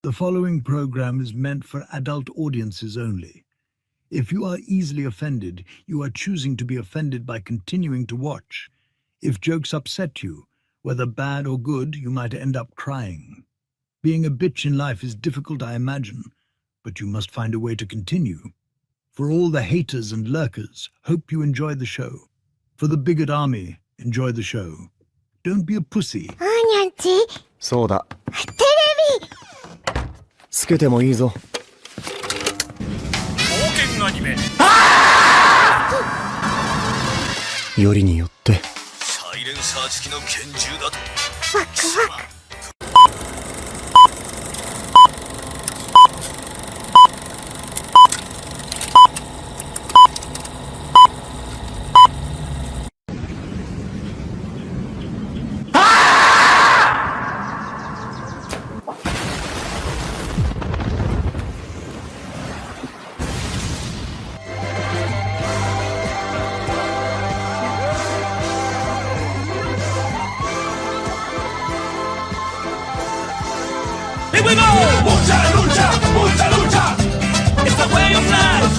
The following program is meant for adult audiences only. If you are easily offended, you are choosing to be offended by continuing to watch. If jokes upset you, whether bad or good, you might end up crying. Being a bitch in life is difficult, I imagine, but you must find a way to continue. For all the haters and lurkers, hope you enjoy the show. For the bigot army, enjoy the show. Don't be a pussy. そうだ。テレビつけてもいいぞ。冒険アニメ。よりによって。サイレンサー付きの拳銃だと。ワクワク。Here we go! Lucha, lucha, lucha, lucha! It's the way of life!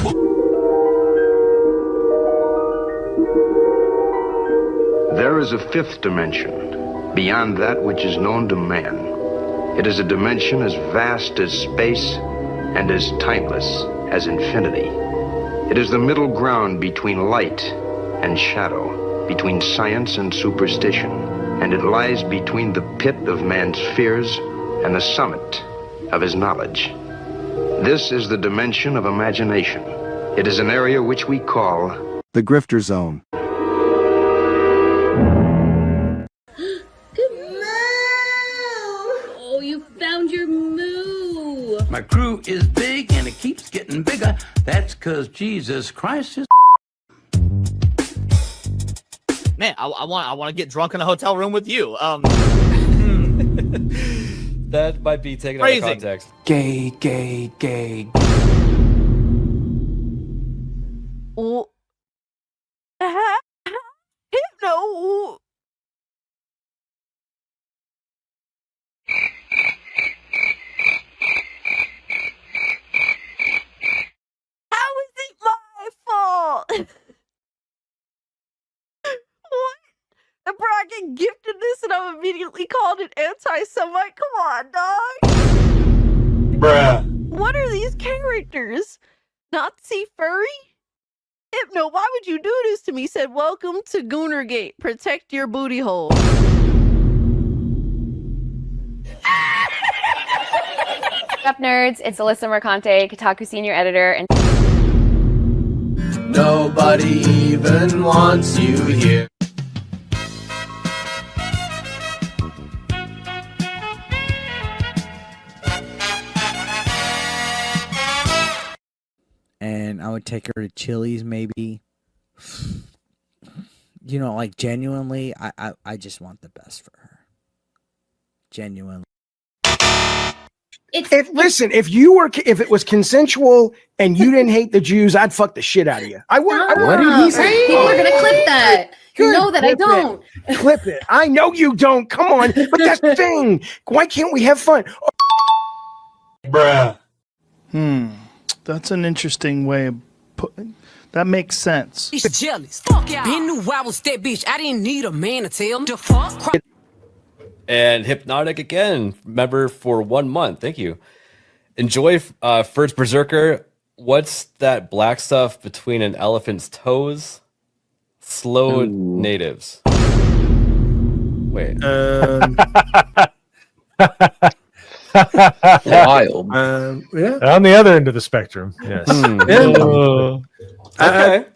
There is a fifth dimension, beyond that which is known to man. It is a dimension as vast as space and as timeless as infinity. It is the middle ground between light and shadow, between science and superstition, and it lies between the pit of man's fears and the summit of his knowledge. This is the dimension of imagination. It is an area which we call the Grifter Zone. Good moo! Oh, you found your moo! My crew is big and it keeps getting bigger. That's 'cause Jesus Christ is. Man, I want to get drunk in a hotel room with you. That might be taken out of context. Gay, gay, gay. Oh. No. How is it my fault? What? The bracket gifted this and I'm immediately called an anti-Semite? Come on, dog. Bruh. What are these characters? Nazi furry? Hypno, why would you do this to me? Said, welcome to Goonergate. Protect your booty hole. What's up, nerds? It's Alyssa Mercante, Kotaku senior editor, and nobody even wants you here. And I would take her to Chili's, maybe. You know, like, genuinely, I just want the best for her. Genuinely. Listen, if it was consensual and you didn't hate the Jews, I'd fuck the shit out of you. I would. What did he say? People are gonna clip that. You know that I don't. Clip it. I know you don't. Come on. But that's the thing. Why can't we have fun? Bruh. That's an interesting way of putting. That makes sense. He's jealous. Fuck yeah. He knew I was that bitch. I didn't need a man to tell him to fuck. And Hypnotic again, member for 1 month. Thank you. Enjoy First Berserker. What's that black stuff between an elephant's toes? Slow natives. Wait. Wild. Yeah. On the other end of the spectrum. Yes. Okay.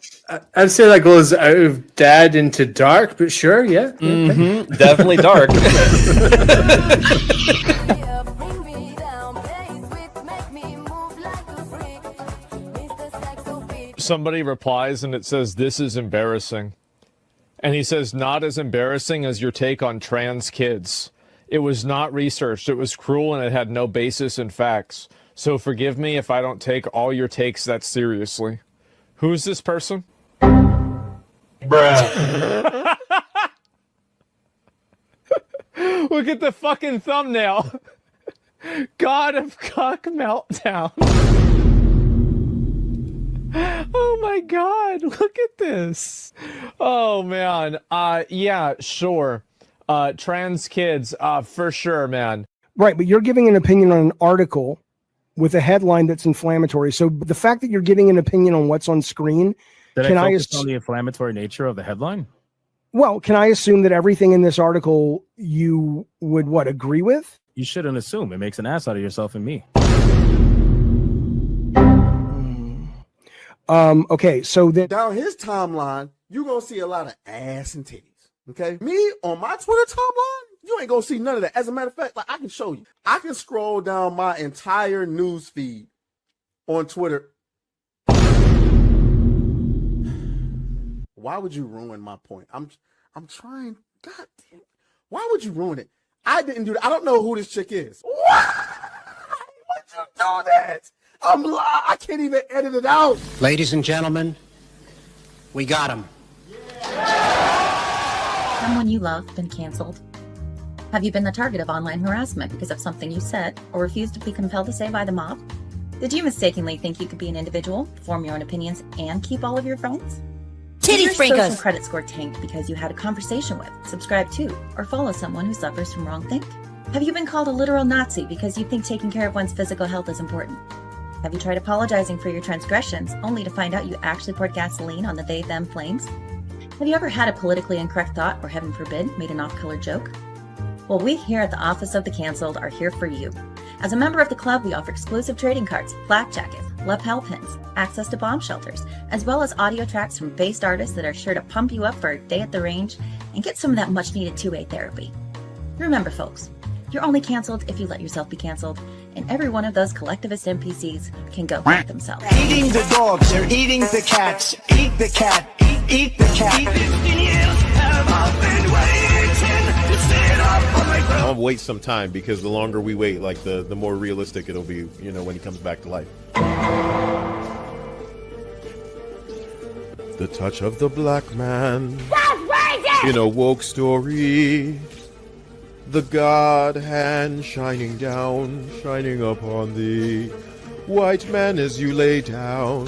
I'd say that goes out of dad into dark, but sure, yeah. Mm-hmm. Definitely dark. Somebody replies and it says, "This is embarrassing." And he says, "Not as embarrassing as your take on trans kids. It was not researched. It was cruel and it had no basis in facts. So forgive me if I don't take all your takes that seriously." Who's this person? Bruh. Look at the fucking thumbnail. God of Cock Meltdown. Oh my God, look at this. Oh man. Yeah, sure. Trans kids, for sure, man. Right, but you're giving an opinion on an article with a headline that's inflammatory. So the fact that you're giving an opinion on what's on screen, Did can I focus on the inflammatory nature of the headline? Well, can I assume that everything in this article you would agree with? You shouldn't assume. It makes an ass out of yourself and me. Okay, so that down his timeline, you're gonna see a lot of ass and titties. Okay, me on my Twitter timeline, you ain't gonna see none of that. As a matter of fact, like I can show you, I can scroll down my entire news feed on Twitter. Why would you ruin my point? I'm trying. God damn. Why would you ruin it? I didn't do that. I don't know who this chick is. Why would you do that? I can't even edit it out. Ladies and gentlemen, we got him. Someone you love been canceled? Have you been the target of online harassment because of something you said or refused to be compelled to say by the mob? Did you mistakenly think you could be an individual, form your own opinions, and keep all of your phones? Titty Did your social freakers. credit score tanked because you had a conversation with, subscribe to, or follow someone who suffers from wrongthink? Have you been called a literal Nazi because you think taking care of one's physical health is important? Have you tried apologizing for your transgressions only to find out you actually poured gasoline on the they-them flames? Have you ever had a politically incorrect thought or, heaven forbid, made an off-color joke? Well, we here at the Office of the Cancelled are here for you. As a member of the club, we offer exclusive trading cards, flak jackets, lapel pins, access to bomb shelters, as well as audio tracks from based artists that are sure to pump you up for a day at the range and get some of that much-needed two-way therapy. Remember, folks, you're only canceled if you let yourself be canceled, and every one of those collectivist NPCs can go fuck themselves. Eating the dogs, they're eating the cats. Eat the cat, eat the cat. I'll wait some time because the longer we wait, like the more realistic it'll be, you know, when he comes back to life. The touch of the black man in a woke story. The God hand shining down, shining upon thee. White man as you lay down.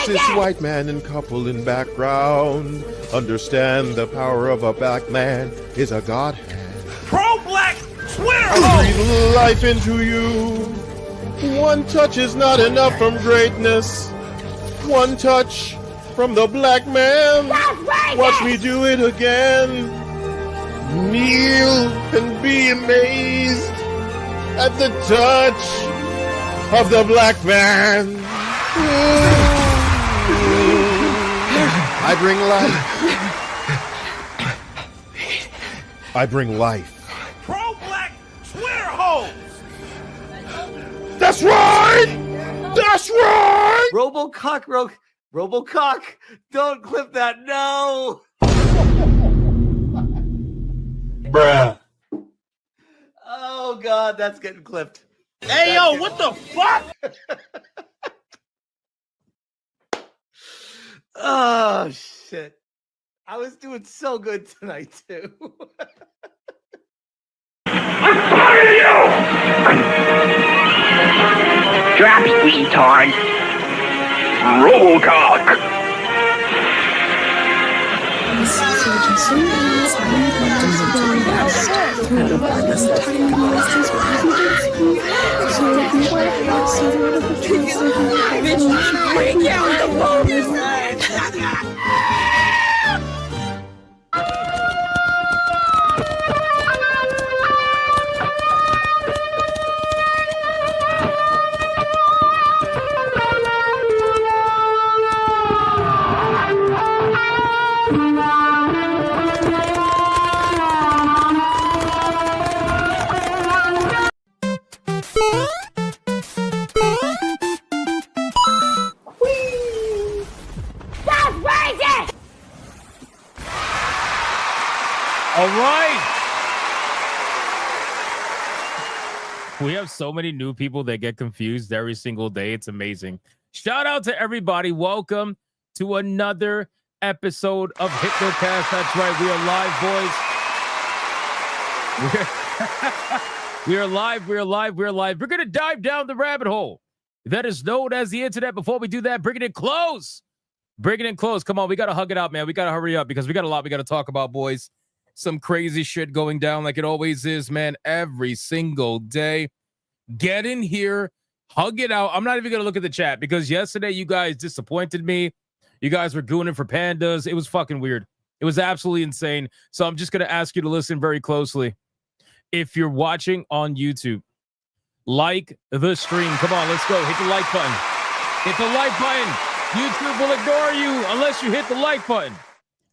Cis white man and couple in background. Understand the power of a black man is a God hand. Pro-black Twitter! I breathe life into you. One touch is not enough from greatness. One touch from the black man. Watch me do it again. Kneel and be amazed at the touch of the black man. Ooh. I bring life. I bring life. Pro-black Twitter hoes! That's right! That's right! Robocock, don't clip that, no! Bruh. Oh God, that's getting clipped. Hey, yo, what the fuck? Oh shit. I was doing so good tonight too. Drop it, retard. Robocock. All right. We have so many new people that get confused every single day. It's amazing. Shout out to everybody. Welcome to another episode of Hypnocast. That's right. We are live, boys. We are live. We are live. We are live. We're going to dive down the rabbit hole that is known as the internet. Before we do that, bring it in close. Bring it in close. Come on. We got to hug it out, man. We got to hurry up because we got a lot we got to talk about, boys. Some crazy shit going down like it always is, man. Every single day. Get in here. Hug it out. I'm not even going to look at the chat because yesterday you guys disappointed me. You guys were gooning for pandas. It was fucking weird. It was absolutely insane. So I'm just going to ask you to listen very closely. If you're watching on YouTube, like the stream. Come on, let's go. Hit the like button. Hit the like button. YouTube will ignore you unless you hit the like button.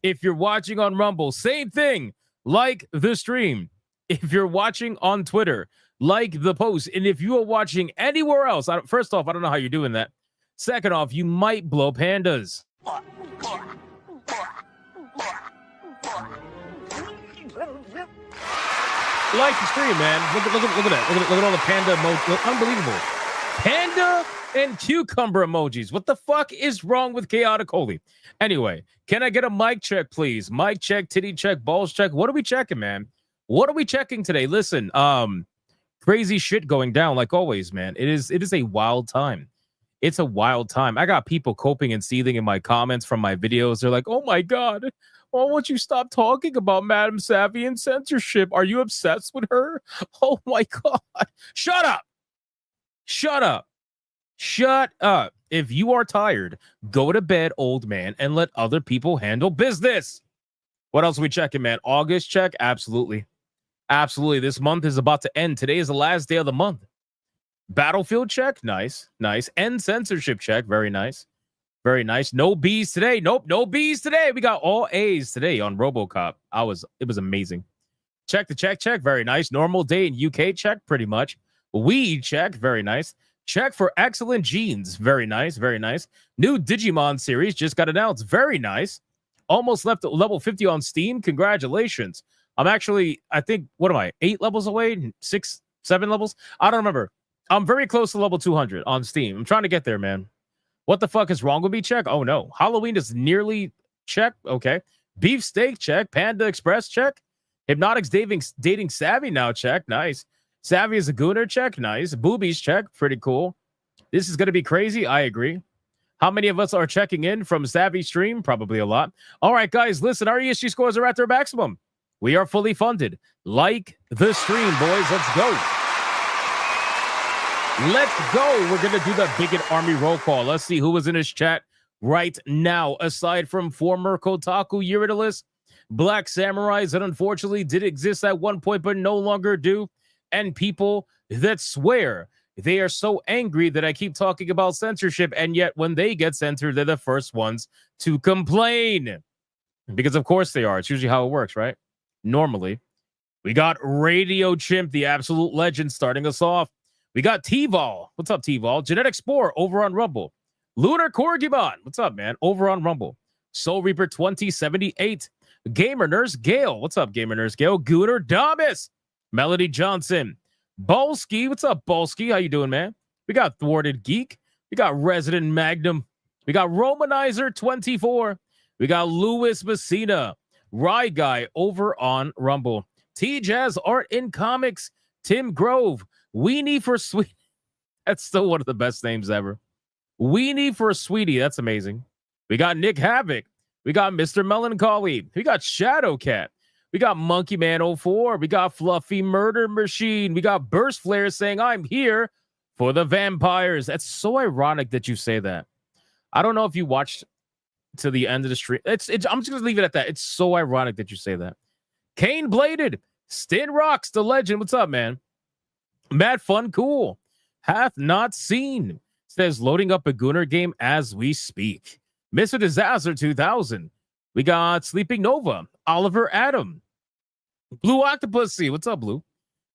If you're watching on Rumble, same thing. Like the stream. If you're watching on Twitter, like the post. And if you are watching anywhere else, first off, I don't know how you're doing that. Second off, you might blow pandas. Like the stream, man. Look at that. Look at all the panda emojis. Unbelievable. Panda and cucumber emojis. What the fuck is wrong with Chaotic Holy? Anyway, can I get a mic check, please? Mic check, titty check, balls check. What are we checking, man? What are we checking today? Listen, crazy shit going down like always, man. It is a wild time. It's a wild time. I got people coping and seething in my comments from my videos. They're like, oh my God. Why won't you stop talking about Madam Savvy and censorship? Are you obsessed with her? Oh my God. Shut up. Shut up. Shut up. If you are tired, go to bed, old man, and let other people handle business. What else are we checking, man? August check? Absolutely. Absolutely. This month is about to end. Today is the last day of the month. Battlefield check? Nice. Nice. End censorship check? Very nice. Very nice. No B's today. Nope, no B's today. We got all A's today on RoboCop. It was amazing. Check the check. Very nice. Normal day in UK check, pretty much. Weed check. Very nice. Check for excellent genes. Very nice. Very nice. New Digimon series just got announced. Very nice. Almost left at level 50 on Steam. Congratulations. I'm actually, I think, what am I? 8 levels away? 6, 7 levels? I don't remember. I'm very close to level 200 on Steam. I'm trying to get there, man. What the fuck is wrong with me? Check. Oh, no. Halloween is nearly check. Okay. Beefsteak check. Panda Express check. Hypnotics dating Savvy now check. Nice. Savvy is a gooner check. Nice. Boobies check. Pretty cool. This is going to be crazy. I agree. How many of us are checking in from Savvy stream? Probably a lot. All right, guys, listen. Our ESG scores are at their maximum. We are fully funded. Like the stream, boys. Let's go. Let's go. We're going to do the Bigot Army roll call. Let's see who was in his chat right now. Aside from former Kotaku Eurydice, Black Samurais that unfortunately did exist at one point but no longer do, and people that swear they are so angry that I keep talking about censorship, and yet when they get censored, they're the first ones to complain. Because of course they are. It's usually how it works, right? Normally. We got Radio Chimp, the absolute legend, starting us off. We got T-Vol. What's up, T-Vol? Genetic Spore over on Rumble. Lunar Corgibon. What's up, man? Over on Rumble. Soul Reaper 2078. Gamer Nurse Gale. What's up, Gamer Nurse Gale? Gooner Damas. Melody Johnson. Bolski. What's up, Bolski? How you doing, man? We got Thwarted Geek. We got Resident Magnum. We got Romanizer 24. We got Louis Messina. Rye Guy over on Rumble. T-Jazz Art in Comics. Tim Grove. Weenie for Sweetie. That's still one of the best names ever. Weenie for Sweetie. That's amazing. We got Nick Havoc. We got Mr. Melancholy. We got Shadowcat. We got Monkey Man 04. We got Fluffy Murder Machine. We got Burst Flare saying, I'm here for the vampires. That's so ironic that you say that. I don't know if you watched to the end of the stream. I'm just going to leave it at that. It's so ironic that you say that. Kane Bladed. Stin Rocks, the legend. What's up, man? Mad Fun Cool. Hath not seen. Says loading up a Gooner game as we speak. Mr. Disaster 2000. We got Sleeping Nova. Oliver Adam. Blue Octopussy. What's up, Blue?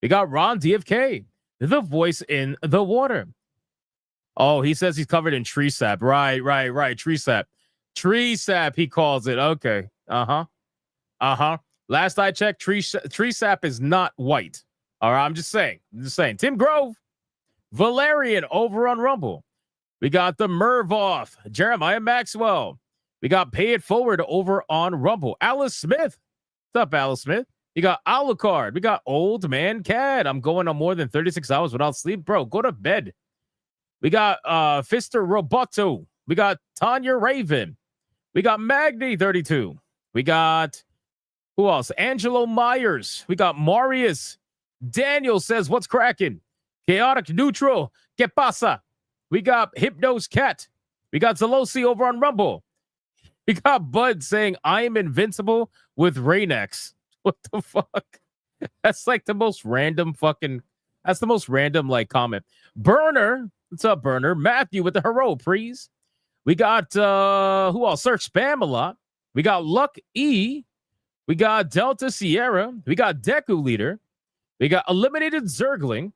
We got Ron DFK. The voice in the water. Oh, he says he's covered in tree sap. Right. Tree sap. Tree sap, he calls it. Okay. Uh-huh. Last I checked, tree sap is not white. All right, I'm just saying. Tim Grove, Valerian over on Rumble. We got the Mervoth, Jeremiah Maxwell. We got Pay It Forward over on Rumble. Alice Smith. What's up, Alice Smith? You got Alucard. We got Old Man Cat. I'm going on more than 36 hours without sleep. Bro, go to bed. We got Fister Roboto. We got Tanya Raven. We got Magni 32. We got who else? Angelo Myers. We got Marius. Daniel says, what's cracking? Chaotic Neutral. Que pasa? We got Hypnos Cat. We got Zelosi over on Rumble. We got Bud saying, I am invincible with Raynex. What the fuck? That's like the most random that's the most random like comment. Burner. What's up, Burner? Matthew with the hero, please. We got who else? Search spam a lot. We got Luck E. We got Delta Sierra. We got Deku Leader. We got Eliminated Zergling.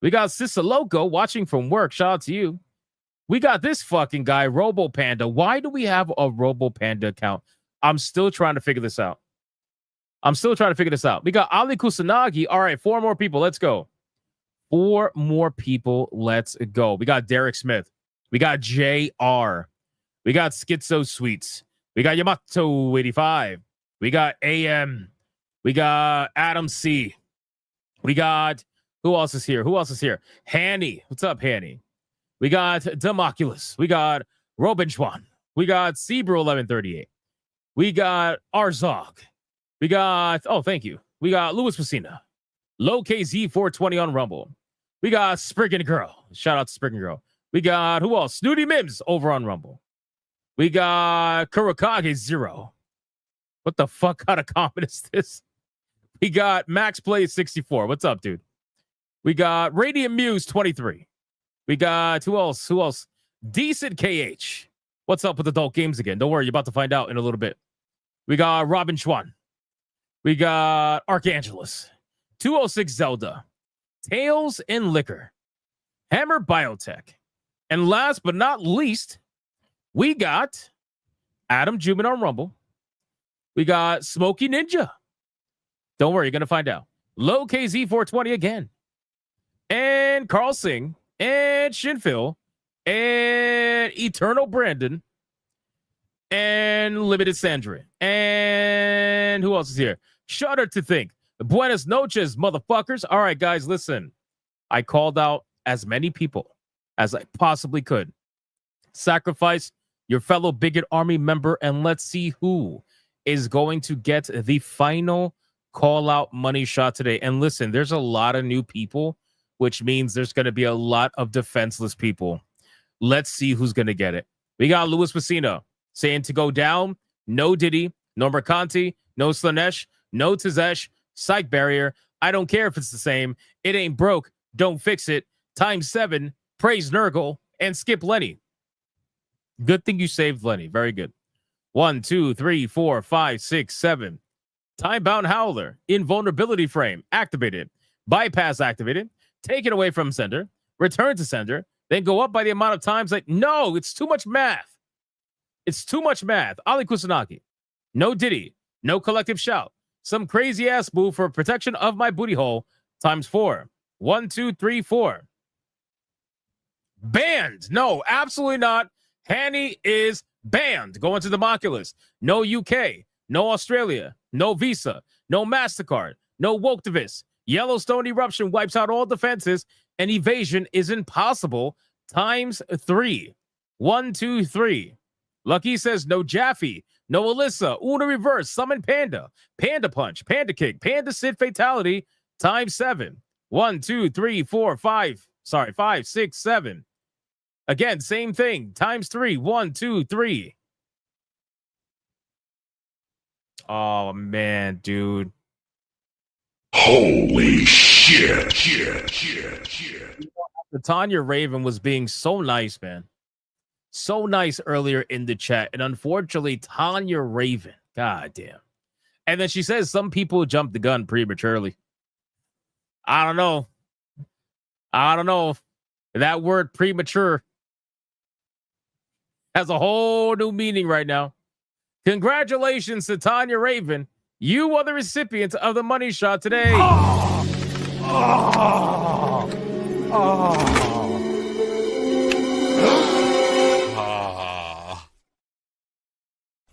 We got Sisaloco watching from work. Shout out to you. We got this fucking guy, Robo Panda. Why do we have a Robo Panda account? I'm still trying to figure this out. We got Ali Kusanagi. All right, 4 more people. Let's go. 4 more people. Let's go. We got Derek Smith. We got JR. We got Schizo Sweets. We got Yamato 85. We got AM. We got Adam C. We got who else is here? Hanny. What's up, Hanny? We got Democulus. We got Robin Schwan. We got Sebro 1138. We got Arzog. We got, thank you. We got Louis Messina. Low KZ 420 on Rumble. We got Spriggan Girl. Shout out to Spriggan Girl. We got, who else? Snooty Mims over on Rumble. We got Kurakage 0. What the fuck kind of comment is this? We got Max Play 64. What's up, dude? We got Radiant Muse 23. We got, who else? Decent KH. What's up with Adult Games again? Don't worry, you're about to find out in a little bit. We got Robin Schwan. We got Archangelus, 206 Zelda, Tails and Liquor, Hammer Biotech. And last but not least, we got Adam Jubin on Rumble. We got Smokey Ninja. Don't worry, you're going to find out. Low KZ 420 again. And Carl Singh. And Shinphil. And Eternal Brandon. And Limited Sandra. And who else is here? Shudder to think. Buenas noches, motherfuckers. All right, guys, listen. I called out as many people as I possibly could. Sacrifice your fellow Bigot Army member, and let's see who is going to get the final call-out money shot today. And listen, there's a lot of new people, which means there's going to be a lot of defenseless people. Let's see who's going to get it. We got Louis Messina saying to go down, no Diddy, no Mercanti, no Slanesh, no Tizesh, Psych Barrier. I don't care if it's the same. It ain't broke. Don't fix it. Times 7. Praise Nurgle and skip Lenny. Good thing you saved Lenny. Very good. 1, 2, 3, 4, 5, 6, 7. Time-bound Howler. Invulnerability frame. Activated. Bypass activated. Taken away from sender. Return to sender. Then go up by the amount of times. Like, no, it's too much math. It's too much math. Ali Kusanagi. No Diddy. No collective shout. Some crazy ass move for protection of my booty hole. Times 4. 1, 2, 3, 4. Banned. No, absolutely not. Hanny is banned. Going to the Moculus. No UK. No Australia. No Visa. No MasterCard. No Woktavis. Yellowstone Eruption wipes out all defenses, and evasion is impossible. Times 3. 1, 2, 3. Lucky says no Jaffe. No Alyssa. Una Reverse. Summon Panda. Panda Punch. Panda Kick. Panda Sid Fatality. Times 7. 1, 2, 3, 4, 5. Sorry, 5, 6, 7. Again, same thing. Times 3. 1, 2, 3. Oh, man, dude. Holy shit. The Tanya Raven was being so nice, man. So nice earlier in the chat. And unfortunately, Tanya Raven. God damn. And then she says some people jump the gun prematurely. I don't know. That word premature has a whole new meaning right now. Congratulations to Tanya Raven. You are the recipient of the money shot today.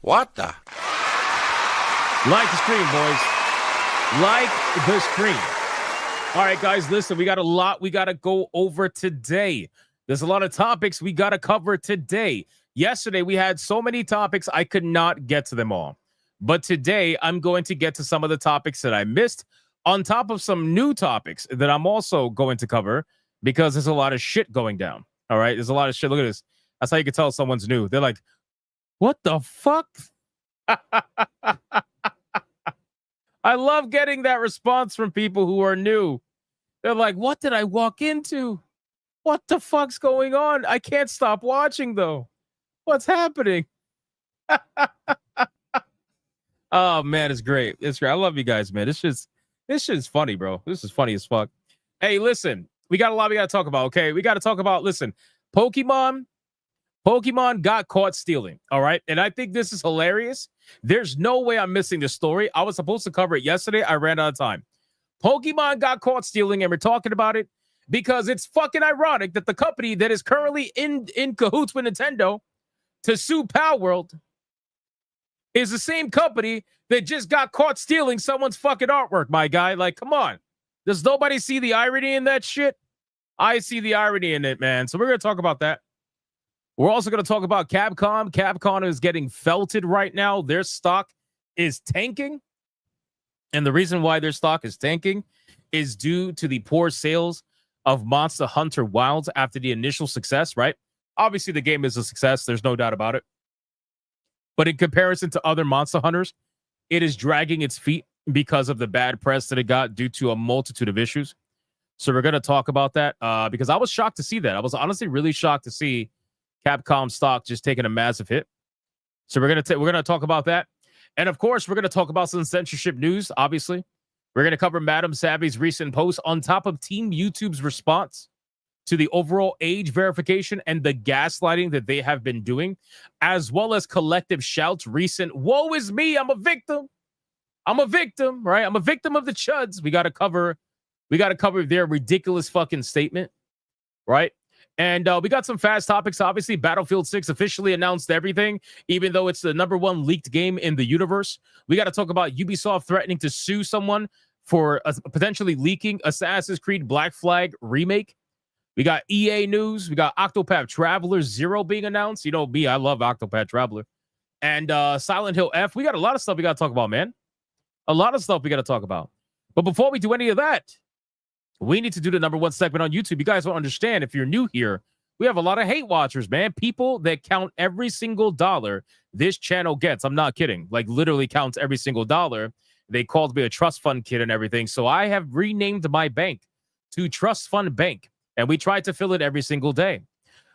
What the? Like the stream, boys. Like the stream. All right, guys, listen, we got a lot we got to go over today. There's a lot of topics we got to cover today. Yesterday, we had so many topics, I could not get to them all. But today, I'm going to get to some of the topics that I missed, on top of some new topics that I'm also going to cover, because there's a lot of shit going down. All right, there's a lot of shit. Look at this. That's how you can tell someone's new. They're like, what the fuck? I love getting that response from people who are new. They're like, what did I walk into? What the fuck's going on? I can't stop watching, though. What's happening? Oh, man, it's great. It's great. I love you guys, man. This shit's funny, bro. This is funny as fuck. Hey, listen, we got a lot we got to talk about, okay? We got to talk about, listen, Pokemon got caught stealing, all right? And I think this is hilarious. There's no way I'm missing this story. I was supposed to cover it yesterday. I ran out of time. Pokemon got caught stealing, and we're talking about it because it's fucking ironic that the company that is currently in cahoots with Nintendo to sue Power World is the same company that just got caught stealing someone's fucking artwork, my guy. Like, come on. Does nobody see the irony in that shit? I see the irony in it, man. So we're going to talk about that. We're also going to talk about Capcom. Capcom is getting felted right now. Their stock is tanking. And the reason why their stock is tanking is due to the poor sales of Monster Hunter Wilds after the initial success, right? Obviously, the game is a success. There's no doubt about it. But in comparison to other Monster Hunters, it is dragging its feet because of the bad press that it got due to a multitude of issues. So we're going to talk about that because I was shocked to see that. I was honestly really shocked to see Capcom stock just taking a massive hit. So we're gonna talk about that, and of course we're gonna talk about some censorship news. Obviously, we're gonna cover Madam Savvy's recent post on top of Team YouTube's response to the overall age verification and the gaslighting that they have been doing, as well as Collective Shout's recent "Woe is me, I'm a victim, right? I'm a victim of the chuds." We gotta cover their ridiculous fucking statement, right? And we got some fast topics. Obviously, Battlefield 6 officially announced everything, even though it's the #1 leaked game in the universe. We got to talk about Ubisoft threatening to sue someone for potentially leaking Assassin's Creed Black Flag remake. We got EA news. We got Octopath Traveler 0 being announced. You know me, I love Octopath Traveler. And Silent Hill F. We got a lot of stuff we got to talk about, man. A lot of stuff we got to talk about. But before we do any of that, we need to do the #1 segment on YouTube. You guys don't understand. If you're new here, we have a lot of hate watchers, man. People that count every single dollar this channel gets. I'm not kidding. Like, literally counts every single dollar. They called me a trust fund kid and everything. So I have renamed my bank to Trust Fund Bank. And we try to fill it every single day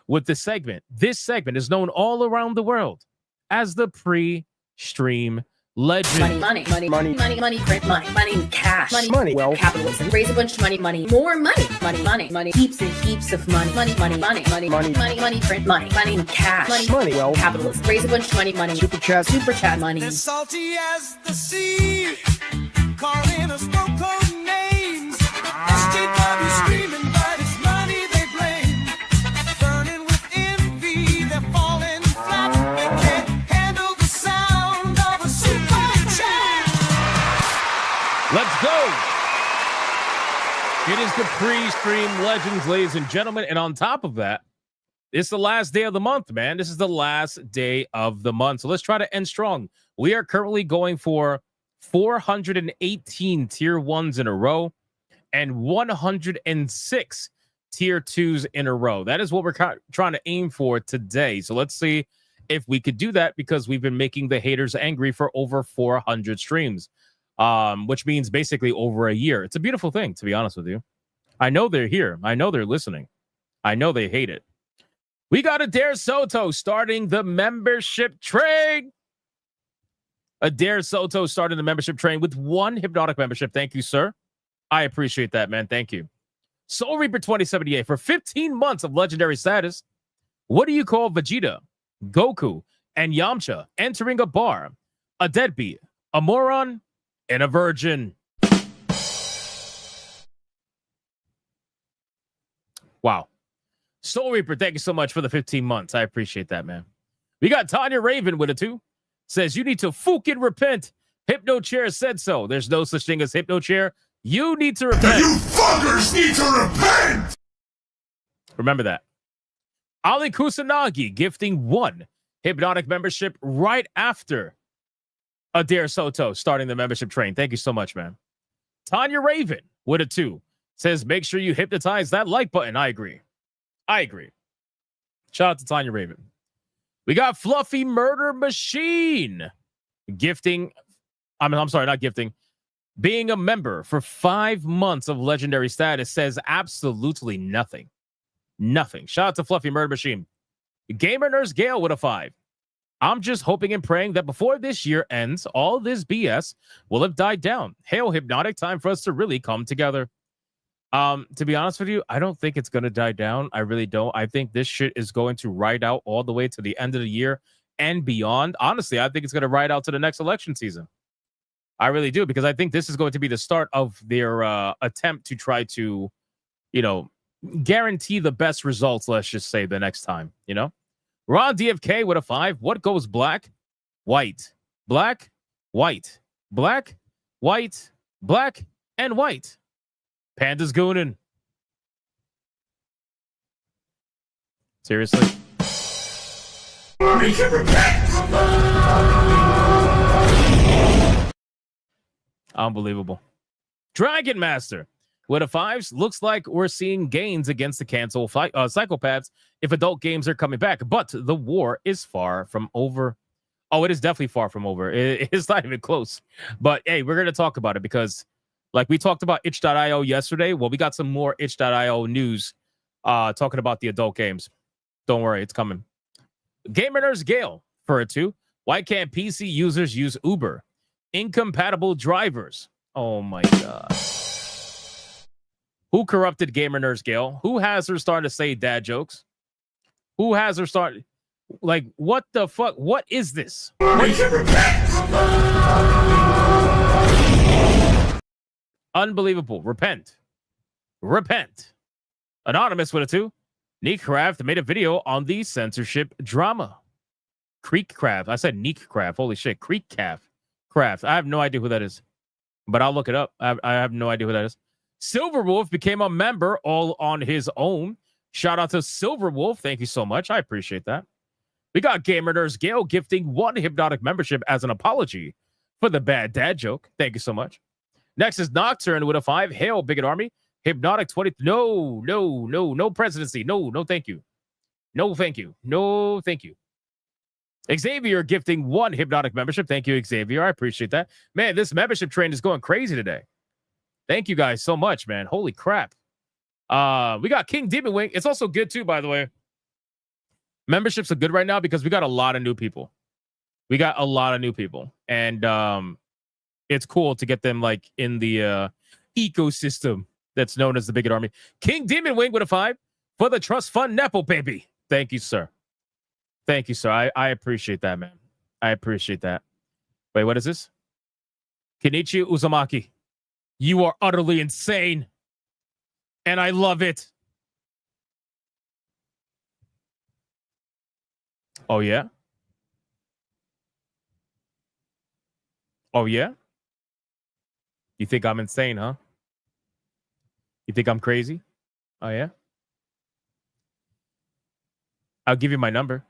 with this segment. This segment is known all around the world as the pre-stream legend. Money, print money, cash, money, wealth, capitalism, raise a bunch of money, more money, heaps and heaps of money, print money, cash, money, wealth, capitalism, raise a bunch of money, super chat money. As salty as the sea, calling us no-code names. SJW screaming, but it's money they blame. Burning with envy, they're falling flat. They can't handle the sound of a super chat. Let's go. It is the pre-stream legends, ladies and gentlemen. And on top of that, it's the last day of the month, man. This is the last day of the month. So let's try to end strong. We are currently going for 418 tier 1s in a row and 106 tier 2s in a row. That is what we're trying to aim for today. So let's see if we could do that, because we've been making the haters angry for over 400 streams, which means basically over a year. It's a beautiful thing, to be honest with you. I know they're here. I know they're listening. I know they hate it. We got Adair Soto starting the membership train. Adair Soto starting the membership train with 1 Hypnotic membership. Thank you, sir. I appreciate that, man. Thank you. Soul Reaper 2078 for 15 months of legendary status. What do you call Vegeta, Goku, and Yamcha entering a bar, a deadbeat, a moron, and a virgin? Wow. Soul Reaper, thank you so much for the 15 months. I appreciate that, man. We got Tanya Raven with a 2. Says, you need to fucking repent Hypno Chair said so. There's no such thing as Hypno Chair. You need to repent. You fuckers need to repent! Remember that. Ali Kusanagi gifting 1 Hypnotic membership right after Adair Soto starting the membership train. Thank you so much, man. Tanya Raven with a 2 says, make sure you hypnotize that like button. I agree. Shout out to Tanya Raven. We got Fluffy Murder Machine gifting. I'm sorry, not gifting. Being a member for 5 months of legendary status says absolutely nothing. Nothing. Shout out to Fluffy Murder Machine. Gamer Nurse Gale with a 5. I'm just hoping and praying that before this year ends, all this BS will have died down. Hail Hypnotic, time for us to really come together. To be honest with you, I don't think it's going to die down. I really don't. I think this shit is going to ride out all the way to the end of the year and beyond. Honestly, I think it's going to ride out to the next election season. I really do, because I think this is going to be the start of their attempt to try to, guarantee the best results, let's just say, the next time, Ron DFK with a 5. What goes black? White. Black, white. Black, white, black, and white. Panda's goonin'. Seriously? Unbelievable. Dragon Master with a 5. Looks like we're seeing gains against the cancel psychopaths if adult games are coming back, but the war is far from over. Oh, it is definitely far from over. It's not even close. But hey, we're going to talk about it because, like we talked about itch.io yesterday, well, we got some more itch.io news talking about the adult games. Don't worry, it's coming. Gamer Nurse Gale for a 2. Why can't PC users use Uber? Incompatible drivers. Oh my God. Who corrupted Gamer Nurse Gale? Who has her starting to say dad jokes? Who has her starting? Like, what the fuck? What is this? Unbelievable. Repent. Anonymous with a 2. Neek Craft made a video on the censorship drama. Creek Craft. I said Neek Craft. Holy shit. Creek Craft. I have no idea who that is, but I'll look it up. I have no idea who that is. Silverwolf became a member all on his own. Shout out to Silverwolf. Thank you so much. I appreciate that. We got Gamer Nurse Gale gifting 1 Hypnotic membership as an apology for the bad dad joke. Thank you so much. Next is Nocturne with a 5. Hail, Bigot Army. Hypnotic 20. No presidency. No, thank you. No, thank you. Xavier gifting 1 Hypnotic membership. Thank you, Xavier. I appreciate that. Man, this membership train is going crazy today. Thank you guys so much, man. Holy crap. We got King Demon Wing. It's also good too, by the way. Memberships are good right now because we got a lot of new people. And it's cool to get them like in the ecosystem that's known as the Bigot Army. King Demon Wing with a 5 for the Trust Fund Nepo baby. Thank you, sir. I appreciate that, man. I appreciate that. Wait, what is this? Kenichi Uzumaki. You are utterly insane. And I love it. Oh, yeah? Oh, yeah? You think I'm insane, huh? You think I'm crazy? Oh, yeah? I'll give you my number.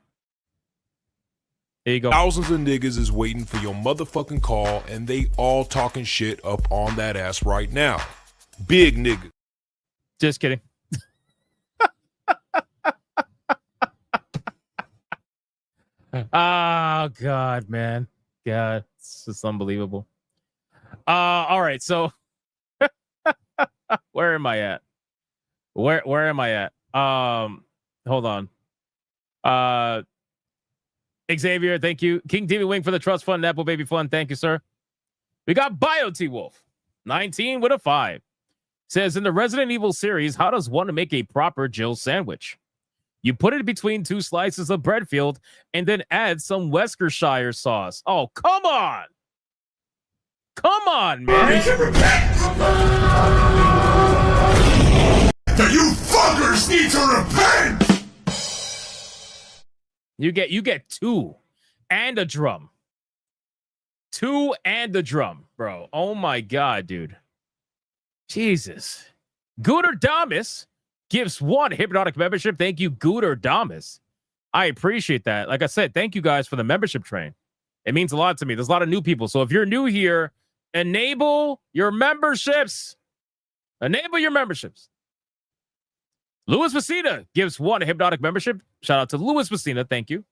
There you go. Thousands of niggas is waiting for your motherfucking call, and they all talking shit up on that ass right now. Big nigga. Just kidding. Oh, God, man. God, it's just unbelievable. All right, so where am I at? Where am I at? Hold on. Xavier, thank you. King Demon Wing for the Trust Fund, Apple Baby Fun. Thank you, sir. We got Bio T Wolf, 19 with a 5. Says in the Resident Evil series, how does one make a proper Jill sandwich? You put it between 2 slices of bread filled and then add some Worcestershire sauce. Oh, come on. Come on, man. You fuckers need to repent! You get 2 and a drum. 2 and the drum, bro. Oh my God, dude. Jesus. Gooter Damas gives 1 hypnotic membership. Thank you, Gooter Damas. I appreciate that. Like I said, thank you guys for the membership train. It means a lot to me. There's a lot of new people. So if you're new here, enable your memberships. Enable your memberships. Louis Messina gives 1 hypnotic membership. Shout out to Louis Messina. Thank you.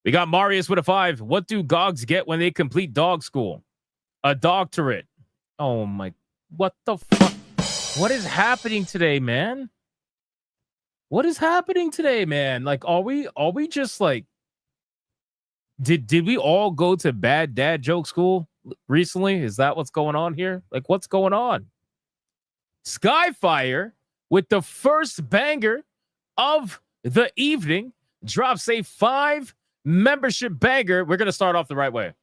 We got Marius with a 5. What do gogs get when they complete dog school? A doctorate. Oh my. What the fuck? What is happening today, man? What is happening today, man? Like, are we just like, did we all go to bad dad joke school recently? Is that what's going on here? Like, what's going on? Skyfire with the first banger of the evening drops a 5 membership banger. We're gonna start off the right way,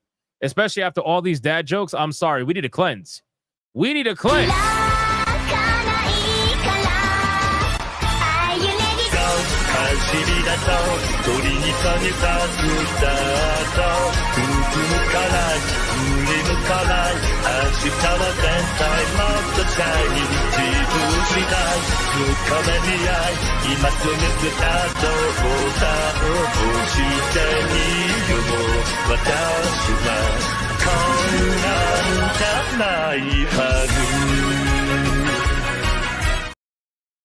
especially after all these dad jokes. I'm sorry, we need to cleanse. We need to cleanse.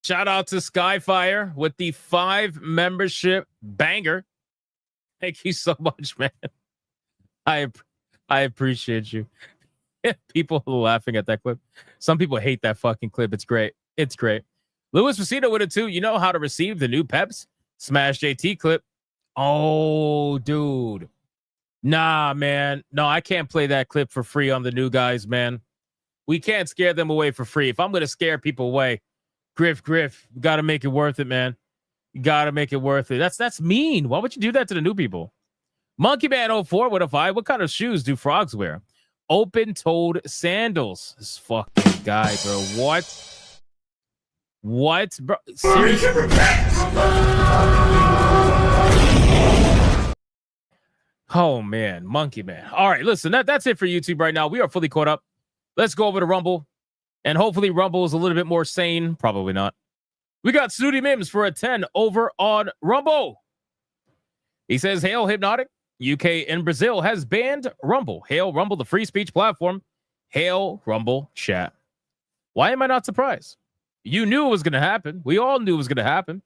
Shout out to Skyfire with the 5 membership banger. Thank you so much, man. I appreciate you. People laughing at that clip. Some people hate that fucking clip. It's great. It's great. Louis Messina with it too. You know how to receive the new Peps Smash JT clip. Oh, dude. Nah, man. No, I can't play that clip for free on the new guys, man. We can't scare them away for free. If I'm going to scare people away, Griff, you got to make it worth it, man. You got to make it worth it. That's mean. Why would you do that to the new people? Monkey Man 04 with a 5. What kind of shoes do frogs wear? Open-toed sandals. This fucking guy, bro. What, bro? Seriously? Oh, man. Monkey Man. All right, listen. That's it for YouTube right now. We are fully caught up. Let's go over to Rumble. And hopefully Rumble is a little bit more sane. Probably not. We got Snooty Mims for a 10 over on Rumble. He says, Hail Hypnotic. UK and Brazil has banned Rumble. Hail Rumble, the free speech platform. Hail Rumble chat. Why am I not surprised? You knew it was going to happen. We all knew it was going to happen.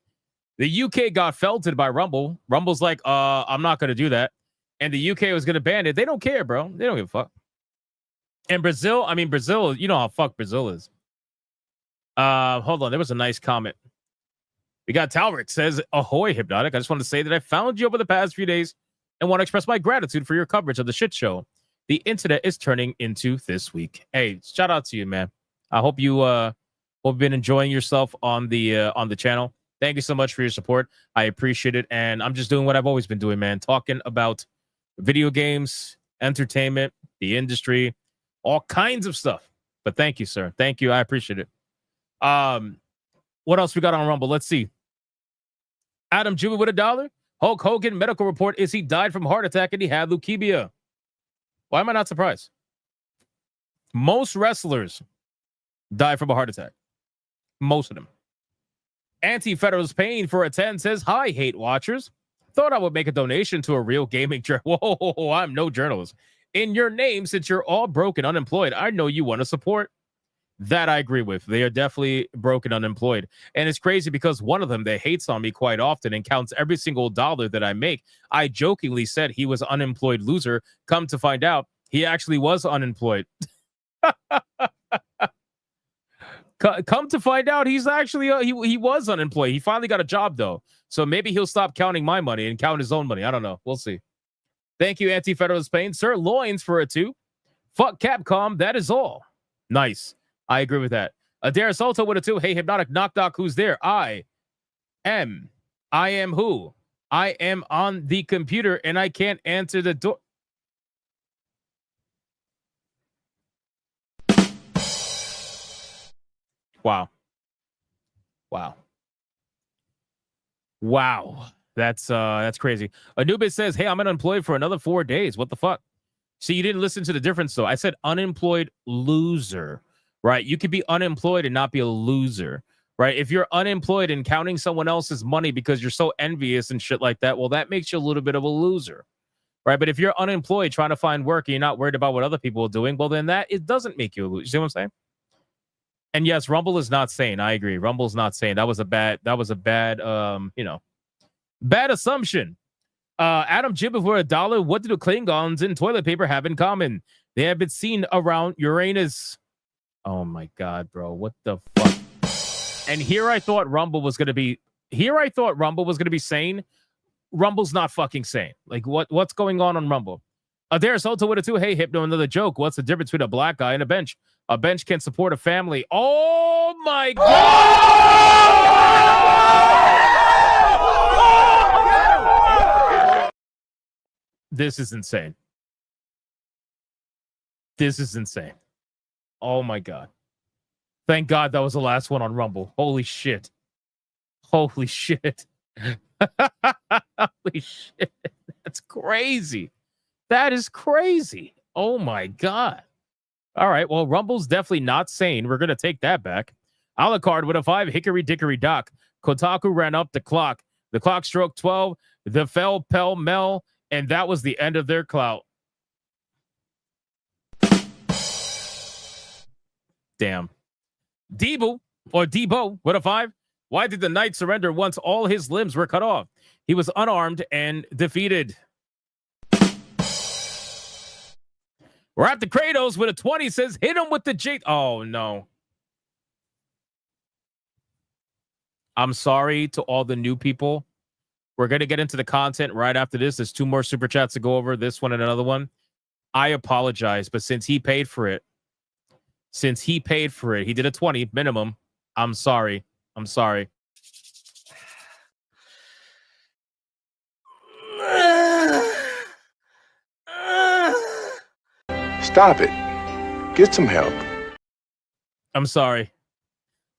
The UK got felted by Rumble. Rumble's like, I'm not going to do that. And the UK was going to ban it. They don't care, bro. They don't give a fuck. And Brazil, you know how fuck Brazil is. Hold on. There was a nice comment. We got Talrick says, Ahoy, Hypnotic. I just want to say that I found you over the past few days and want to express my gratitude for your coverage of the shit show the internet is turning into this week. Hey, shout out to you, man. I hope you have been enjoying yourself on the channel. Thank you so much for your support. I appreciate it. And I'm just doing what I've always been doing, man. Talking about video games, entertainment, the industry, all kinds of stuff. But thank you, sir. Thank you. I appreciate it. What else we got on Rumble? Let's see. Adam Jubin with $1. Hulk Hogan medical report is he died from heart attack and he had leukemia. Why am I not surprised? Most wrestlers die from a heart attack. Most of them. Anti-Federalist Pain for a 10 says, Hi, hate watchers. Thought I would make a donation to a real gaming journal. Whoa, I'm no journalist. In your name, since you're all broke and unemployed, I know you want to support. That I agree with. They are definitely broke and unemployed. And it's crazy because one of them that hates on me quite often and counts every single dollar that I make. I jokingly said he was unemployed loser. Come to find out, he actually was unemployed. Come to find out, he's actually he was unemployed. He finally got a job though, so maybe he'll stop counting my money and count his own money. I don't know. We'll see. Thank you, Anti-Federalist Pain. Sir Loins for a 2. Fuck Capcom. That is all. Nice. I agree with that. Adair Salto with a 2. Hey, Hypnotic Knock Doc, who's there? I am who? I am on the computer and I can't answer the door. Wow. That's crazy. Anubis says, hey, I'm unemployed for another 4 days. What the fuck? So you didn't listen to the difference, though. I said unemployed loser, right? You could be unemployed and not be a loser, right? If you're unemployed and counting someone else's money because you're so envious and shit like that, well, that makes you a little bit of a loser, right? But if you're unemployed trying to find work and you're not worried about what other people are doing, well, then it doesn't make you a loser. You see what I'm saying? And yes, Rumble is not sane. I agree. Rumble's not sane. That was a bad, bad assumption. Adam Jibba for $1. What do the Klingons and toilet paper have in common? They have been seen around Uranus. Oh my God, bro. What the fuck? And here I thought Rumble was going to be sane. Rumble's not fucking sane. Like what's going on Rumble? There's Soto with a 2. Hey, Hypno, another joke. What's the difference between a black guy and a bench? A bench can support a family. Oh my God. This is insane. This is insane. Oh my God. Thank God that was the last one on Rumble. Holy shit. Holy shit. Holy shit. That's crazy. That is crazy. Oh my God. All right. Well, Rumble's definitely not sane. We're going to take that back. Alucard with a 5. Hickory dickory dock. Kotaku ran up the clock. The clock struck 12. The fell pell mell. And that was the end of their clout. Damn. Debo with a 5. Why did the knight surrender once all his limbs were cut off? He was unarmed and defeated. We're at the Kratos with a 20. Says, hit him with the J. Oh, no. I'm sorry to all the new people. We're going to get into the content right after this. There's 2 more super chats to go over, this one and another one. I apologize, but since he paid for it, he did a 20 minimum. I'm sorry. Stop it. Get some help. I'm sorry.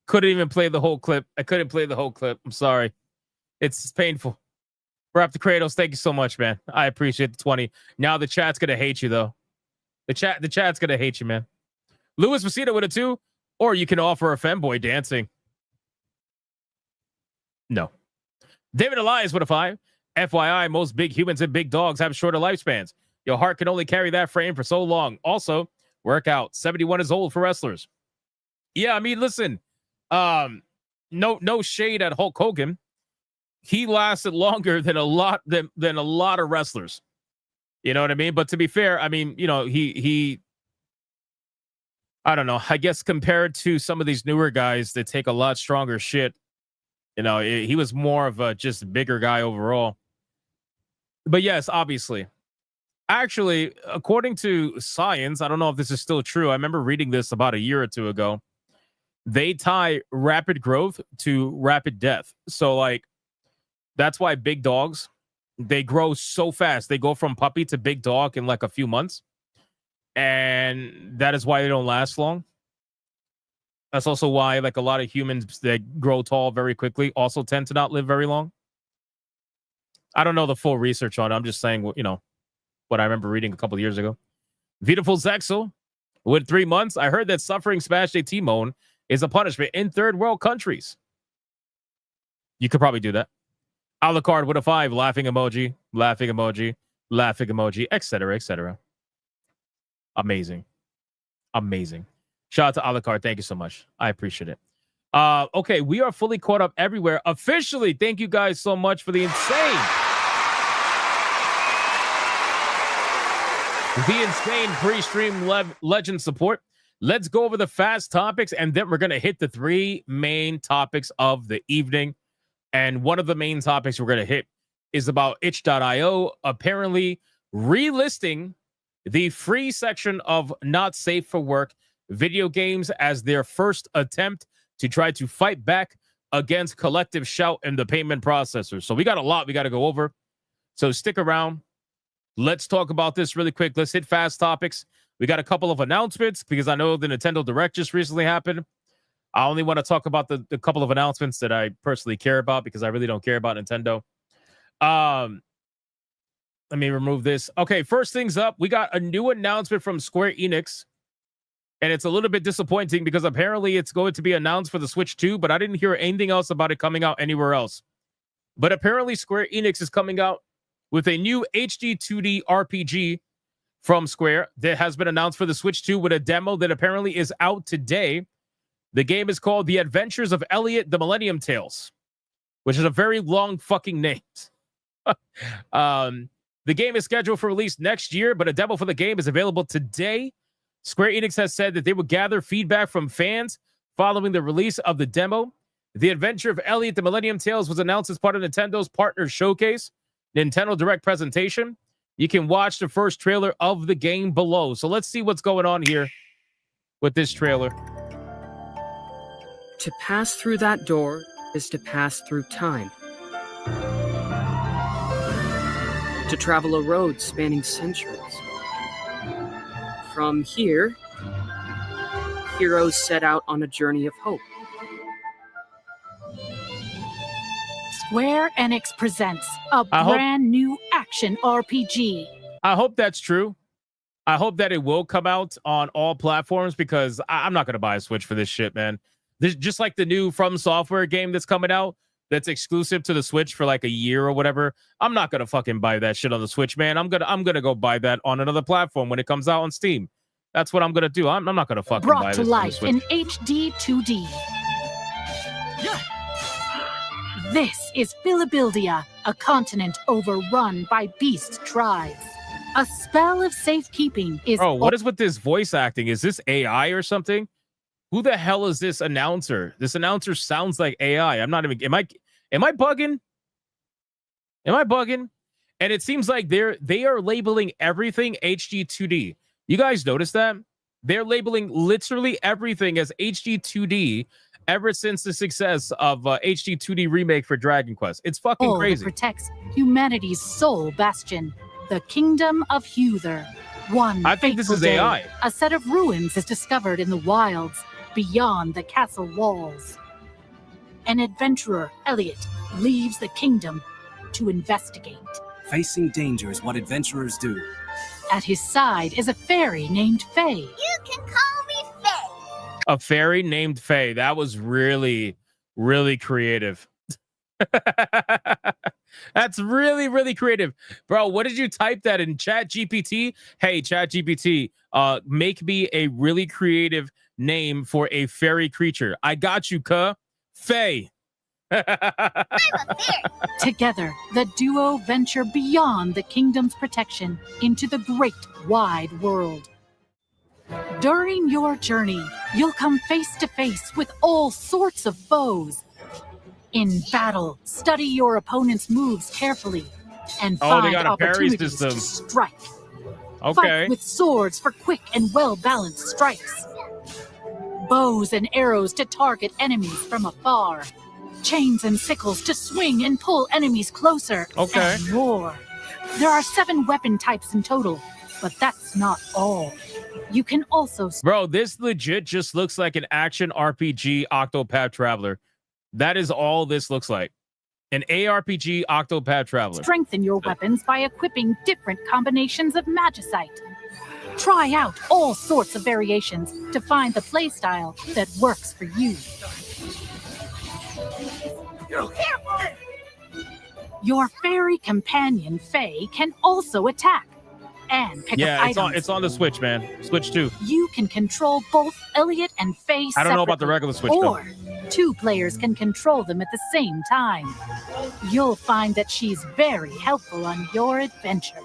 Couldn't even play the whole clip. I couldn't play the whole clip. I'm sorry. It's painful. We're up to Kratos. Thank you so much, man. I appreciate the 20. Now the chat's gonna hate you, though. The chat's gonna hate you, man. Louis Vecino with a 2, or you can offer a femboy dancing. No. David Elias with a 5. FYI, most big humans and big dogs have shorter lifespans. Your heart can only carry that frame for so long. Also, workout. 71 is old for wrestlers. Yeah, I mean, listen. No shade at Hulk Hogan. He lasted longer than a lot of wrestlers. You know what I mean? But to be fair, I mean, he I don't know. I guess compared to some of these newer guys that take a lot stronger shit, he was more of a just bigger guy overall. But yes, obviously. Actually, according to science, I don't know if this is still true. I remember reading this about a year or 2 ago. They tie rapid growth to rapid death. So, like, that's why big dogs, they grow so fast. They go from puppy to big dog in like a few months. And that is why they don't last long. That's also why, like, a lot of humans that grow tall very quickly also tend to not live very long. I don't know the full research on it. I'm just saying, what I remember reading a couple of years ago. Beautiful Zexel with 3 months. I heard that suffering smash day T-Moan is a punishment in third world countries. You could probably do that. Alucard with a 5. Laughing emoji, etc., etc. Amazing. Shout out to Alucard. Thank you so much. I appreciate it. Okay, we are fully caught up everywhere. Officially, thank you guys so much for the insane pre-stream legend support. Let's go over the fast topics, and then we're going to hit the 3 main topics of the evening. And one of the main topics we're going to hit is about itch.io apparently relisting the free section of not safe for work video games as their first attempt to try to fight back against collective shout in the payment processors. So we got a lot we got to go over. So stick around. Let's talk about this really quick. Let's hit fast topics. We got a couple of announcements because I know the Nintendo Direct just recently happened. I only want to talk about the couple of announcements that I personally care about because I really don't care about Nintendo. Let me remove this. Okay, first things up, we got a new announcement from Square Enix. And it's a little bit disappointing because apparently it's going to be announced for the Switch 2, but I didn't hear anything else about it coming out anywhere else. But apparently Square Enix is coming out with a new HD 2D RPG from Square that has been announced for the Switch 2 with a demo that apparently is out today. The game is called The Adventures of Elliot the Millennium Tales, which is a very long fucking name. The game is scheduled for release next year, but a demo for the game is available today. Square Enix has said that they would gather feedback from fans following the release of the demo. The Adventure of Elliot the Millennium Tales was announced as part of Nintendo's Partner Showcase, Nintendo Direct presentation. You can watch the first trailer of the game below. So let's see what's going on here with this trailer. To pass through that door is to pass through time. To travel a road spanning centuries. From here, heroes set out on a journey of hope. Square Enix presents a brand new action RPG. I hope that's true. I hope that it will come out on all platforms because I'm not going to buy a Switch for this shit, man. This, just like the new From Software game that's coming out that's exclusive to the Switch for like a year or whatever. I'm not going to fucking buy that shit on the Switch, man. I'm going to go buy that on another platform when it comes out on Steam. That's what I'm going to do. I'm not going to fucking buy Brought this to life on the in Switch. HD 2D. This is Philabildia, a continent overrun by beast tribes. A spell of safekeeping is... Bro, what is with this voice acting? Is this AI or something? Who the hell is this announcer? This announcer sounds like AI. I'm not even... Am I bugging? Am I bugging? And it seems like they are labeling everything HD 2D. You guys notice that? They're labeling literally everything as HD 2D ever since the success of HD 2D remake for Dragon Quest. It's fucking crazy. That protects humanity's sole bastion, the Kingdom of Huther. I think this is day, AI. A set of ruins is discovered in the wilds beyond the castle walls. An adventurer, Elliot, leaves the kingdom to investigate. Facing danger is what adventurers do. At his side is a fairy named Faye. You can call me Faye. A fairy named Faye. That was really, really creative. That's really, really creative. Bro, what did you type that in Chat GPT? Hey, Chat GPT, make me a really creative name for a fairy creature. I got you, cuh. Faye. Together, the duo venture beyond the kingdom's protection into the great wide world. During your journey, you'll come face to face with all sorts of foes. In battle, study your opponent's moves carefully and find opportunities to strike. Okay. Fight with swords for quick and well-balanced strikes. Bows and arrows to target enemies from afar. Chains and sickles to swing and pull enemies closer. Okay. And more. There are 7 weapon types in total, but that's not all. You can also... Bro, this legit just looks like an action RPG Octopath Traveler. That is all this looks like. An ARPG Octopath Traveler. Strengthen your weapons by equipping different combinations of magicite. Try out all sorts of variations to find the playstyle that works for you. Your fairy companion, Faye, can also attack and pick up items. Yeah, it's on the Switch, man. Switch 2. You can control both Elliot and Faye I don't know about the regular Switch, though. Or 2 players can control them at the same time. You'll find that she's very helpful on your adventure.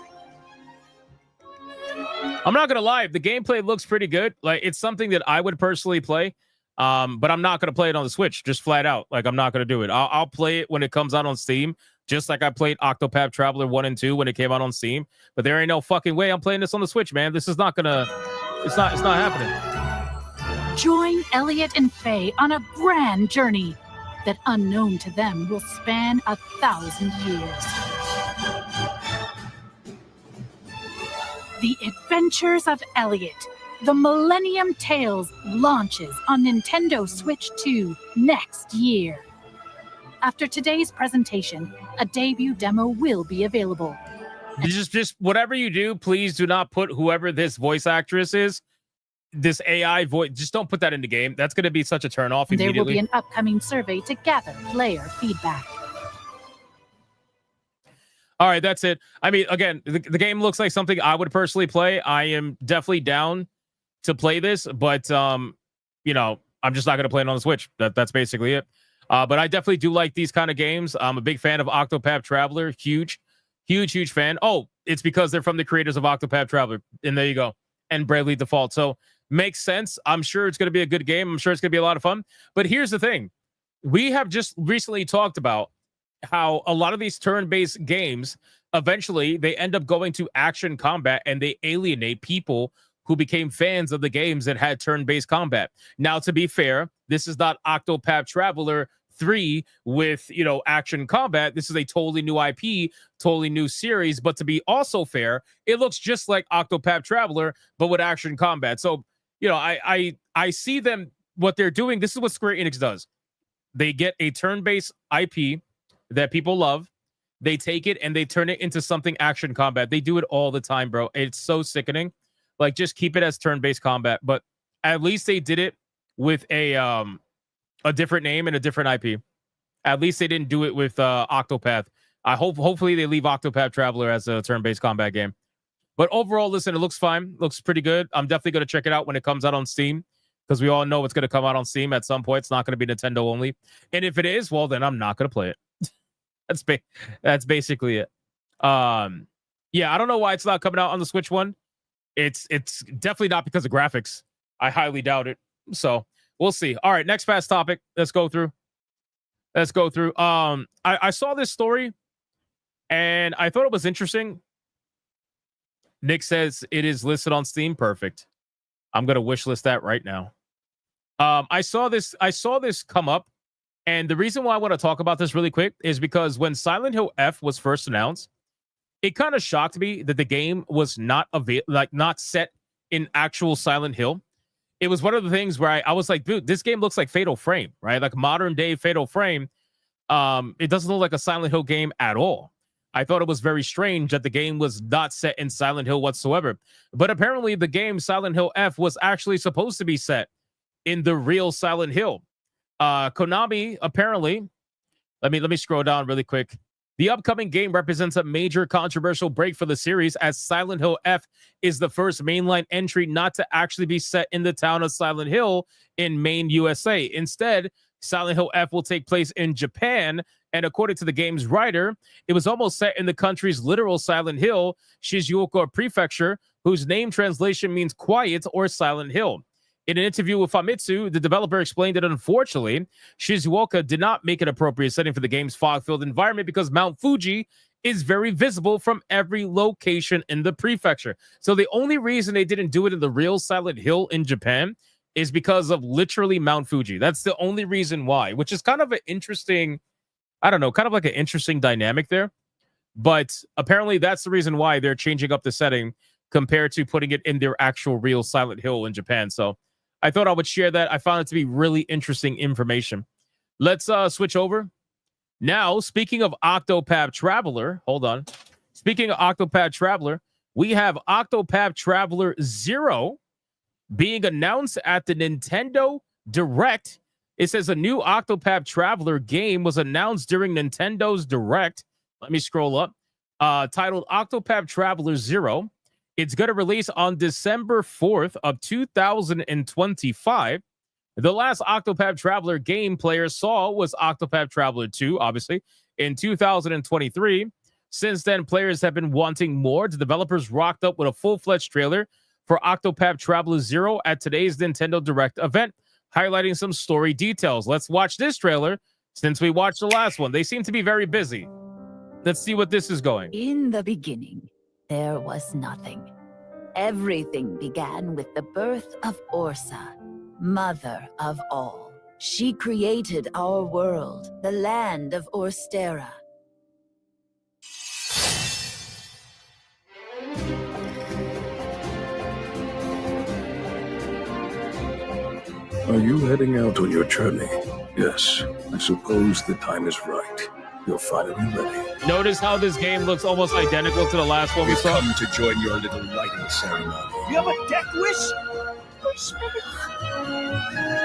I'm not gonna lie, the gameplay looks pretty good. Like, it's something that I would personally play, but I'm not gonna play it on the Switch, just flat out. Like, I'm not gonna do it. I'll play it when it comes out on Steam, just like I played Octopath Traveler 1 and 2 when it came out on Steam. But there ain't no fucking way I'm playing this on the Switch, man. This is not gonna. It's not happening. Join Elliot and Faye on a grand journey that, unknown to them, will span 1,000 years. The Adventures of Elliot, the Millennium Tales, launches on Nintendo Switch 2 next year. After today's presentation, a debut demo will be available. Just whatever you do, please do not put whoever this voice actress is, this AI voice. Just don't put that in the game. That's going to be such a turnoff There immediately. will be an upcoming survey to gather player feedback. All right, that's it. I mean, again, the game looks like something I would personally play. I am definitely down to play this, but you know, I'm just not going to play it on the Switch. That's basically it. But I definitely do like these kind of games. I'm a big fan of Octopath Traveler. Huge fan. Oh, it's because they're from the creators of Octopath Traveler. And there you go. And Bravely Default. So makes sense. I'm sure it's going to be a good game. I'm sure it's going to be a lot of fun. But here's the thing. We have just recently talked about how a lot of these turn-based games, eventually they end up going to action combat and they alienate people who became fans of the games that had turn-based combat. Now, to be fair, this is not Octopath Traveler 3 with, you know, action combat. This is a totally new IP, totally new series. But to be also fair, it looks just like Octopath Traveler, but with action combat. So, you know, I see them, what they're doing. This is what Square Enix does. They get a turn-based IP that people love. They take it and they turn it into something action combat. They do it all the time, bro. It's so sickening. Like, just keep it as turn-based combat. But at least they did it with a different name and a different IP. At least they didn't do it with Octopath. Hopefully they leave Octopath Traveler as a turn-based combat game. But overall, listen, it looks fine. Looks pretty good. I'm definitely going to check it out when it comes out on Steam, because we all know it's going to come out on Steam at some point. It's not going to be Nintendo only. And if it is, well, then I'm not going to play it. That's basically it. Yeah, I don't know why it's not coming out on the Switch one. It's definitely not because of graphics. I highly doubt it. So we'll see. All right, next fast topic. Let's go through. I saw this story and I thought it was interesting. Nick says it is listed on Steam. Perfect. I'm gonna wish list that right now. I saw this come up, and the reason why I want to talk about this really quick is because when Silent Hill F was first announced, it kind of shocked me that the game was not set in actual Silent Hill. It was one of the things where I was like, dude, this game looks like Fatal Frame, right? Like modern day Fatal Frame. It doesn't look like a Silent Hill game at all. I thought it was very strange that the game was not set in Silent Hill whatsoever. But apparently the game Silent Hill F was actually supposed to be set in the real Silent Hill. Konami, apparently, let me scroll down really quick. The upcoming game represents a major controversial break for the series, as Silent Hill F is the first mainline entry not to actually be set in the town of Silent Hill in Maine, USA. Instead, Silent Hill F will take place in Japan, and according to the game's writer, it was almost set in the country's literal Silent Hill, Shizuoka Prefecture, whose name translation means quiet or Silent Hill. In an interview with Famitsu, the developer explained that unfortunately, Shizuoka did not make an appropriate setting for the game's fog-filled environment because Mount Fuji is very visible from every location in the prefecture. So the only reason they didn't do it in the real Silent Hill in Japan is because of literally Mount Fuji. That's the only reason why, which is kind of an interesting, I don't know, kind of like an interesting dynamic there. But apparently that's the reason why they're changing up the setting compared to putting it in their actual real Silent Hill in Japan. So I thought I would share that. I found it to be really interesting information. Let's switch over. Now, speaking of Octopath Traveler, hold on. Speaking of Octopath Traveler, we have Octopath Traveler 0 being announced at the Nintendo Direct. It says a new Octopath Traveler game was announced during Nintendo's Direct. Let me scroll up. Titled Octopath Traveler 0. It's going to release on December 4th of 2025. The last Octopath Traveler game players saw was Octopath Traveler 2, obviously, in 2023. Since then, players have been wanting more. The developers rocked up with a full-fledged trailer for Octopath Traveler 0 at today's Nintendo Direct event, highlighting some story details. Let's watch this trailer since we watched the last one. They seem to be very busy. Let's see what this is going. In the beginning, there was nothing. Everything began with the birth of Orsa, mother of all. She created our world, the land of Orstera. Are you heading out on your journey? Yes, I suppose the time is right. You're finally ready. Notice how this game looks almost identical to the last one we We've saw. come to join your little lighting ceremony. You have a death wish?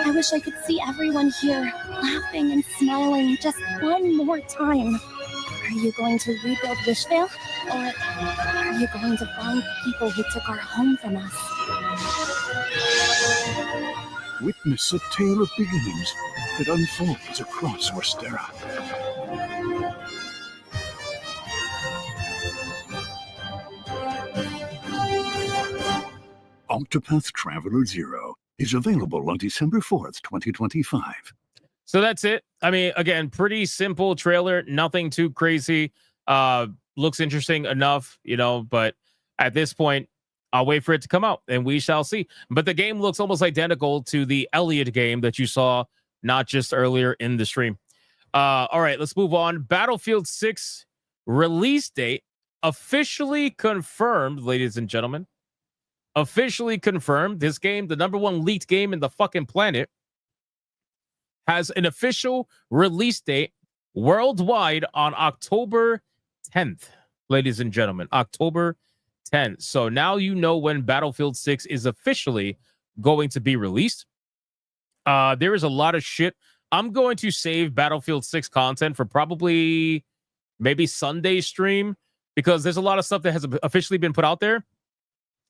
I wish I could see everyone here laughing and smiling just one more time. Are you going to rebuild Wishvale? Or are you going to find the people who took our home from us? Witness a tale of beginnings that unfolds across Orstera. Octopath Traveler 0 is available on December 4th, 2025. So that's it. I mean, again, pretty simple trailer, nothing too crazy. Looks interesting enough, but at this point, I'll wait for it to come out and we shall see. But the game looks almost identical to the Elliot game that you saw not just earlier in the stream. All right, let's move on. Battlefield 6 release date officially confirmed, ladies and gentlemen. Officially confirmed. This game, the number one leaked game in the fucking planet, has an official release date worldwide on October 10th, ladies and gentlemen. October 10th. So now you know when Battlefield 6 is officially going to be released. There is a lot of shit. I'm going to save Battlefield 6 content for probably maybe Sunday stream because there's a lot of stuff that has officially been put out there.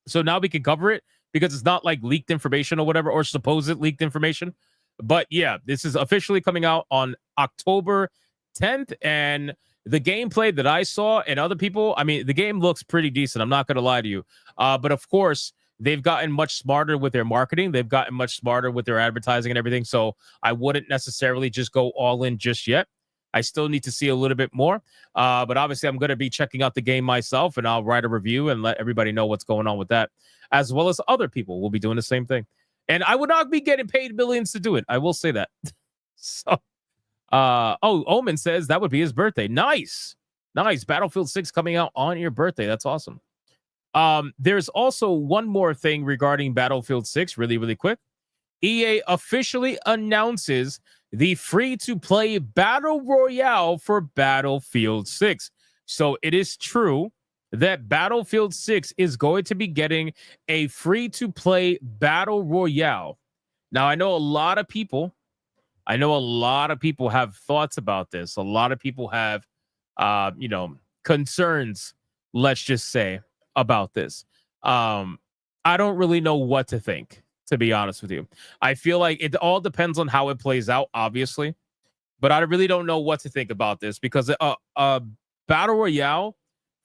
So now we can cover it because it's not like leaked information or whatever, or supposed leaked information. But yeah, this is officially coming out on October 10th. And the gameplay that I saw and other people, I mean, the game looks pretty decent. I'm not going to lie to you. But of course, they've gotten much smarter with their marketing. They've gotten much smarter with their advertising and everything. So I wouldn't necessarily just go all in just yet. I still need to see a little bit more. But obviously, I'm going to be checking out the game myself, and I'll write a review and let everybody know what's going on with that, as well as other people will be doing the same thing. And I would not be getting paid millions to do it. I will say that. So, Omen says that would be his birthday. Nice. Battlefield 6 coming out on your birthday. That's awesome. There's also one more thing regarding Battlefield 6, really, really quick. EA officially announces the free-to-play Battle Royale for Battlefield 6. So it is true that Battlefield 6 is going to be getting a free-to-play Battle Royale. Now, I know a lot of people have thoughts about this. A lot of people have, concerns, let's just say, about this. I don't really know what to think, to be honest with you. I feel like it all depends on how it plays out, obviously. But I really don't know what to think about this because a Battle Royale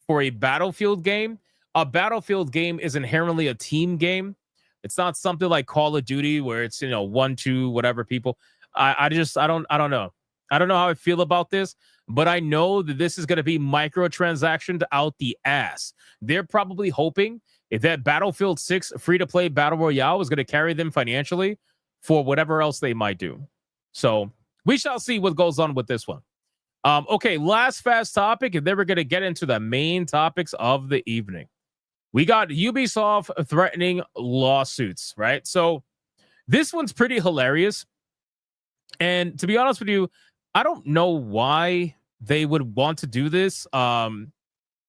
for a Battlefield game is inherently a team game. It's not something like Call of Duty where it's, 1, 2, whatever people. I don't know. I don't know how I feel about this, but I know that this is going to be microtransactioned out the ass. They're probably hoping if that Battlefield 6 free-to-play Battle Royale is going to carry them financially for whatever else they might do. So we shall see what goes on with this one. Okay, last fast topic, and then we're going to get into the main topics of the evening. We got Ubisoft threatening lawsuits, right? So this one's pretty hilarious. And to be honest with you, I don't know why they would want to do this.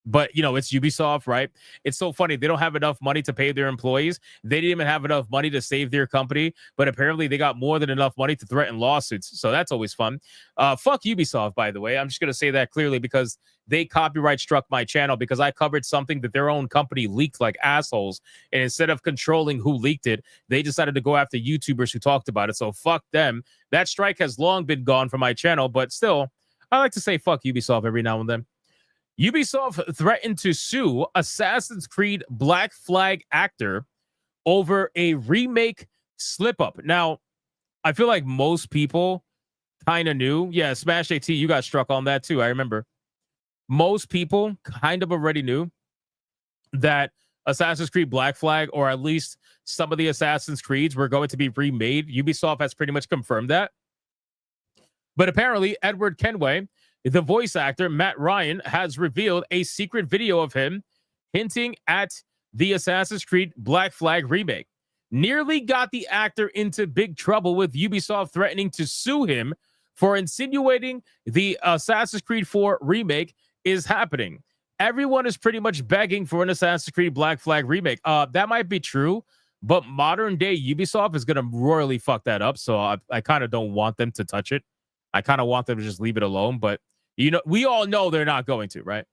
But, it's Ubisoft, right? It's so funny. They don't have enough money to pay their employees. They didn't even have enough money to save their company. But apparently they got more than enough money to threaten lawsuits. So that's always fun. Fuck Ubisoft, by the way. I'm just going to say that clearly because they copyright struck my channel because I covered something that their own company leaked like assholes. And instead of controlling who leaked it, they decided to go after YouTubers who talked about it. So fuck them. That strike has long been gone from my channel. But still, I like to say fuck Ubisoft every now and then. Ubisoft threatened to sue Assassin's Creed Black Flag actor over a remake slip-up. Now, I feel like most people kind of knew. Yeah, Smash AT, you got struck on that too, I remember. Most people kind of already knew that Assassin's Creed Black Flag, or at least some of the Assassin's Creeds, were going to be remade. Ubisoft has pretty much confirmed that. But apparently, Edward Kenway, the voice actor, Matt Ryan, has revealed a secret video of him hinting at the Assassin's Creed Black Flag remake. nearly got the actor into big trouble with Ubisoft threatening to sue him for insinuating the Assassin's Creed 4 remake is happening. Everyone is pretty much begging for an Assassin's Creed Black Flag remake. That might be true, but modern day Ubisoft is going to royally fuck that up. So I kind of don't want them to touch it. I kind of want them to just leave it alone. But, you know, we all know they're not going to, right?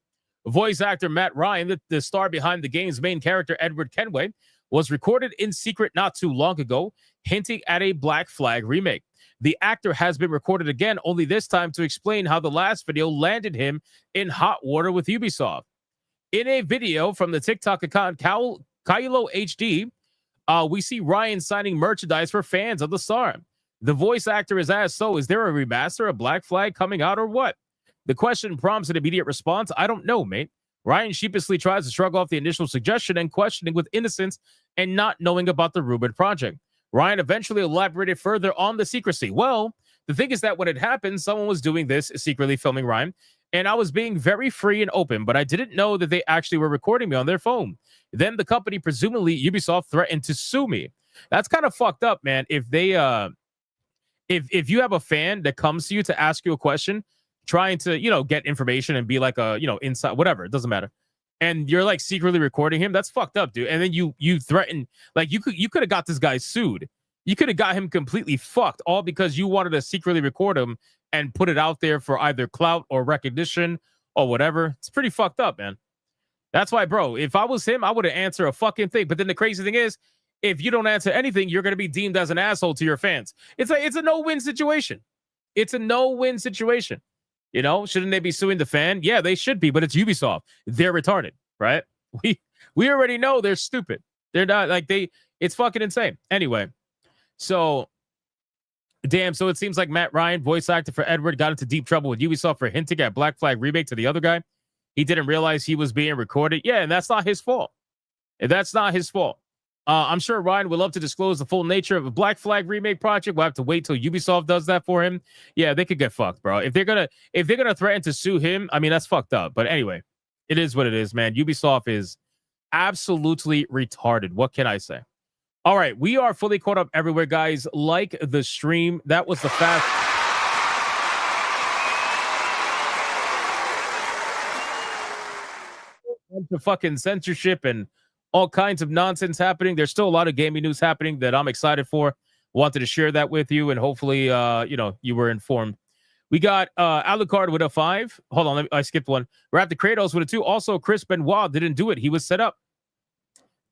Voice actor Matt Ryan, the star behind the game's main character, Edward Kenway, was recorded in secret not too long ago, hinting at a Black Flag remake. The actor has been recorded again, only this time to explain how the last video landed him in hot water with Ubisoft. In a video from the TikTok account Kylo HD, we see Ryan signing merchandise for fans of the star. The voice actor is asked, so is there a remaster of Black Flag coming out or what? The question prompts an immediate response. I don't know, mate. Ryan sheepishly tries to shrug off the initial suggestion and questioning with innocence and not knowing about the rumored project. Ryan eventually elaborated further on the secrecy. Well, the thing is that when it happened, someone was doing this, secretly filming Ryan, and I was being very free and open, but I didn't know that they actually were recording me on their phone. Then the company, presumably Ubisoft, threatened to sue me. That's kind of fucked up, man. If they, if you have a fan that comes to you to ask you a question, trying to, you know, get information and be like a, you know, inside, whatever, it doesn't matter, and you're like secretly recording him, that's fucked up, dude. And then you threaten, like you could have got this guy sued. You could have got him completely fucked, all because you wanted to secretly record him and put it out there for either clout or recognition or whatever. It's pretty fucked up, man. That's why, bro, if I was him, I wouldn't answer a fucking thing. But then the crazy thing is, if you don't answer anything, you're going to be deemed as an asshole to your fans. It's a no-win situation. It's a no-win situation. You know, shouldn't they be suing the fan? Yeah, they should be, but it's Ubisoft. They're retarded, right? We already know they're stupid. They're not like it's fucking insane. Anyway, so damn, so it seems like Matt Ryan, voice actor for Edward, got into deep trouble with Ubisoft for hinting at Black Flag remake to the other guy. He didn't realize he was being recorded. Yeah, and that's not his fault. That's not his fault. I'm sure Ryan would love to disclose the full nature of a Black Flag remake project. We'll have to wait till Ubisoft does that for him. Yeah, they could get fucked, bro. If they're gonna threaten to sue him, I mean, that's fucked up. But anyway, it is what it is, man. Ubisoft is absolutely retarded. What can I say? All right, we are fully caught up everywhere, guys. Like the stream. That was the fast. The fucking censorship and all kinds of nonsense happening. There's still a lot of gaming news happening that I'm excited for. Wanted to share that with you, and hopefully, you know, you were informed. We got Alucard with a 5. Hold on, I skipped one. Raptor Kratos with a 2. Also, Chris Benoit didn't do it. He was set up.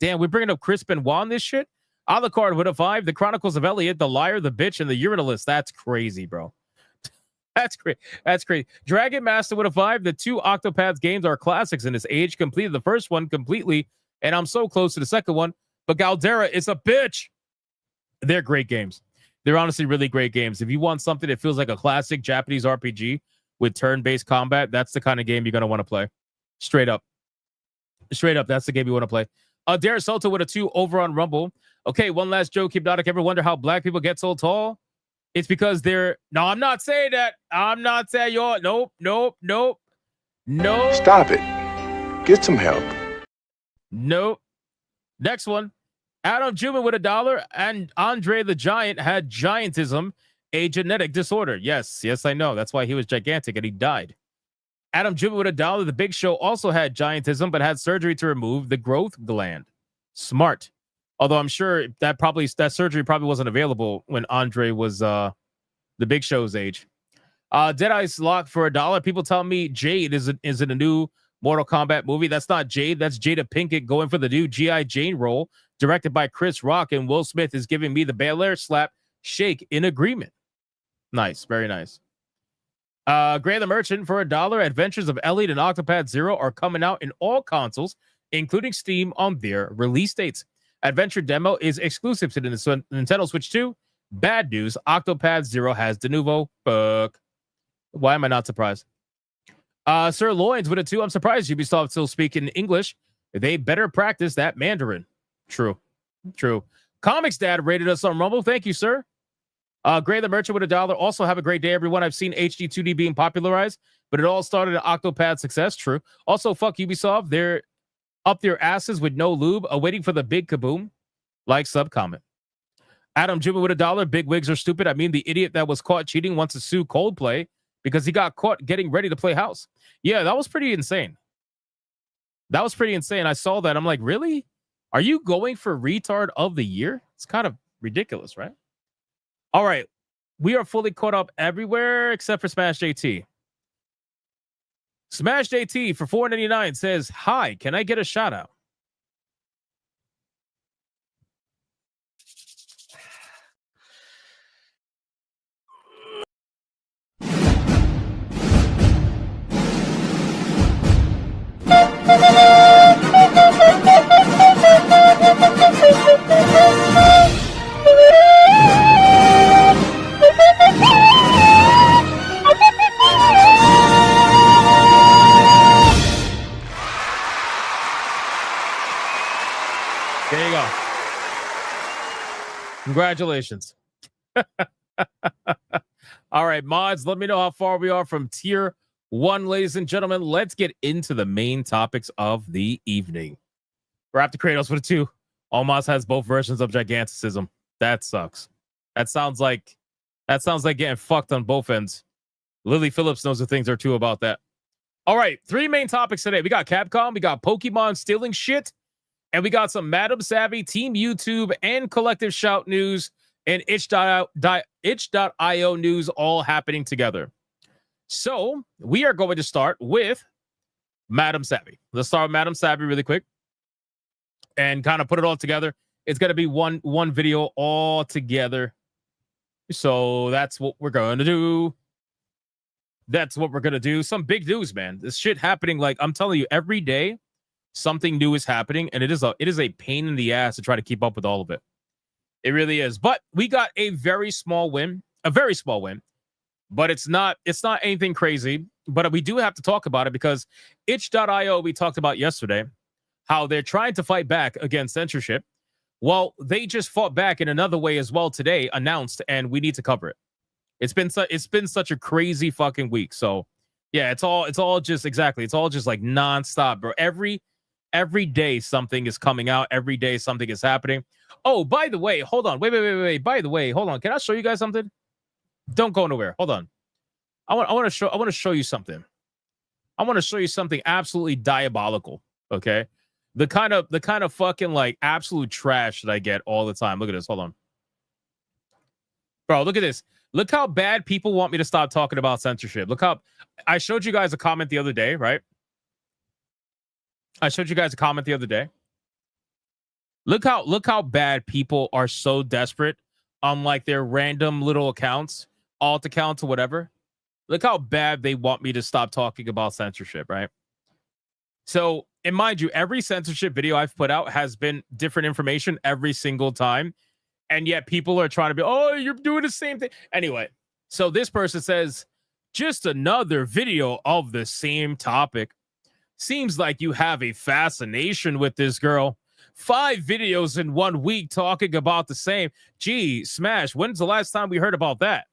Damn, we're bringing up Chris Benoit on this shit. Alucard with a 5. The Chronicles of Elliot, The Liar, The Bitch, and The Urinalist. That's crazy, bro. That's great. That's great. Dragon Master with a 5. The 2 Octopath games are classics in this age. Completed the first one completely, and I'm so close to the second one. But Galdera is a bitch. They're great games. They're honestly really great games. If you want something that feels like a classic Japanese RPG with turn-based combat, that's the kind of game you're going to want to play. Straight up. Straight up, that's the game you want to play. Dare Soto with a 2 over on Rumble. Okay, one last joke. Hypnotic. Ever wonder how black people get so tall? It's because they're... No, I'm not saying that. I'm not saying you're... Nope. Stop it. Get some help. Nope. Next one. Adam Juma with $1, and Andre the Giant had giantism, a genetic disorder. Yes, I know. That's why he was gigantic and he died. Adam Juma with $1. The Big Show also had giantism, but had surgery to remove the growth gland. Smart. Although I'm sure that surgery probably wasn't available when Andre was the Big Show's age. Deadeye's locked for $1. People tell me Jade is in a new Mortal Kombat movie. That's not Jade. That's Jada Pinkett going for the new G.I. Jane role, directed by Chris Rock, and Will Smith is giving me the Bel-Air slap shake in agreement. Nice. Very nice. Gray the Merchant for $1. Adventures of Elliot and Octopath Zero are coming out in all consoles, including Steam, on their release dates. Adventure Demo is exclusive to the Nintendo Switch 2. Bad news, Octopath Zero has de novo. Fuck. Why am I not surprised? Sir Loins with a 2. I'm surprised Ubisoft still speaking English. They better practice that Mandarin. True. Comics Dad rated us on Rumble. Thank you, sir. Gray the Merchant with $1. Also, have a great day, everyone. I've seen HD 2D being popularized, but it all started at Octopath success. True. Also, fuck Ubisoft. They're up their asses with no lube, waiting for the big kaboom. Like, sub, comment. Adam Jimmy with $1. Big wigs are stupid. I mean, the idiot that was caught cheating wants to sue Coldplay because he got caught getting ready to play house. Yeah, that was pretty insane. That was pretty insane. I saw that. I'm like, really? Are you going for retard of the year? It's kind of ridiculous, right? All right. We are fully caught up everywhere except for Smash JT. Smash JT for $4.99 says, hi, can I get a shout out? There you go. Congratulations. All right, mods, let me know how far we are from tier 1, ladies and gentlemen. Let's get into the main topics of the evening. Raptor Kratos with a 2. Almost has both versions of giganticism. That sucks. That sounds like getting fucked on both ends. Lily Phillips knows the things are true about that. All right, 3 main topics today. We got Capcom, we got Pokemon stealing shit, and we got some Madam Savvy, Team YouTube, and Collective Shout news, and itch.io news all happening together. So we are going to start with Madam Savvy. Let's start with Madam Savvy really quick and kind of put it all together. It's going to be one video all together. So that's what we're going to do. That's what we're going to do. Some big news, man. This shit happening. Like, I'm telling you, every day something new is happening, and it is a pain in the ass to try to keep up with all of it. It really is. But we got a very small win, but it's not anything crazy. But we do have to talk about it because itch.io, we talked about yesterday, how they're trying to fight back against censorship. Well, they just fought back in another way as well today, announced, and we need to cover it. It's been such a crazy fucking week. So yeah, it's all just like nonstop, bro. Every day something is coming out. Every day something is happening. Oh, by the way, hold on. Wait. By the way, hold on. Can I show you guys something? Don't go nowhere. Hold on. I want to show you something. I want to show you something absolutely diabolical. Okay. The kind of fucking like absolute trash that I get all the time. Look at this. Hold on. Bro, look at this. Look how bad people want me to stop talking about censorship. Look how I showed you guys a comment the other day, right? Look how bad people are so desperate on like their random little accounts, alt accounts or whatever. Look how bad they want me to stop talking about censorship, right? So, and mind you, every censorship video I've put out has been different information every single time. And yet people are trying to be, oh, you're doing the same thing. Anyway, so this person says, just another video of the same topic. Seems like you have a fascination with this girl. 5 videos in 1 week talking about the same. Gee, Smash, when's the last time we heard about that?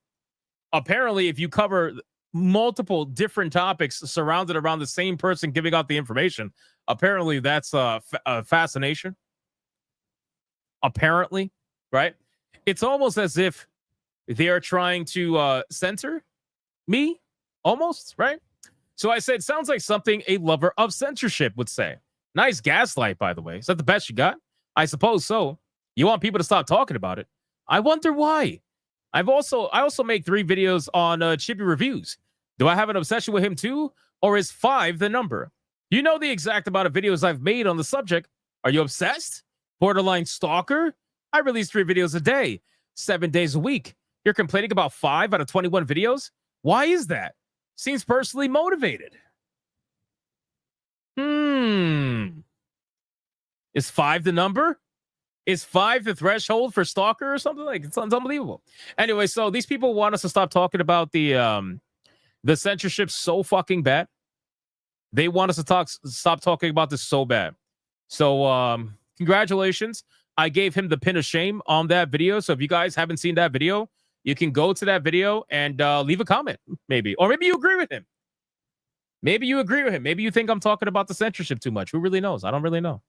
Apparently, if you cover multiple different topics surrounded around the same person giving out the information, apparently that's a fascination. Apparently, right? It's almost as if they are trying to censor me, almost, right? So I said, sounds like something a lover of censorship would say. Nice gaslight, by the way. Is that the best you got? I suppose so. You want people to stop talking about it. I wonder why. I also make 3 videos on Chippy reviews. Do I have an obsession with him too? Or is 5 the number? You know the exact amount of videos I've made on the subject. Are you obsessed? Borderline stalker? I release 3 videos a day, 7 days a week. You're complaining about 5 out of 21 videos? Why is that? Seems personally motivated. Is 5 the number? Is 5 the threshold for stalker or something? Like, it's unbelievable. Anyway, so these people want us to stop talking about the censorship so fucking bad. They want us to stop talking about this so bad. So congratulations. I gave him the pin of shame on that video. So if you guys haven't seen that video, you can go to that video and leave a comment, maybe. Or maybe you agree with him. Maybe you think I'm talking about the censorship too much. Who really knows? I don't really know.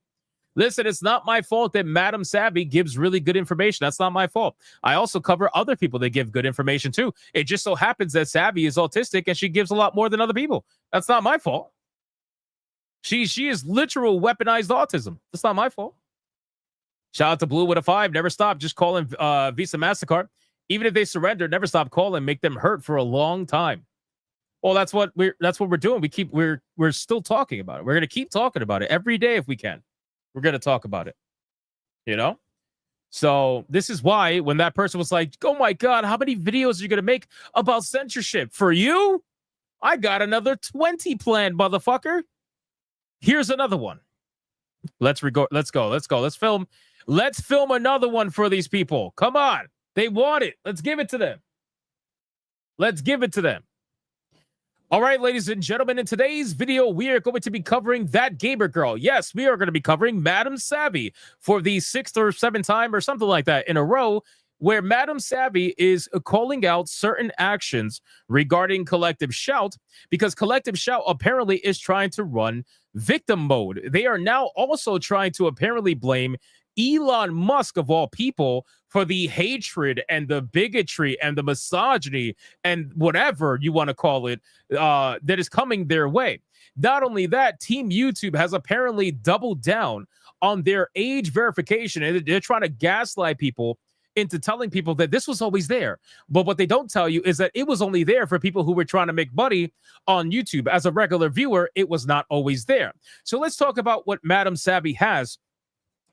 Listen, it's not my fault that Madam Savvy gives really good information. That's not my fault. I also cover other people that give good information too. It just so happens that Savvy is autistic and she gives a lot more than other people. That's not my fault. She is literal weaponized autism. That's not my fault. Shout out to Blue with a 5. Never stop. Just calling Visa MasterCard. Even if they surrender, never stop calling. Make them hurt for a long time. Well, that's what we're doing. We're still talking about it. We're gonna keep talking about it every day if we can. We're gonna talk about it. You know? So this is why when that person was like, oh my God, how many videos are you gonna make about censorship? For you, I got another 20 planned, motherfucker. Here's another one. Let's go. Let's film. Let's film another one for these people. Come on. They want it. Let's give it to them. Let's give it to them. All right, ladies and gentlemen, in today's video, we are going to be covering That Gamer Girl. Yes, we are going to be covering Madam Savvy for the 6th or 7th time or something like that in a row, where Madam Savvy is calling out certain actions regarding Collective Shout, because Collective Shout apparently is trying to run victim mode. They are now also trying to apparently blame Elon Musk, of all people, for the hatred and the bigotry and the misogyny and whatever you want to call it that is coming their way. Not only that, Team YouTube has apparently doubled down on their age verification, and they're trying to gaslight people into telling people that this was always there. But what they don't tell you is that it was only there for people who were trying to make money on YouTube. As a regular viewer, it was not always there. So let's talk about what Madam Savvy has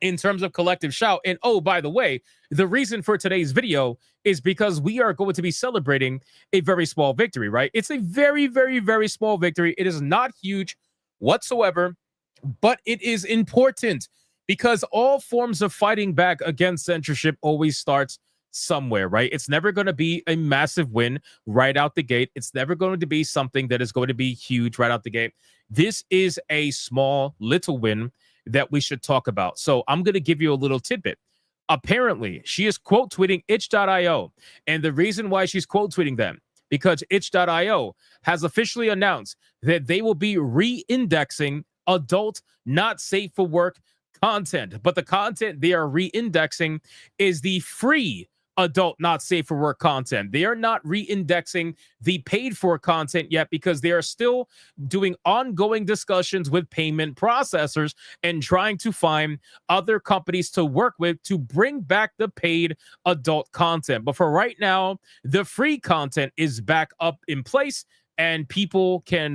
in terms of Collective Shout. And oh, by the way, the reason for today's video is because we are going to be celebrating a very small victory, right? It's a very, very, very small victory. It is not huge whatsoever, but it is important because all forms of fighting back against censorship always starts somewhere, right? It's never going to be a massive win right out the gate. It's never going to be something that is going to be huge right out the gate. This is a small little win that we should talk about. So I'm going to give you a little tidbit. Apparently, she is quote tweeting itch.io. And the reason why she's quote tweeting them, because itch.io has officially announced that they will be re-indexing adult, not safe for work content. But the content they are re-indexing is the free adult, not safe for work content. They are not re-indexing the paid for content yet because they are still doing ongoing discussions with payment processors and trying to find other companies to work with to bring back the paid adult content. But for right now, the free content is back up in place and people can,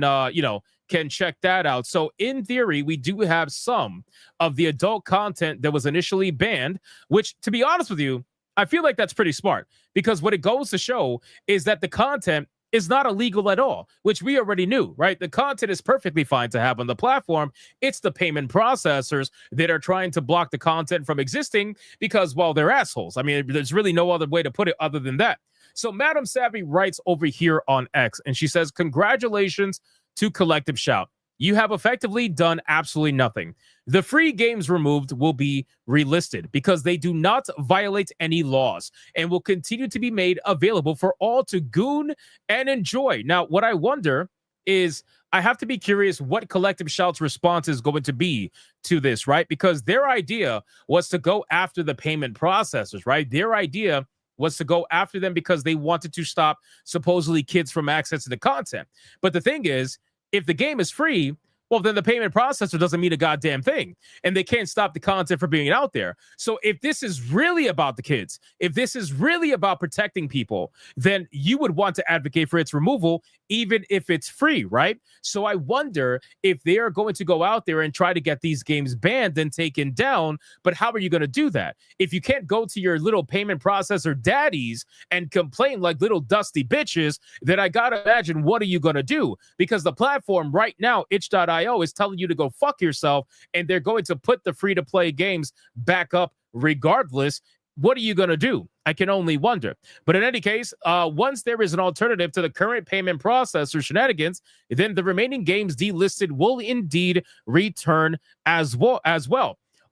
can check that out. So in theory, we do have some of the adult content that was initially banned, which, to be honest with you, I feel like that's pretty smart, because what it goes to show is that the content is not illegal at all, which we already knew, right? The content is perfectly fine to have on the platform. It's the payment processors that are trying to block the content from existing because, well, they're assholes. I mean, there's really no other way to put it other than that. So Madam Savvy writes over here on X, and she says, congratulations to Collective Shout. You have effectively done absolutely nothing. The free games removed will be relisted because they do not violate any laws and will continue to be made available for all to goon and enjoy. Now, what I wonder is, I have to be curious what Collective Shout's response is going to be to this, right? Because their idea was to go after the payment processors, right? Their idea was to go after them because they wanted to stop supposedly kids from accessing the content. But the thing is, if the game is free, well, then the payment processor doesn't mean a goddamn thing, and they can't stop the content from being out there. So if this is really about the kids, if this is really about protecting people, then you would want to advocate for its removal, even if it's free, right? So I wonder if they are going to go out there and try to get these games banned and taken down, but how are you going to do that? If you can't go to your little payment processor daddies and complain like little dusty bitches, then I gotta imagine, what are you going to do? Because the platform right now, itch.io, is telling you to go fuck yourself, and they're going to put the free-to-play games back up regardless. What are you going to do? I can only wonder. But in any case, once there is an alternative to the current payment processor shenanigans, then the remaining games delisted will indeed return as well.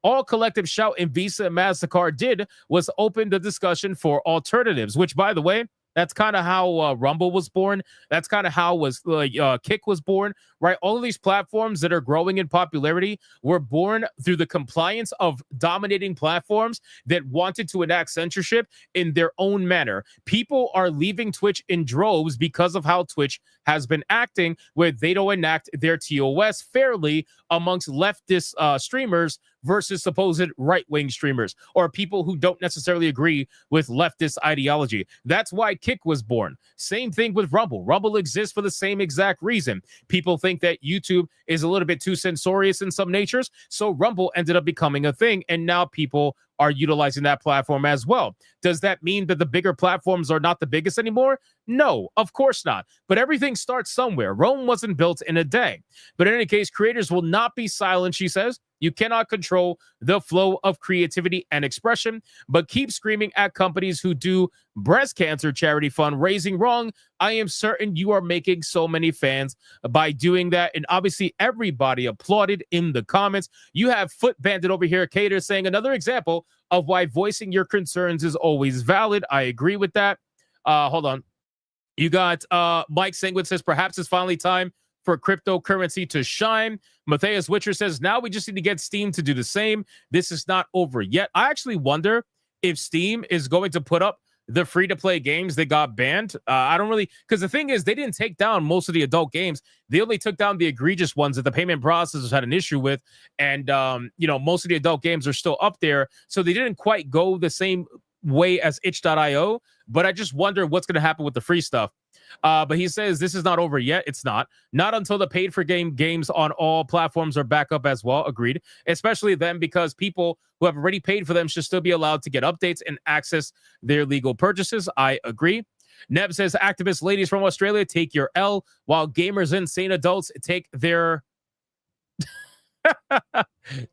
All Collective Shout and Visa and MasterCard did was open the discussion for alternatives, which, by the way, That's kind of how Rumble was born. That's kind of how Kick was born, right? All of these platforms that are growing in popularity were born through the compliance of dominating platforms that wanted to enact censorship in their own manner. People are leaving Twitch in droves because of how Twitch has been acting, where they don't enact their TOS fairly amongst leftist streamers versus supposed right-wing streamers or people who don't necessarily agree with leftist ideology. That's why Kick was born. Same thing with Rumble. Rumble exists for the same exact reason. People think that YouTube is a little bit too censorious in some natures, so Rumble ended up becoming a thing, and now people are utilizing that platform as well. Does that mean that the bigger platforms are not the biggest anymore? No, of course not. But everything starts somewhere. Rome wasn't built in a day. But in any case, creators will not be silent, she says. You cannot control the flow of creativity and expression, but keep screaming at companies who do breast cancer charity fundraising wrong. I am certain you are making so many fans by doing that. And obviously, everybody applauded in the comments. You have Foot Bandit over here, Cater, saying another example of why voicing your concerns is always valid. I agree with that. Hold on. You got Mike Singwood says, perhaps it's finally time for cryptocurrency to shine. Matthias Witcher says, now we just need to get Steam to do the same. This is not over yet. I actually wonder if Steam is going to put up the free-to-play games that got banned. I don't really, because the thing is, they didn't take down most of the adult games. They only took down the egregious ones that the payment processors had an issue with. And, most of the adult games are still up there. So they didn't quite go the same way as itch.io. But I just wonder what's going to happen with the free stuff. But he says this is not over yet. It's not until the paid for games on all platforms are back up as well. Agreed. Especially then, because people who have already paid for them should still be allowed to get updates and access their legal purchases. I agree. Neb says activist ladies from Australia, take your L, while gamers and sane adults take their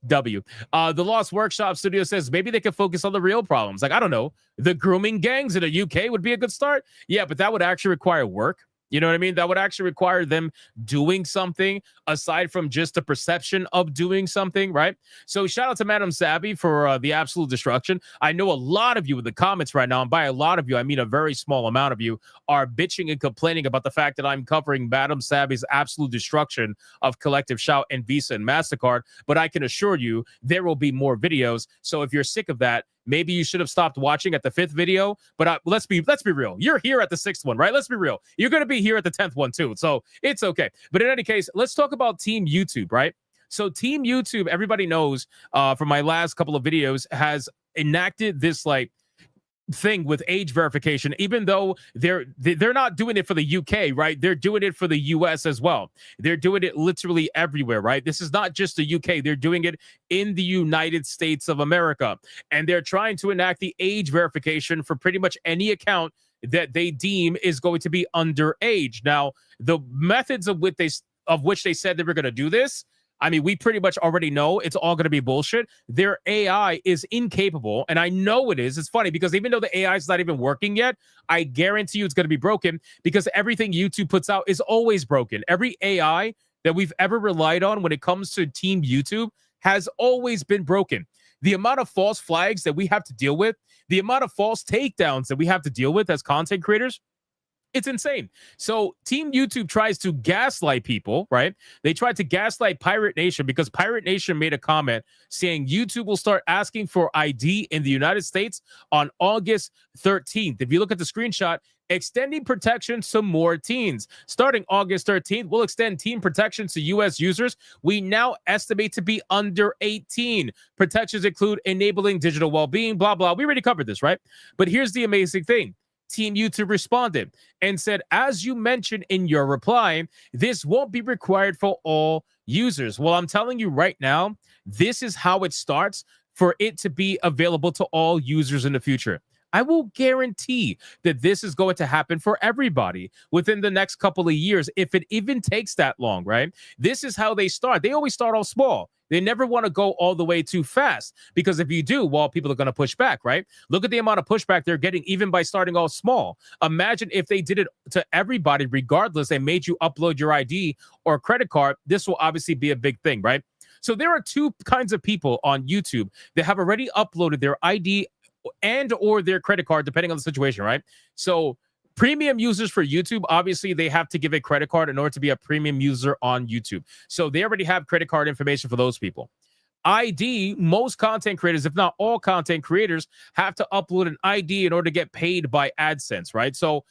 W. The Lost Workshop Studio says maybe they could focus on the real problems. Like, I don't know, the grooming gangs in the UK would be a good start. Yeah, but that would actually require work. You know what I mean? That would actually require them doing something aside from just the perception of doing something, right? So shout out to Madam Savvy for the absolute destruction. I know a lot of you in the comments right now, and by a lot of you, I mean a very small amount of you, are bitching and complaining about the fact that I'm covering Madam Savvy's absolute destruction of Collective Shout and Visa and MasterCard. But I can assure you there will be more videos. So if you're sick of that, maybe you should have stopped watching at the 5th video, but let's be real. You're here at the 6th one, right? Let's be real. You're going to be here at the 10th one too. So it's okay. But in any case, let's talk about Team YouTube, right? So Team YouTube, everybody knows from my last couple of videos, has enacted this thing with age verification, even though they're not doing it for the UK, right? They're doing it for the US as well. They're doing it literally everywhere, right? This is not just the UK. They're doing it in the United States of America. And they're trying to enact the age verification for pretty much any account that they deem is going to be underage. Now, the methods of which they said they were going to do this, I mean, we pretty much already know it's all going to be bullshit. Their AI is incapable, and I know it is. It's funny because even though the AI is not even working yet, I guarantee you it's going to be broken because everything YouTube puts out is always broken. Every AI that we've ever relied on when it comes to Team YouTube has always been broken. The amount of false flags that we have to deal with, the amount of false takedowns that we have to deal with as content creators, it's insane. So Team YouTube tries to gaslight people, right? They tried to gaslight Pirate Nation because Pirate Nation made a comment saying YouTube will start asking for ID in the United States on August 13th. If you look at the screenshot, extending protection to more teens. Starting August 13th, we'll extend teen protections to U.S. users we now estimate to be under 18. Protections include enabling digital well-being, blah, blah. We already covered this, right? But here's the amazing thing. Team YouTube responded and said, as you mentioned in your reply, this won't be required for all users. Well, I'm telling you right now, this is how it starts for it to be available to all users in the future. I will guarantee that this is going to happen for everybody within the next couple of years, if it even takes that long, right? This is how they start. They always start off small. They never want to go all the way too fast because if you do, well, people are going to push back, right? Look at the amount of pushback they're getting even by starting off small. Imagine if they did it to everybody regardless and made you upload your ID or credit card. This will obviously be a big thing, right? So there are two kinds of people on YouTube that have already uploaded their ID and or their credit card, depending on the situation, right? So Premium users for YouTube, obviously, they have to give a credit card in order to be a premium user on YouTube. So they already have credit card information for those people. ID, most content creators, if not all content creators, have to upload an ID in order to get paid by AdSense, right? So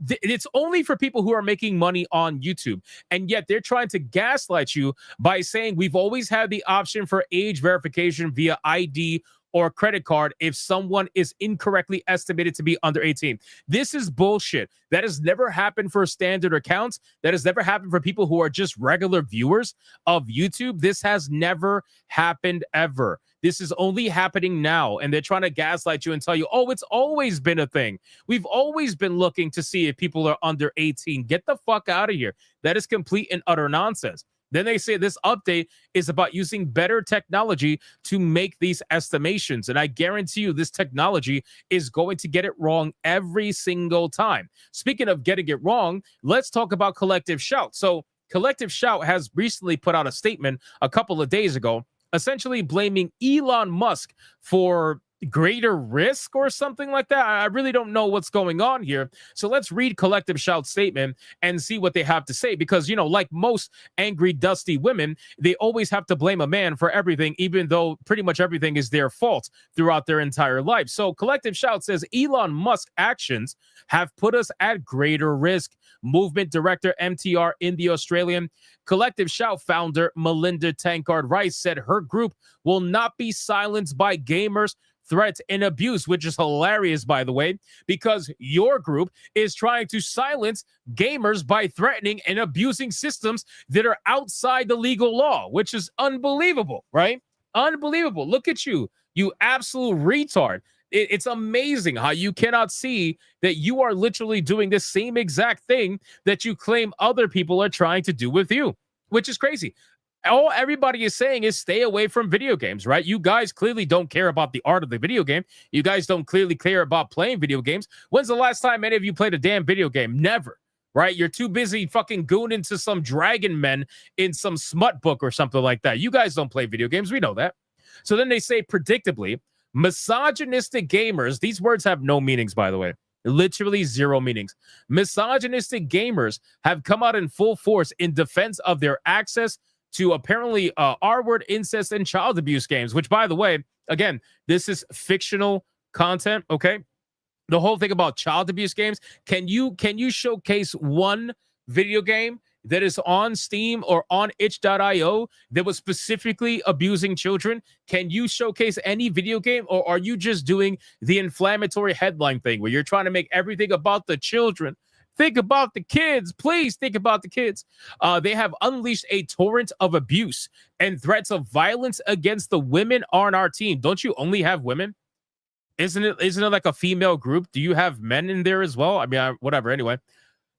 it's only for people who are making money on YouTube. And yet they're trying to gaslight you by saying we've always had the option for age verification via ID or credit card if someone is incorrectly estimated to be under 18. This is bullshit. That has never happened for standard accounts. That has never happened for people who are just regular viewers of YouTube. This has never happened ever. This is only happening now, and they're trying to gaslight you and tell you, oh, it's always been a thing. We've always been looking to see if people are under 18. Get the fuck out of here. That is complete and utter nonsense. Then they say this update is about using better technology to make these estimations. And I guarantee you this technology is going to get it wrong every single time. Speaking of getting it wrong, let's talk about Collective Shout. So Collective Shout has recently put out a statement a couple of days ago, essentially blaming Elon Musk for greater risk or something like that. I really don't know what's going on here. So let's read Collective Shout's statement and see what they have to say. Because, you know, like most angry, dusty women, they always have to blame a man for everything, even though pretty much everything is their fault throughout their entire life. So Collective Shout says Elon Musk's actions have put us at greater risk. Movement director MTR in the Australian. Collective Shout founder Melinda Tankard Rice said her group will not be silenced by gamers, threats, and abuse, which is hilarious, by the way, because your group is trying to silence gamers by threatening and abusing systems that are outside the legal law, which is unbelievable, right? Unbelievable. Look at you, you absolute retard. It's amazing how you cannot see that you are literally doing the same exact thing that you claim other people are trying to do with you, which is crazy. All everybody is saying is stay away from video games, right? You guys clearly don't care about the art of the video game. You guys don't clearly care about playing video games. When's the last time any of you played a damn video game? Never, right? You're too busy fucking gooning to some dragon men in some smut book or something like that. You guys don't play video games. We know that. So then they say, predictably, misogynistic gamers, these words have no meanings, by the way. Literally zero meanings. Misogynistic gamers have come out in full force in defense of their access to apparently R-word, incest, and child abuse games, which, by the way, again, this is fictional content, okay? The whole thing about child abuse games, can you showcase one video game that is on Steam or on itch.io that was specifically abusing children? Can you showcase any video game, or are you just doing the inflammatory headline thing where you're trying to make everything about the children? Think about the kids. Please think about the kids. They have unleashed a torrent of abuse and threats of violence against the women on our team. Don't you only have women? Isn't it like a female group? Do you have men in there as well? I mean, whatever. Anyway,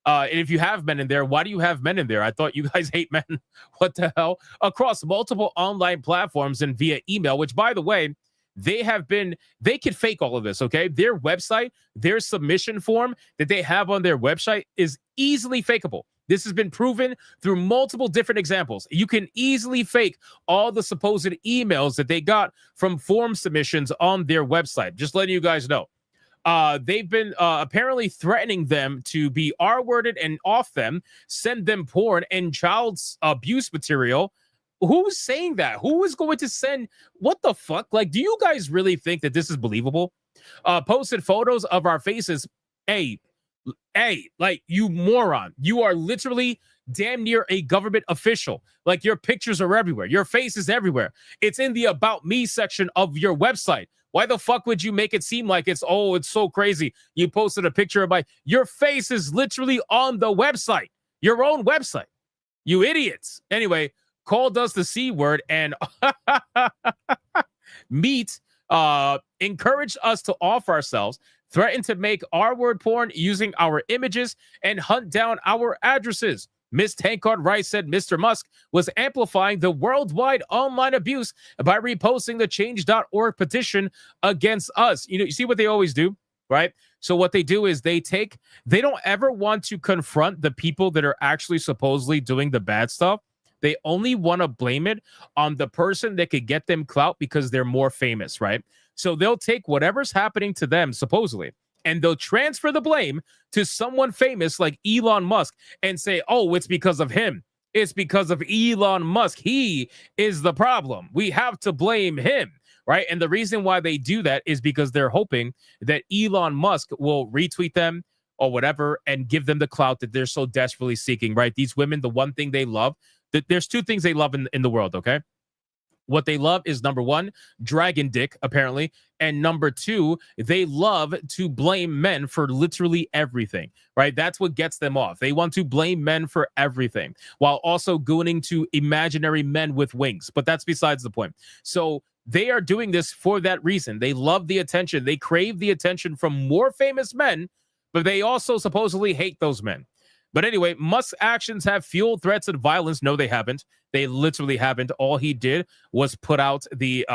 and if you have men in there, why do you have men in there? I thought you guys hate men. What the hell? Across multiple online platforms and via email, which, by the way, they could fake all of this, okay? Their website, their submission form that they have on their website is easily fakeable. This has been proven through multiple different examples. You can easily fake all the supposed emails that they got from form submissions on their website. Just letting you guys know. They've been apparently threatening them to be R-worded and off them, send them porn and child abuse material. Who's saying that? Who is going to send? What the fuck? Like, do you guys really think that this is believable? Posted photos of our faces. Hey, like, you moron. You are literally damn near a government official. Like, your pictures are everywhere. Your face is everywhere. It's in the About Me section of your website. Why the fuck would you make it seem like it's so crazy? You posted a picture of your face is literally on the website, your own website. You idiots. Anyway, called us the C word and Meet encouraged us to off ourselves, threatened to make R-word porn using our images, and hunt down our addresses. Ms. Tankard Rice said Mr. Musk was amplifying the worldwide online abuse by reposting the change.org petition against us. You see what they always do, right? So what they do is they don't ever want to confront the people that are actually supposedly doing the bad stuff. They only want to blame it on the person that could get them clout because they're more famous, right? So they'll take whatever's happening to them, supposedly, and they'll transfer the blame to someone famous like Elon Musk and say, oh, it's because of him. It's because of Elon Musk. He is the problem. We have to blame him, right? And the reason why they do that is because they're hoping that Elon Musk will retweet them or whatever and give them the clout that they're so desperately seeking, right? These women, the one thing they love, that there's two things they love in the world, okay? What they love is, number one, dragon dick, apparently. And number two, they love to blame men for literally everything, right? That's what gets them off. They want to blame men for everything while also gooning to imaginary men with wings. But that's besides the point. So they are doing this for that reason. They love the attention. They crave the attention from more famous men, but they also supposedly hate those men. But anyway, Musk's actions have fueled threats and violence. No, they haven't. They literally haven't. All he did was put out the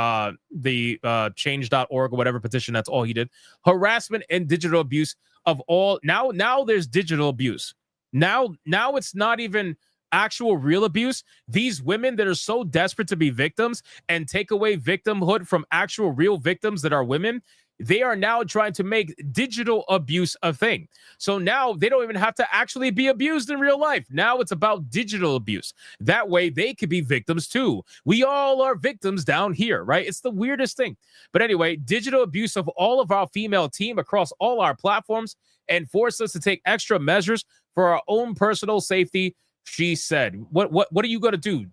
change.org or whatever petition. That's all he did. Harassment and digital abuse of all. Now there's digital abuse. Now it's not even actual real abuse. These women that are so desperate to be victims and take away victimhood from actual real victims that are women, they are now trying to make digital abuse a thing. So now they don't even have to actually be abused in real life. Now it's about digital abuse. That way they could be victims too. We all are victims down here, right? It's the weirdest thing. But anyway, digital abuse of all of our female team across all our platforms and force us to take extra measures for our own personal safety, she said. What are you going to do?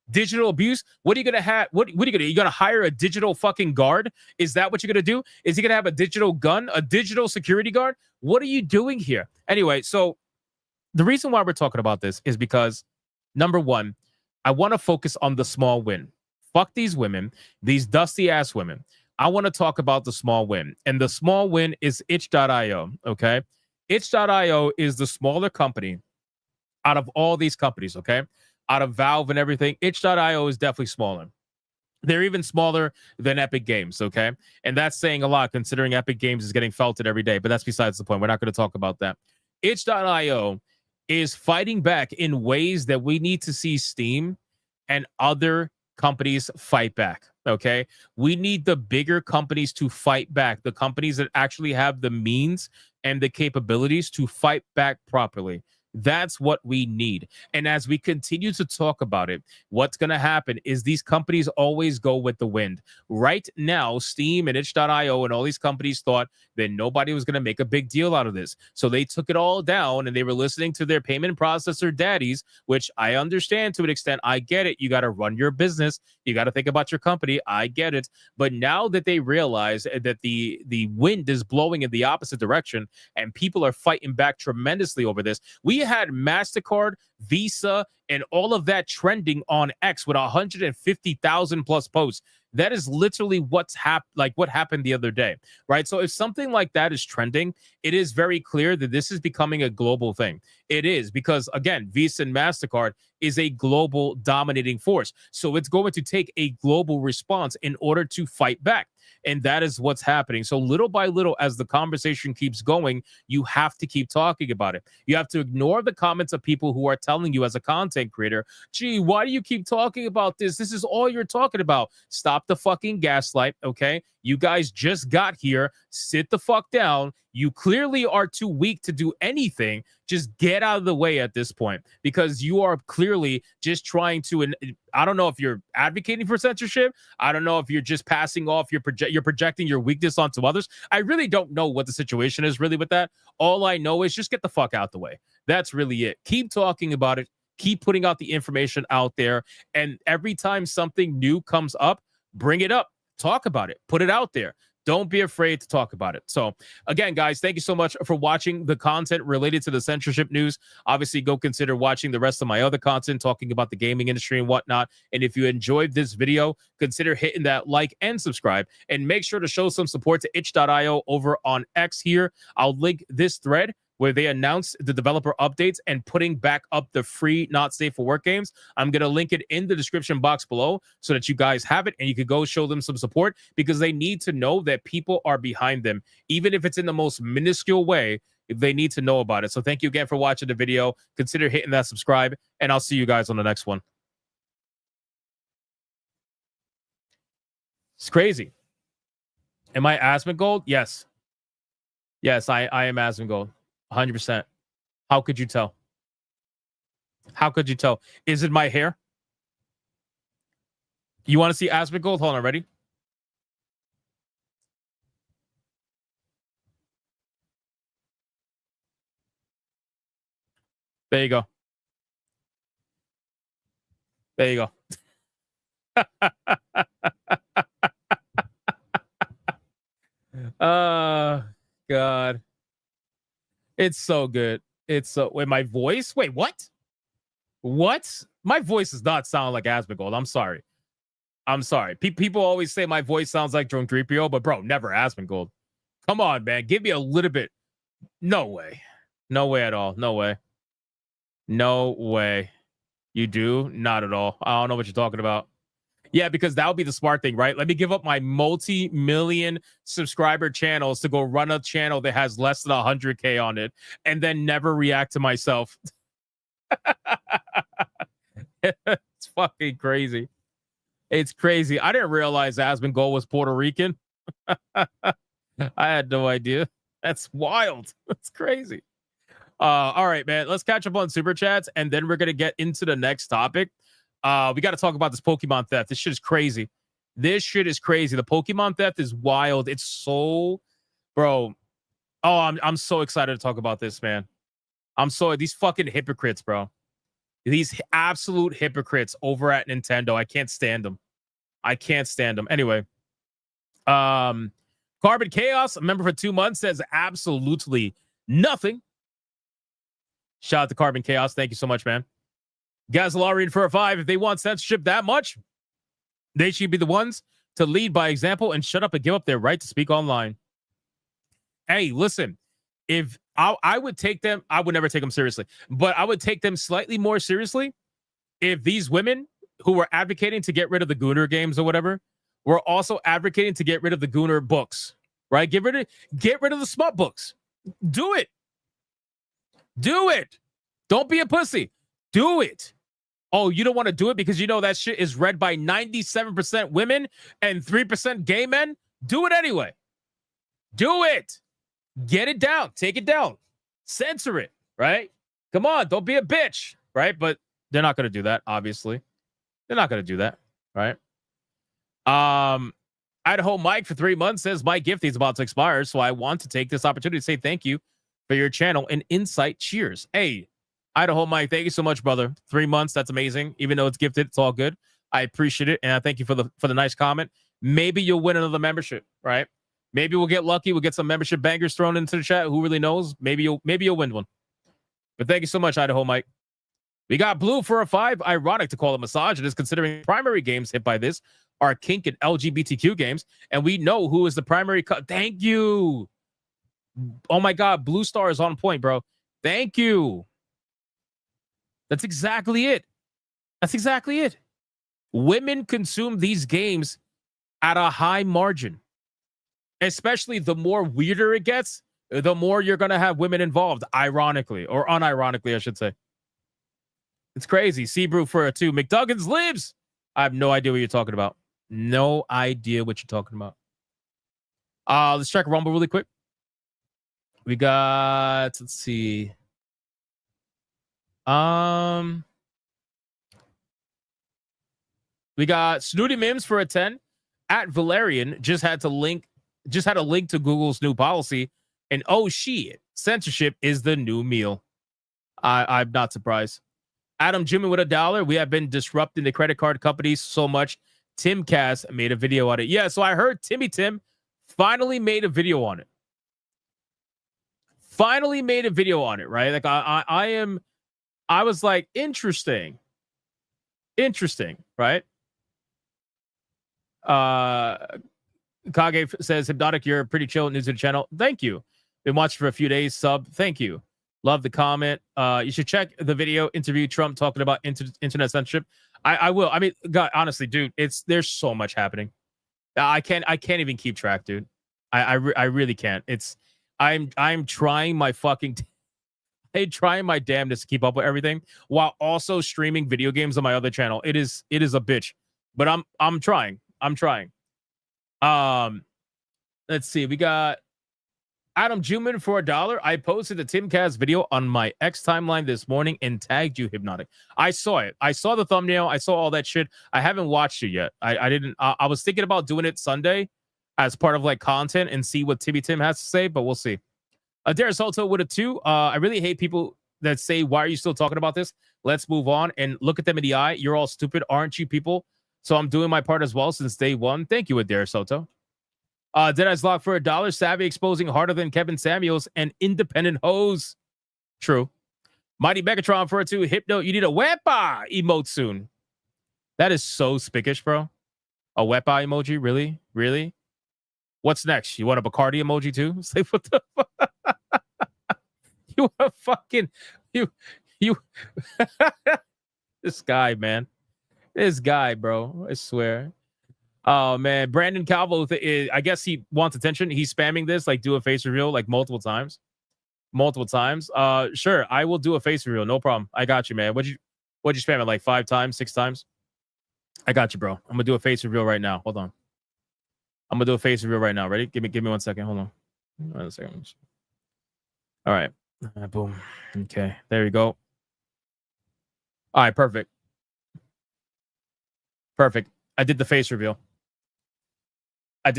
Digital abuse? What are you gonna have? What are you gonna do? You gonna hire a digital fucking guard? Is that what you're gonna do? Is he gonna have a digital gun, a digital security guard? What are you doing here? Anyway, so the reason why we're talking about this is because, number one, I want to focus on the small win. Fuck these women, these dusty ass women. I want to talk about the small win, and the small win is itch.io. Okay, itch.io is the smaller company out of all these companies. Okay. Out of Valve and everything, itch.io is definitely smaller. They're even smaller than Epic Games, okay? And that's saying a lot considering Epic Games is getting felted every day, but that's besides the point. We're not going to talk about that. Itch.io is fighting back in ways that we need to see Steam and other companies fight back, okay? We need the bigger companies to fight back, the companies that actually have the means and the capabilities to fight back properly. That's what we need. And as we continue to talk about it, what's going to happen is these companies always go with the wind. Right now, Steam and itch.io and all these companies thought that nobody was going to make a big deal out of this. So they took it all down and they were listening to their payment processor daddies, which I understand to an extent. I get it. You got to run your business. You got to think about your company. I get it. But now that they realize that the wind is blowing in the opposite direction and people are fighting back tremendously over this, we had MasterCard, Visa, and all of that trending on X with 150,000 plus posts. That is literally what happened the other day, right? So if something like that is trending, it is very clear that this is becoming a global thing. It is because, again, Visa and MasterCard is a global dominating force. So it's going to take a global response in order to fight back. And that is what's happening. So little by little, as the conversation keeps going, you have to keep talking about it. You have to ignore the comments of people who are telling you as a content creator, gee, why do you keep talking about this? This is all you're talking about. Stop the fucking gaslight, okay? You guys just got here. Sit the fuck down. You clearly are too weak to do anything. Just get out of the way at this point because you are clearly just trying to, and I don't know if you're advocating for censorship. I don't know if you're just passing off, you're projecting your weakness onto others. I really don't know what the situation is really with that. All I know is just get the fuck out the way. That's really it. Keep talking about it. Keep putting out the information out there. And every time something new comes up, bring it up. Talk about it. Put it out there. Don't be afraid to talk about it. So again, guys, thank you so much for watching the content related to the censorship news. Obviously, go consider watching the rest of my other content talking about the gaming industry and whatnot. And if you enjoyed this video, consider hitting that like and subscribe. And make sure to show some support to itch.io over on X here. I'll link this thread where they announced the developer updates and putting back up the free not safe for work games. I'm going to link it in the description box below so that you guys have it and you can go show them some support because they need to know that people are behind them, even if it's in the most minuscule way. They need to know about it. So thank you again for watching the video. Consider hitting that subscribe, and I'll see you guys on the next one. It's crazy. Am I asthma gold? Yes. Yes, I am Asmongold. 100%. How could you tell? How could you tell? Is it my hair? You want to see Asmongold? Hold on, ready? There you go. There you go. God. It's so good. It's so... Wait, my voice? Wait, what? What? My voice does not sound like Asmongold. I'm sorry. I'm sorry. People always say my voice sounds like Drone 3PO, but bro, never Asmongold. Come on, man. Give me a little bit. No way. No way at all. No way. No way. You do? Not at all. I don't know what you're talking about. Yeah, because that would be the smart thing, right? Let me give up my multi-million subscriber channels to go run a channel that has less than 100K on it and then never react to myself. It's fucking crazy. It's crazy. I didn't realize Asmongold was Puerto Rican. I had no idea. That's wild. That's crazy. All right, man. Let's catch up on super chats, and then we're gonna get into the next topic. We got to talk about this Pokemon theft. This shit is crazy. This shit is crazy. The Pokemon theft is wild. It's so, bro. Oh, I'm so excited to talk about this, man. These fucking hypocrites, bro. These absolute hypocrites over at Nintendo. I can't stand them. I can't stand them. Anyway, Carbon Chaos, a member for 2 months, says absolutely nothing. Shout out to Carbon Chaos. Thank you so much, man. Gazalarian for a 5. If they want censorship that much, they should be the ones to lead by example and shut up and give up their right to speak online. Hey, listen, if I would take them, I would never take them seriously, but I would take them slightly more seriously if these women who were advocating to get rid of the Gooner games or whatever were also advocating to get rid of the Gooner books, right? Get rid of the smut books. Do it. Do it. Don't be a pussy. Do it. Oh, you don't want to do it because you know that shit is read by 97% women and 3% gay men? Do it anyway. Do it. Get it down. Take it down. Censor it, right? Come on, don't be a bitch, right? But they're not going to do that, obviously. They're not going to do that, right? Idaho Mike for 3 months says, my gift is about to expire, so I want to take this opportunity to say thank you for your channel and insight. Cheers. Hey, Idaho Mike, thank you so much, brother. 3 months, that's amazing. Even though it's gifted, it's all good. I appreciate it, and I thank you for the nice comment. Maybe you'll win another membership, right? Maybe we'll get lucky. We'll get some membership bangers thrown into the chat. Who really knows? Maybe you'll win one. But thank you so much, Idaho Mike. We got Blue for a 5. Ironic to call it misogynist, considering primary games hit by this are kink and LGBTQ games, and we know who is the primary. Thank you. Oh my God, Blue Star is on point, bro. Thank you. That's exactly it. That's exactly it. Women consume these games at a high margin. Especially the more weirder it gets, the more you're going to have women involved, ironically, or unironically, I should say. It's crazy. Seabrew for a 2. McDuggins lives. I have no idea what you're talking about. No idea what you're talking about. Let's check Rumble really quick. We got, let's see. We got Snooty Mims for a 10. At Valerian just had a link to Google's new policy, and oh shit, censorship is the new meal. I'm not surprised. Adam Jimmy with $1. We have been disrupting the credit card companies so much. Tim Cass made a video on it. Yeah, so I heard Timmy Tim finally made a video on it. Finally made a video on it, right? Like I was like, interesting, right? Kage says, Hypnotic, you're pretty chill, new to the channel. Thank you. Been watching for a few days. Sub. Thank you. Love the comment. You should check the video interview Trump talking about internet censorship. I will. I mean, God, honestly, dude, there's so much happening. I can't even keep track, dude. I really can't. I'm trying my fucking trying my damnedest to keep up with everything while also streaming video games on my other channel. It is a bitch, but I'm trying. Let's see. We got Adam Juman for $1. I posted the Timcast video on my X timeline this morning and tagged you, Hypnotic. I saw it. I saw the thumbnail. I saw all that shit. I haven't watched it yet. I didn't. I was thinking about doing it Sunday as part of like content and see what Timmy Tim has to say, but we'll see. Darius Soto with a 2. I really hate people that say, why are you still talking about this? Let's move on and look at them in the eye. You're all stupid, aren't you, people? So I'm doing my part as well since day one. Thank you, Darius Soto. Deadites Lock for $1. Savvy exposing harder than Kevin Samuels and independent hoes. True. Mighty Megatron for a 2. Hypno, you need a wepa emote soon. That is so spickish, bro. A wepa emoji? Really? Really? What's next? You want a Bacardi emoji too? It's like, what the fuck? You want a fucking... You... This guy, man. This guy, bro. I swear. Oh, man. Brandon Calvo, I guess he wants attention. He's spamming this, like, do a face reveal, like, multiple times. Sure, I will do a face reveal. No problem. I got you, man. What'd you spam it, like, 5 times, 6 times? I got you, bro. I'm going to do a face reveal right now. Hold on. I'm going to do a face reveal right now. Ready? Give me 1 second. Hold on. 1 second. All right. Boom. Okay. There you go. All right. Perfect. Perfect. I did the face reveal. Ready?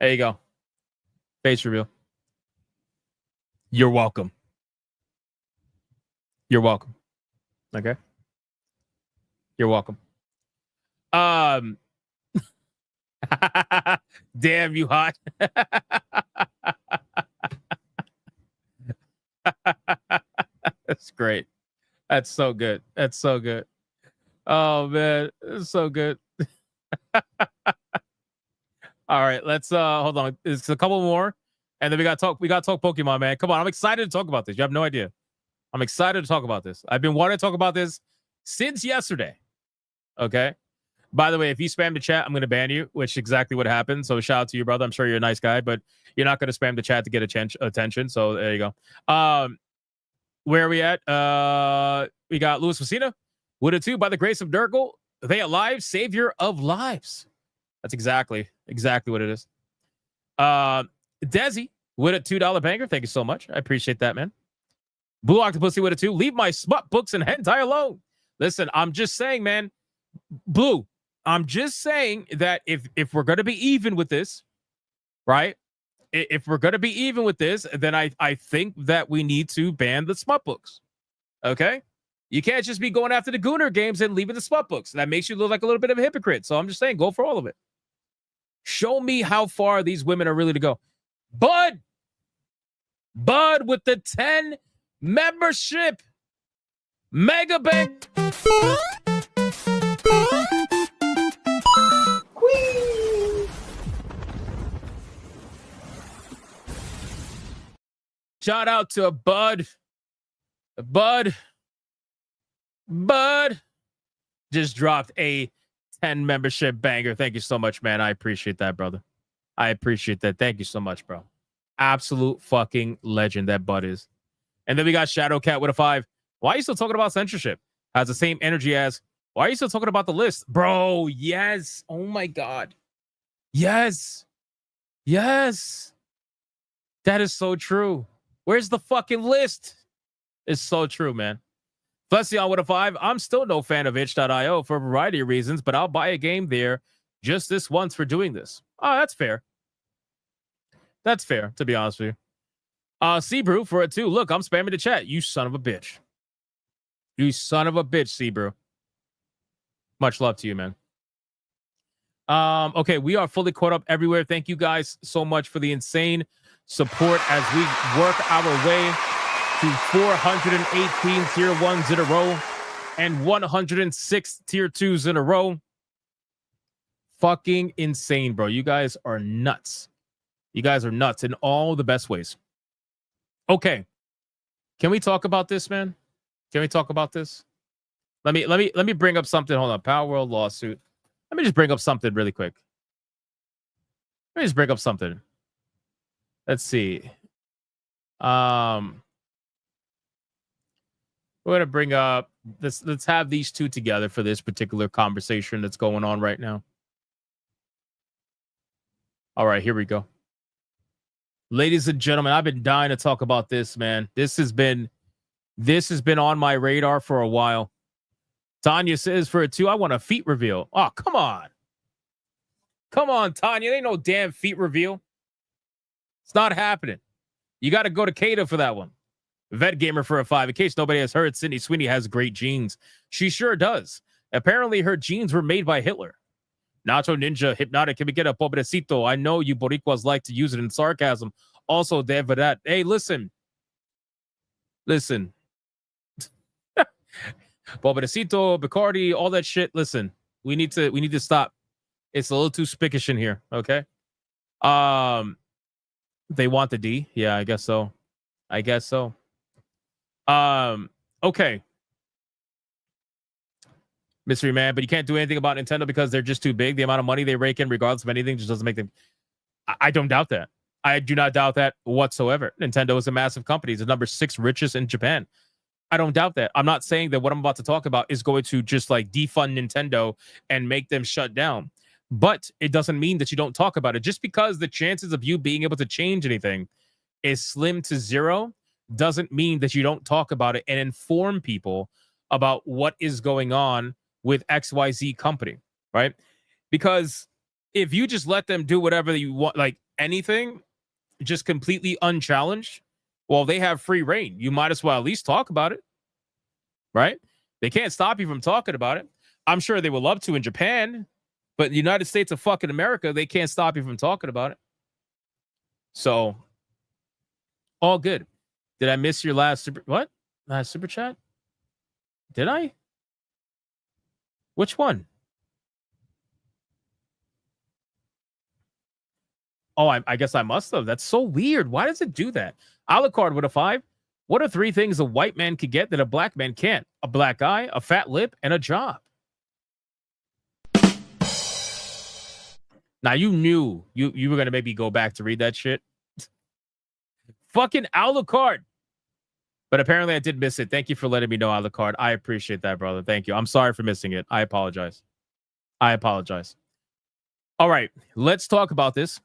There you go. Face reveal. You're welcome. You're welcome. Okay. You're welcome. Damn, you hot. That's great. That's so good. That's so good. Oh man, it's so good. All right, let's hold on. It's a couple more, and then we got to talk Pokemon, man. Come on, I'm excited to talk about this. You have no idea. I'm excited to talk about this. I've been wanting to talk about this since yesterday. Okay. By the way, if you spam the chat, I'm going to ban you, which is exactly what happened. So shout out to you, brother. I'm sure you're a nice guy, but you're not going to spam the chat to get attention. So there you go. Where are we at? We got Louis Messina with a 2. By the grace of Nurgle, they alive, savior of lives. That's exactly what it is. Desi with a $2 banger. Thank you so much. I appreciate that, man. Blue Octopussy with a 2. Leave my smut books and hentai alone. Listen, I'm just saying, man. Blue, I'm just saying that if we're going to be even with this, right? If we're going to be even with this, then I think that we need to ban the smut books. Okay? You can't just be going after the Gooner games and leaving the smut books. That makes you look like a little bit of a hypocrite. So I'm just saying, go for all of it. Show me how far these women are really to go. Bud with the 10 membership. Mega Bank. Shout out to Bud just dropped a 10 membership banger. Thank you so much, man. I appreciate that, brother. I appreciate that. Thank you so much, bro. Absolute fucking legend that Bud is. And then we got Shadowcat with a 5. Why are you still talking about censorship? Has the same energy as, why are you still talking about the list? Bro, yes. Oh my God. Yes. Yes. That is so true. Where's the fucking list? It's so true, man. Flesion with a 5. I'm still no fan of itch.io for a variety of reasons, but I'll buy a game there just this once for doing this. Oh, that's fair. That's fair, to be honest with you. Seabrew for a 2. Look, I'm spamming the chat. You son of a bitch. You son of a bitch, Seabrew. Much love to you, man. Okay, we are fully caught up everywhere. Thank you guys so much for the insane support as we work our way to 418 tier 1s in a row and 106 tier 2s in a row. Fucking insane, bro. You guys are nuts. You guys are nuts in all the best ways. Okay. Can we talk about this, man? Can we talk about this? Let me bring up something. Hold on. Power World lawsuit. Let me just bring up something really quick. Let me just bring up something. Let's see. We're gonna bring up let's have these two together for this particular conversation that's going on right now. All right, here we go. Ladies and gentlemen, I've been dying to talk about this, man. This has been on my radar for a while. Tanya says for a 2, I want a feet reveal. Oh, come on. Come on, Tanya. There ain't no damn feet reveal. It's not happening. You got to go to Kata for that one. Vet Gamer for a 5. In case nobody has heard, Sydney Sweeney has great genes. She sure does. Apparently, her genes were made by Hitler. Nacho Ninja, Hypnotic, can we get a pobrecito? I know you Boricuas like to use it in sarcasm. Also, de verdad. Hey, listen. Listen. Pobrecito, Bacardi, all that shit. Listen, we need to stop. It's a little too spickish in here, okay? They want the D. Yeah, I guess so. Okay. Mystery Man, but you can't do anything about Nintendo because they're just too big. The amount of money they rake in, regardless of anything, just doesn't make them. I don't doubt that. I do not doubt that whatsoever. Nintendo is a massive company. It's the number 6 richest in Japan. I don't doubt that. I'm not saying that what I'm about to talk about is going to just like defund Nintendo and make them shut down. But it doesn't mean that you don't talk about it. Just because the chances of you being able to change anything is slim to zero doesn't mean that you don't talk about it and inform people about what is going on with XYZ company, right? Because if you just let them do whatever you want, like anything, just completely unchallenged, well, they have free reign. You might as well at least talk about it, right? They can't stop you from talking about it. I'm sure they would love to in Japan, but the United States of fucking America, they can't stop you from talking about it. So, all good. Did I miss your last super chat? Did I? Which one? Oh, I guess I must have. That's so weird. Why does it do that? Alucard with a 5. What are 3 things a white man could get that a black man can't? A black eye, a fat lip, and a job. Now, you knew you were going to make me go back to read that shit. Fucking Alucard. But apparently I did miss it. Thank you for letting me know, Alucard. I appreciate that, brother. Thank you. I'm sorry for missing it. I apologize. All right. Let's talk about this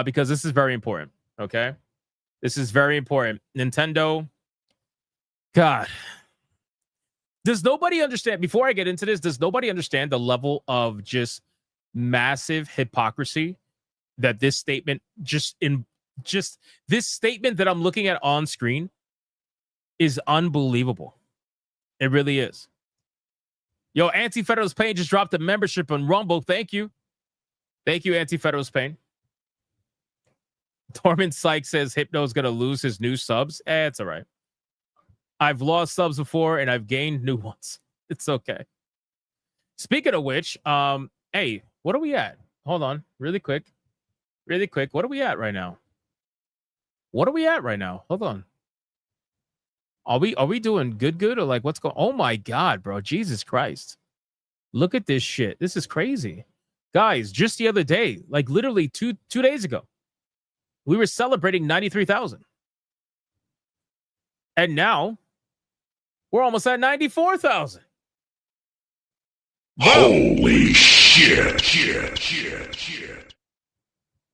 because this is very important. Okay? This is very important. Nintendo. God. Does nobody understand, before I get into this, does nobody understand the level of just massive hypocrisy that this statement this statement that I'm looking at on screen is unbelievable. It really is. Yo, Anti-Federalist Pain just dropped a membership on Rumble. Thank you. Thank you, Anti-Federalist Pain. Torment Psych says Hypno's going to lose his new subs. It's all right. I've lost subs before and I've gained new ones. It's okay. Speaking of which, hey, what are we at? Hold on, really quick. What are we at right now? Hold on. Are we doing good or like what's going? Oh my God, bro. Jesus Christ. Look at this shit. This is crazy. Guys, just the other day, like literally two days ago, we were celebrating 93,000. And now we're almost at 94,000. Holy shit.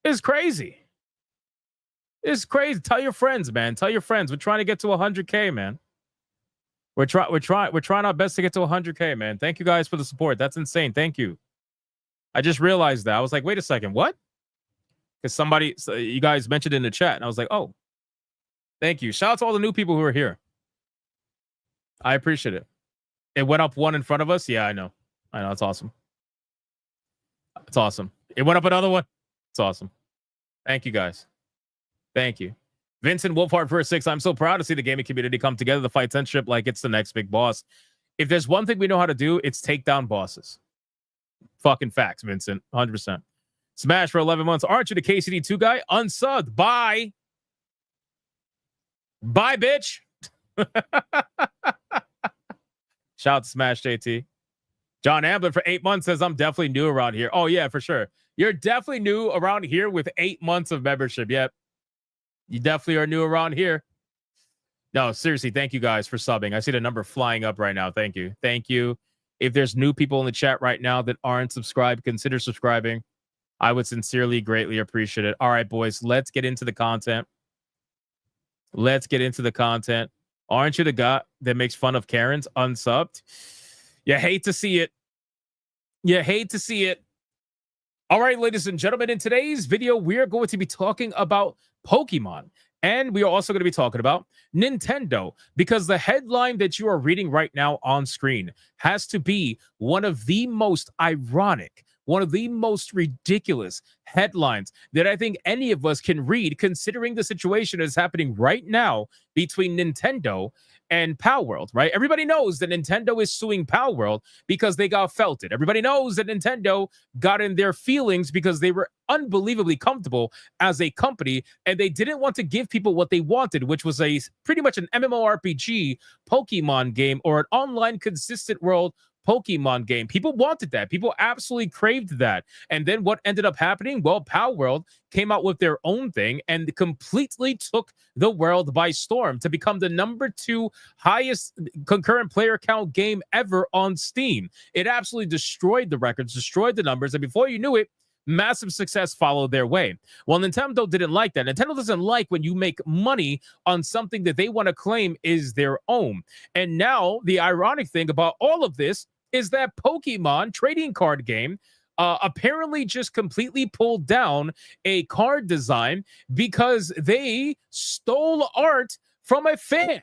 It's crazy. It's crazy. Tell your friends, man. Tell your friends. We're trying to get to 100K, man. We're trying our best to get to 100K, man. Thank you guys for the support. That's insane. Thank you. I just realized that. I was like, wait a second, what? Because you guys mentioned it in the chat, and I was like, oh, thank you. Shout out to all the new people who are here. I appreciate it. It went up 1 in front of us. Yeah, I know. It's awesome. It's awesome. It went up another one. It's awesome. Thank you, guys. Thank you. Vincent Wolfhard for a 6. I'm so proud to see the gaming community come together to fight censorship like it's the next big boss. If there's one thing we know how to do, it's take down bosses. Fucking facts, Vincent. 100%. Smash for 11 months. Aren't you the KCD2 guy? Unsubbed. Bye. Bye, bitch. Shout out to Smash JT. John Amblin for 8 months says, I'm definitely new around here. Oh, yeah, for sure. You're definitely new around here with 8 months of membership. Yep. You definitely are new around here. No, seriously, thank you guys for subbing. I see the number flying up right now. Thank you. Thank you. If there's new people in the chat right now that aren't subscribed, consider subscribing. I would sincerely, greatly appreciate it. All right, boys, let's get into the content. Let's get into the content. Aren't you the guy that makes fun of Karens unsubbed? You hate to see it. You hate to see it. All right, ladies and gentlemen, in today's video, we are going to be talking about Pokemon. And we are also going to be talking about Nintendo, because the headline that you are reading right now on screen has to be one of the most ironic, one of the most ridiculous headlines that I think any of us can read, considering the situation that's happening right now between Nintendo and Palworld, right? Everybody knows that Nintendo is suing Palworld because they got felted. Everybody knows that Nintendo got in their feelings because they were unbelievably comfortable as a company, and they didn't want to give people what they wanted, which was a pretty much an MMORPG Pokemon game, or an online consistent world Pokemon game. People wanted that. People absolutely craved that. And then what ended up happening? Well, Palworld came out with their own thing and completely took the world by storm to become the #2 highest concurrent player count game ever on Steam. It absolutely destroyed the records, destroyed the numbers, and before you knew it, massive success followed their way. Well, Nintendo didn't like that. Nintendo doesn't like when you make money on something that they want to claim is their own. And now the ironic thing about all of this is that Pokemon trading card game apparently just completely pulled down a card design because they stole art from a fan.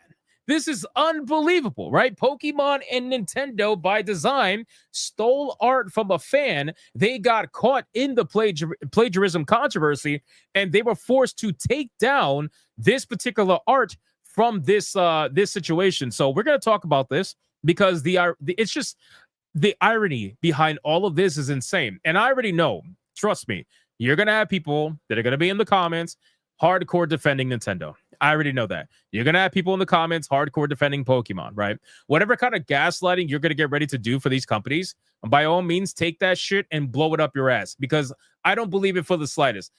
This is unbelievable, right? Pokemon and Nintendo, by design, stole art from a fan. They got caught in the plagiarism controversy, and they were forced to take down this particular art from this situation. So we're going to talk about this because it's just the irony behind all of this is insane. And I already know, trust me, you're going to have people that are going to be in the comments hardcore defending Nintendo. I already know that. You're going to have people in the comments hardcore defending Pokemon, right? Whatever kind of gaslighting you're going to get ready to do for these companies, by all means, take that shit and blow it up your ass, because I don't believe it for the slightest.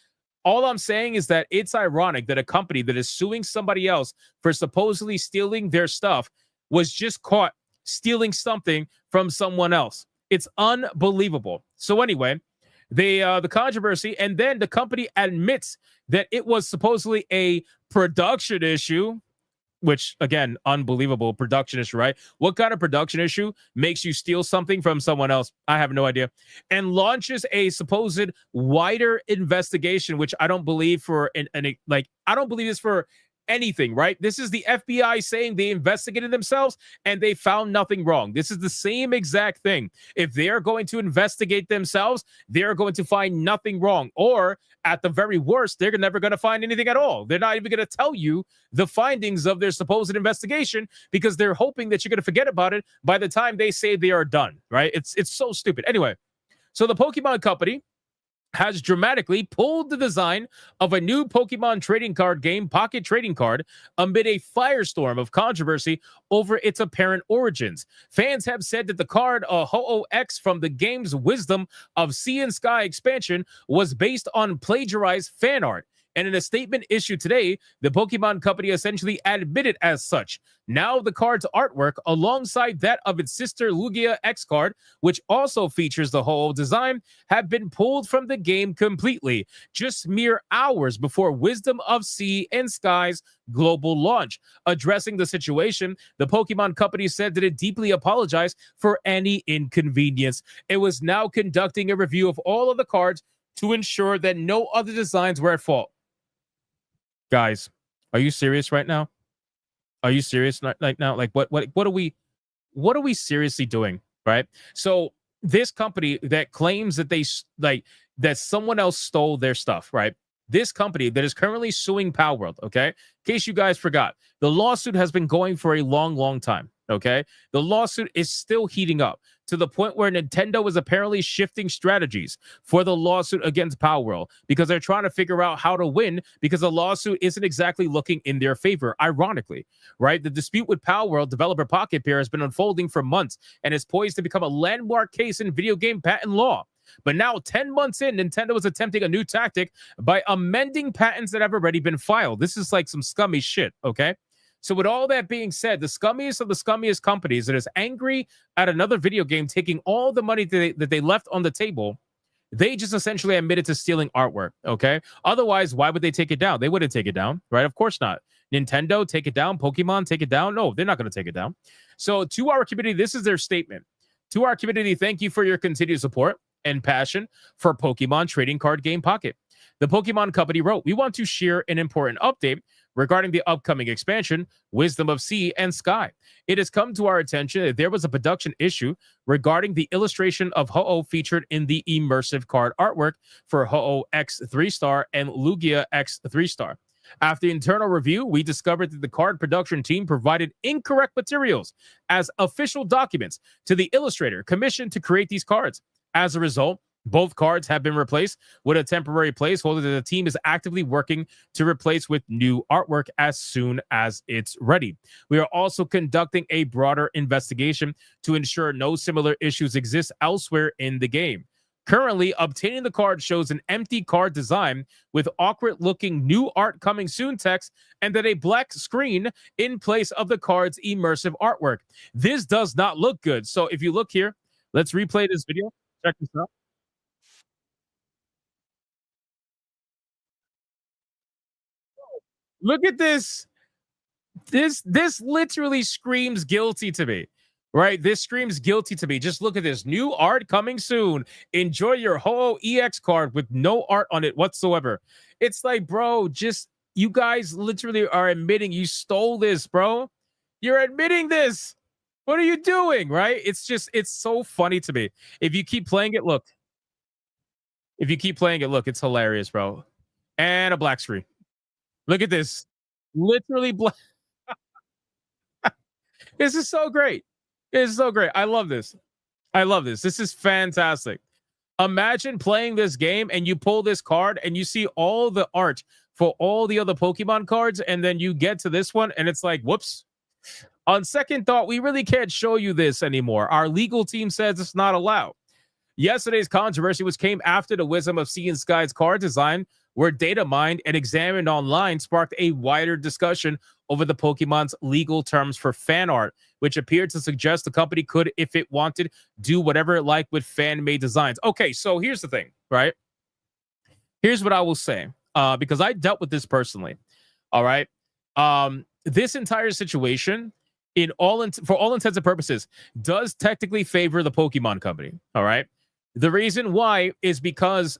All I'm saying is that it's ironic that a company that is suing somebody else for supposedly stealing their stuff was just caught stealing something from someone else. It's unbelievable. So anyway, the controversy, and then the company admits that it was supposedly a production issue, which, again, unbelievable. Production issue, right? What kind of production issue makes you steal something from someone else? I have no idea. And launches a supposed wider investigation, which I don't believe for I don't believe this for anything, right? This is the FBI saying they investigated themselves and they found nothing wrong. This is the same exact thing. If they're going to investigate themselves, they're going to find nothing wrong. Or at the very worst, they're never going to find anything at all. They're not even going to tell you the findings of their supposed investigation because they're hoping that you're going to forget about it by the time they say they are done, right? It's so stupid. Anyway, so the Pokemon Company has dramatically pulled the design of a new Pokemon trading card game, Pocket Trading Card, amid a firestorm of controversy over its apparent origins. Fans have said that the card, Ho-Oh-X from the game's Wisdom of Sea and Sky expansion, was based on plagiarized fan art. And in a statement issued today, the Pokemon Company essentially admitted as such. Now the card's artwork, alongside that of its sister Lugia X card, which also features the whole design, have been pulled from the game completely, just mere hours before Wisdom of Sea and Sky's global launch. Addressing the situation, the Pokemon Company said that it deeply apologized for any inconvenience. It was now conducting a review of all of the cards to ensure that no other designs were at fault. Guys, are you serious right now? Are you serious right now? Like, what are we seriously doing, right? So this company that claims that that someone else stole their stuff, right? This company that is currently suing Palworld, okay? In case you guys forgot, the lawsuit has been going for a long, long time, okay? The lawsuit is still heating up to the point where Nintendo is apparently shifting strategies for the lawsuit against Palworld because they're trying to figure out how to win because the lawsuit isn't exactly looking in their favor, ironically, right? The dispute with Palworld developer Pocket Pair has been unfolding for months and is poised to become a landmark case in video game patent law. But now, 10 months in, Nintendo is attempting a new tactic by amending patents that have already been filed. This is like some scummy shit, okay? So with all that being said, the scummiest of the scummiest companies that is angry at another video game taking all the money that they left on the table, they just essentially admitted to stealing artwork, okay? Otherwise, why would they take it down? They wouldn't take it down, right? Of course not. Nintendo, take it down. Pokemon, take it down. No, they're not going to take it down. So to our community, this is their statement. To our community, thank you for your continued support and passion for Pokemon Trading Card Game Pocket. The Pokemon Company wrote, we want to share an important update regarding the upcoming expansion, Wisdom of Sea and Sky. It has come to our attention that there was a production issue regarding the illustration of Ho-Oh featured in the immersive card artwork for Ho-Oh X 3-star and Lugia X 3-star. After internal review, we discovered that the card production team provided incorrect materials as official documents to the illustrator commissioned to create these cards. As a result, both cards have been replaced with a temporary placeholder that the team is actively working to replace with new artwork as soon as it's ready. We are also conducting a broader investigation to ensure no similar issues exist elsewhere in the game. Currently, obtaining the card shows an empty card design with awkward-looking new art coming soon text and then a black screen in place of the card's immersive artwork. This does not look good. So if you look here, let's replay this video. Check this out. Look at this. This literally screams guilty to me. Right? This screams guilty to me. Just look at this. New art coming soon. Enjoy your Ho-Oh EX card with no art on it whatsoever. It's like, bro, just you guys literally are admitting you stole this, bro. You're admitting this. What are you doing? Right? It's so funny to me. If you keep playing it, look. If you keep playing it, look, it's hilarious, bro. And a black screen. Look at this. Literally black. This is so great. It's so great. I love this. I love this. This is fantastic. Imagine playing this game and you pull this card and you see all the art for all the other Pokemon cards, and then you get to this one and it's like, whoops. On second thought, we really can't show you this anymore. Our legal team says it's not allowed. Yesterday's controversy, which came after the Wisdom of Sea and Sky's card design were data mined and examined online, sparked a wider discussion over the Pokemon's legal terms for fan art, which appeared to suggest the company could, if it wanted, do whatever it liked with fan-made designs. Okay, so here's the thing, right? Here's what I will say, because I dealt with this personally, all right? This entire situation, for all intents and purposes, does technically favor the Pokemon Company, all right? The reason why is because,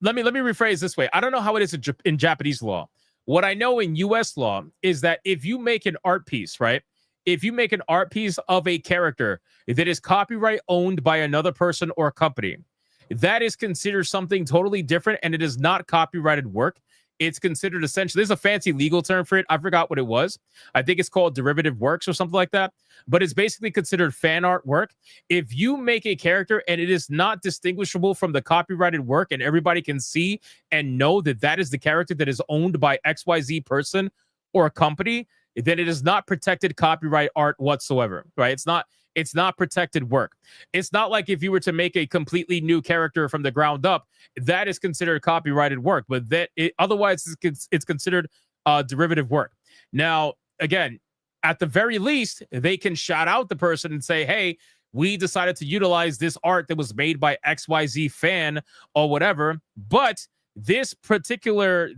let me rephrase this way. I don't know how it is in Japanese law. What I know in U.S. law is that if you make an art piece, right? If you make an art piece of a character that is copyright owned by another person or company, that is considered something totally different, and it is not copyrighted work. It's considered essentially, there's a fancy legal term for it. I forgot what it was. I think it's called derivative works or something like that. But it's basically considered fan art work. If you make a character and it is not distinguishable from the copyrighted work and everybody can see and know that that is the character that is owned by XYZ person or a company, then it is not protected copyright art whatsoever, right? It's not protected work. It's not like if you were to make a completely new character from the ground up, that is considered copyrighted work, but otherwise it's considered derivative work. Now, again, at the very least, they can shout out the person and say, hey, we decided to utilize this art that was made by XYZ fan or whatever, but this particular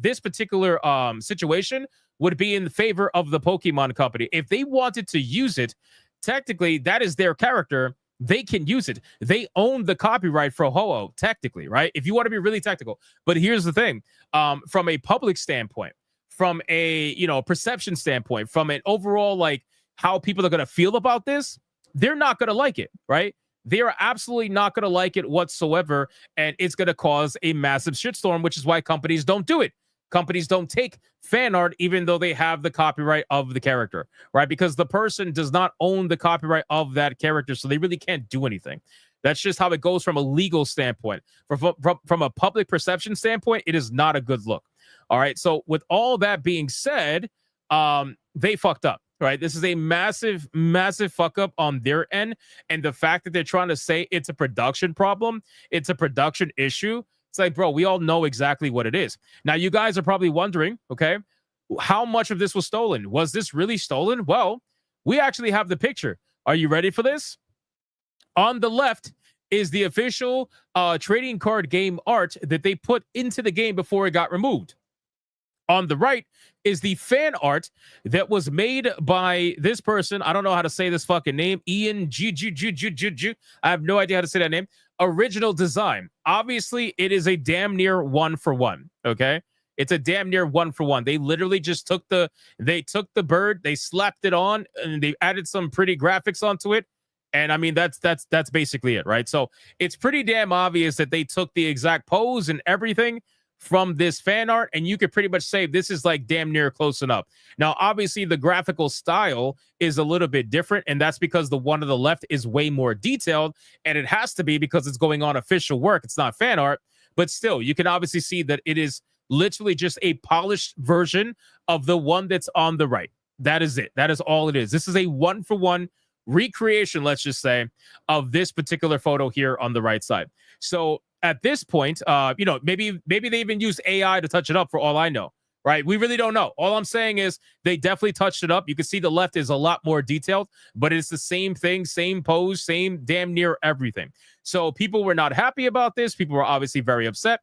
situation would be in favor of the Pokemon Company. If they wanted to use it, technically, that is their character. They can use it. They own the copyright for Ho-Oh, technically, right? If you want to be really technical. But here's the thing. From a public standpoint, from a perception standpoint, from an overall, like, how people are going to feel about this, they're not going to like it, right? They are absolutely not going to like it whatsoever, and it's going to cause a massive shitstorm, which is why companies don't do it. Companies don't take fan art even though they have the copyright of the character, right? Because the person does not own the copyright of that character, so they really can't do anything. That's just how it goes from a legal standpoint. From a public perception standpoint, it is not a good look. All right, so with all that being said, they fucked up, right? This is a massive, massive fuck up on their end, and the fact that they're trying to say it's a production problem, it's a production issue, it's like, bro, we all know exactly what it is. Now, you guys are probably wondering, okay, how much of this was stolen? Was this really stolen? Well, we actually have the picture. Are you ready for this? On the left is the official trading card game art that they put into the game before it got removed. On the right is the fan art that was made by this person. I don't know how to say this fucking name. Ian G. I have no idea how to say that name. Original design. Obviously, it is a damn near 1-for-1. Okay, it's a damn near 1-for-1. They literally just took the bird, they slapped it on, and they added some pretty graphics onto it. And I mean, that's basically it, right? So it's pretty damn obvious that they took the exact pose and everything from this fan art, and you could pretty much say this is like damn near close enough. Now, obviously, the graphical style is a little bit different, and that's because the one on the left is way more detailed, and it has to be because it's going on official work. It's not fan art, but still, you can obviously see that it is literally just a polished version of the one that's on the right. That is it. That is all it is. This is a 1-for-1 recreation, let's just say, of this particular photo here on the right side. So at this point, maybe they even used AI to touch it up for all I know, right? We really don't know. All I'm saying is they definitely touched it up. You can see the left is a lot more detailed, but it's the same thing, same pose, same damn near everything. So people were not happy about this. People were obviously very upset.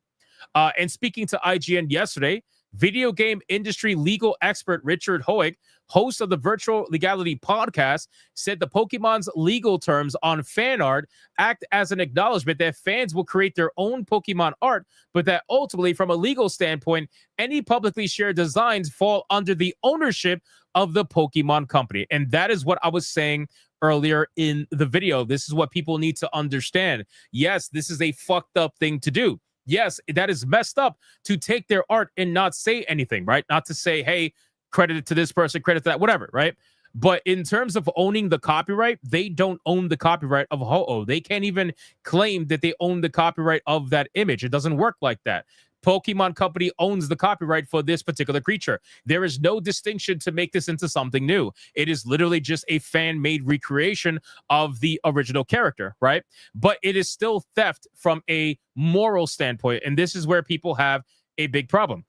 And speaking to IGN yesterday, video game industry legal expert Richard Hoeg, host of the Virtual Legality podcast, said the Pokemon's legal terms on fan art act as an acknowledgement that fans will create their own Pokemon art, but that ultimately, from a legal standpoint, any publicly shared designs fall under the ownership of the Pokemon company. And that is what I was saying earlier in the video. This is what people need to understand. Yes, this is a fucked up thing to do. Yes, that is messed up to take their art and not say anything, right? Not to say, hey, credit it to this person, credit to that, whatever, right? But in terms of owning the copyright, they don't own the copyright of Ho-Oh. They can't even claim that they own the copyright of that image. It doesn't work like that. Pokemon Company owns the copyright for this particular creature. There is no distinction to make this into something new. It is literally just a fan-made recreation of the original character, right? But it is still theft from a moral standpoint, and this is where people have a big problem.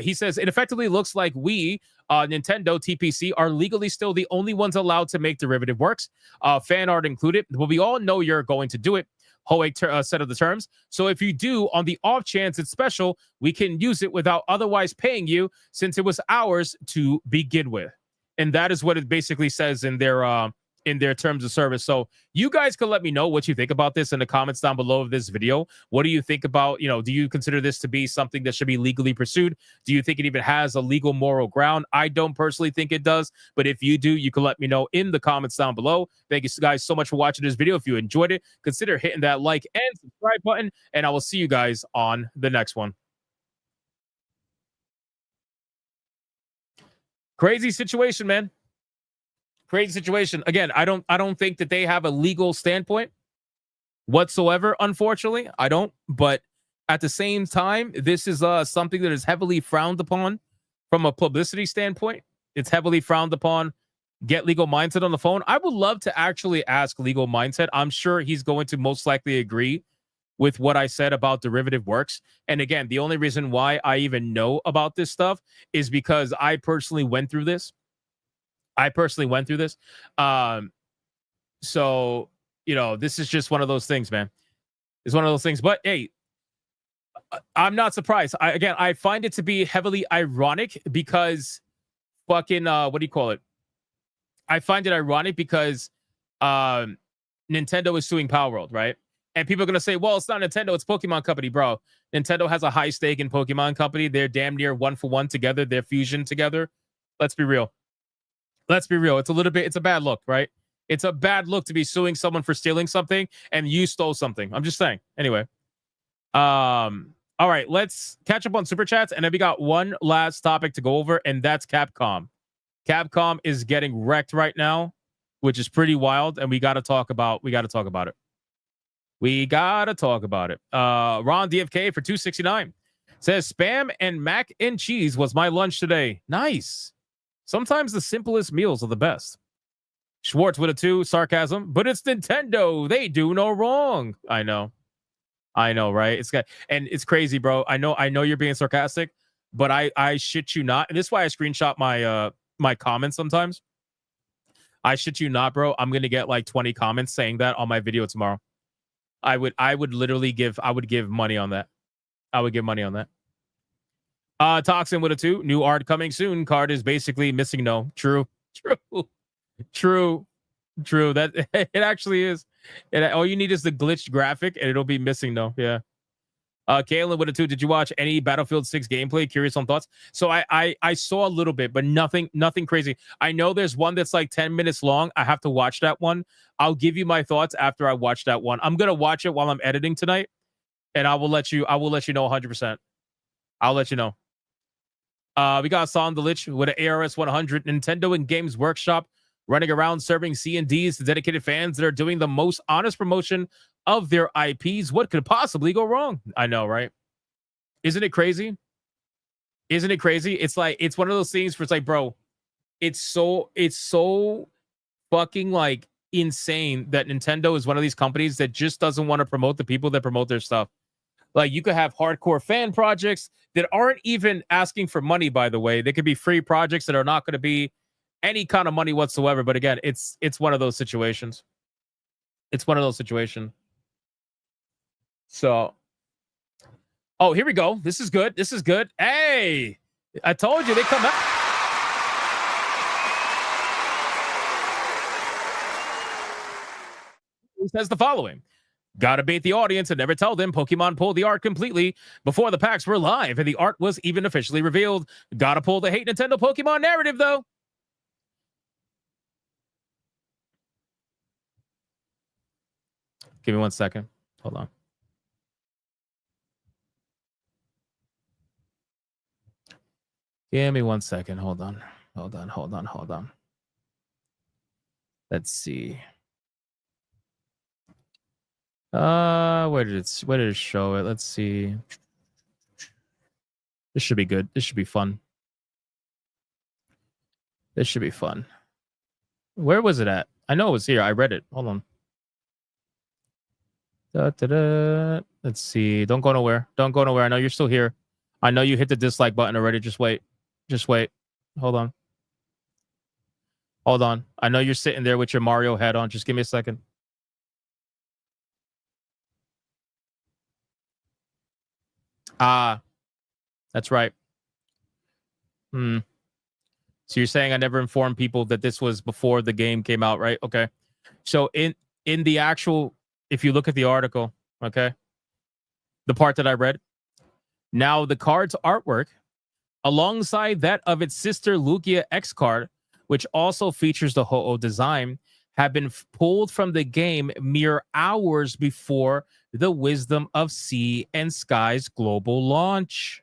He says, it effectively looks like we, Nintendo, TPC, are legally still the only ones allowed to make derivative works, fan art included, but we all know you're going to do it. Hoeg said of the terms. So if you do, on the off chance it's special, we can use it without otherwise paying you, since it was ours to begin with. And that is what it basically says in their terms of service. So you guys can let me know what you think about this in the comments down below of this video. What do you think about, do you consider this to be something that should be legally pursued? Do you think it even has a legal moral ground? I don't personally think it does, but if you do, you can let me know in the comments down below. Thank you guys so much for watching this video. If you enjoyed it, consider hitting that like and subscribe button, and I will see you guys on the next one. Crazy situation, man. Crazy situation. Again, I don't think that they have a legal standpoint whatsoever, unfortunately. I don't. But at the same time, this is something that is heavily frowned upon from a publicity standpoint. It's heavily frowned upon. Get Legal Mindset on the phone. I would love to actually ask Legal Mindset. I'm sure he's going to most likely agree with what I said about derivative works. And again, the only reason why I even know about this stuff is because I personally went through this. So, this is just one of those things, man. It's one of those things. But hey, I'm not surprised. I find it to be heavily ironic because fucking what do you call it? I find it ironic because Nintendo is suing Power World, right? And people are gonna say, well, it's not Nintendo, it's Pokemon Company, bro. Nintendo has a high stake in Pokemon Company. They're damn near 1-for-1 together. They're fusion together. Let's be real. It's a bad look, right? It's a bad look to be suing someone for stealing something and you stole something. I'm just saying. Anyway. All right, let's catch up on super chats, and then we got one last topic to go over, and that's Capcom. Capcom is getting wrecked right now, which is pretty wild, and we got to talk about it. Ron DFK for 269 says Spam and mac and cheese was my lunch today. Nice. Sometimes the simplest meals are the best. Schwartz with a 2, sarcasm, but it's Nintendo. They do no wrong. I know, right? It's crazy, bro. I know you're being sarcastic, but I shit you not, and this is why I screenshot my my comments sometimes. I shit you not, bro. I'm gonna get like 20 comments saying that on my video tomorrow. I would literally give money on that. I would give money on that. Toxin with a 2. New art coming soon. Card is basically missing. No, true. That it actually is. And all you need is the glitched graphic, and it'll be missing. No, yeah. Kalen with a 2. Did you watch any Battlefield 6 gameplay? Curious on thoughts. So I saw a little bit, but nothing crazy. I know there's one that's like 10 minutes long. I have to watch that one. I'll give you my thoughts after I watch that one. I'm gonna watch it while I'm editing tonight, and I will let you know 100%. I'll let you know. We got Son the Lich with an ARS 100. Nintendo and Games Workshop running around serving C&Ds to dedicated fans that are doing the most honest promotion of their IPs. What could possibly go wrong? I know, right? Isn't it crazy? It's like, it's one of those things where it's like, bro, it's so fucking like insane that Nintendo is one of these companies that just doesn't want to promote the people that promote their stuff. Like, you could have hardcore fan projects that aren't even asking for money, by the way. They could be free projects that are not going to be any kind of money whatsoever. But again, it's one of those situations. It's one of those situations. So, oh, here we go. This is good. This is good. Hey, I told you they come out. He says the following. Gotta bait the audience and never tell them Pokemon pulled the art completely before the packs were live and the art was even officially revealed. Gotta pull the hate Nintendo Pokemon narrative, though. Give me 1 second. Hold on. Give me 1 second. Hold on. Let's see. Where did it show it? Let's see. This should be good. This should be fun. Where was it at? I know it was here. I read it. Hold on. Let's see. Don't go nowhere. I know you're still here. I know you hit the dislike button already. Just wait. Hold on. I know you're sitting there with your Mario hat on. Just give me a second. That's right. So you're saying I never informed people that this was before the game came out, right? Okay. So in the actual, if you look at the article, okay, the part that I read, now the card's artwork, alongside that of its sister Lugia X card, which also features the Ho-Oh design, have been pulled from the game mere hours before the Wisdom of Sea and Sky's global launch.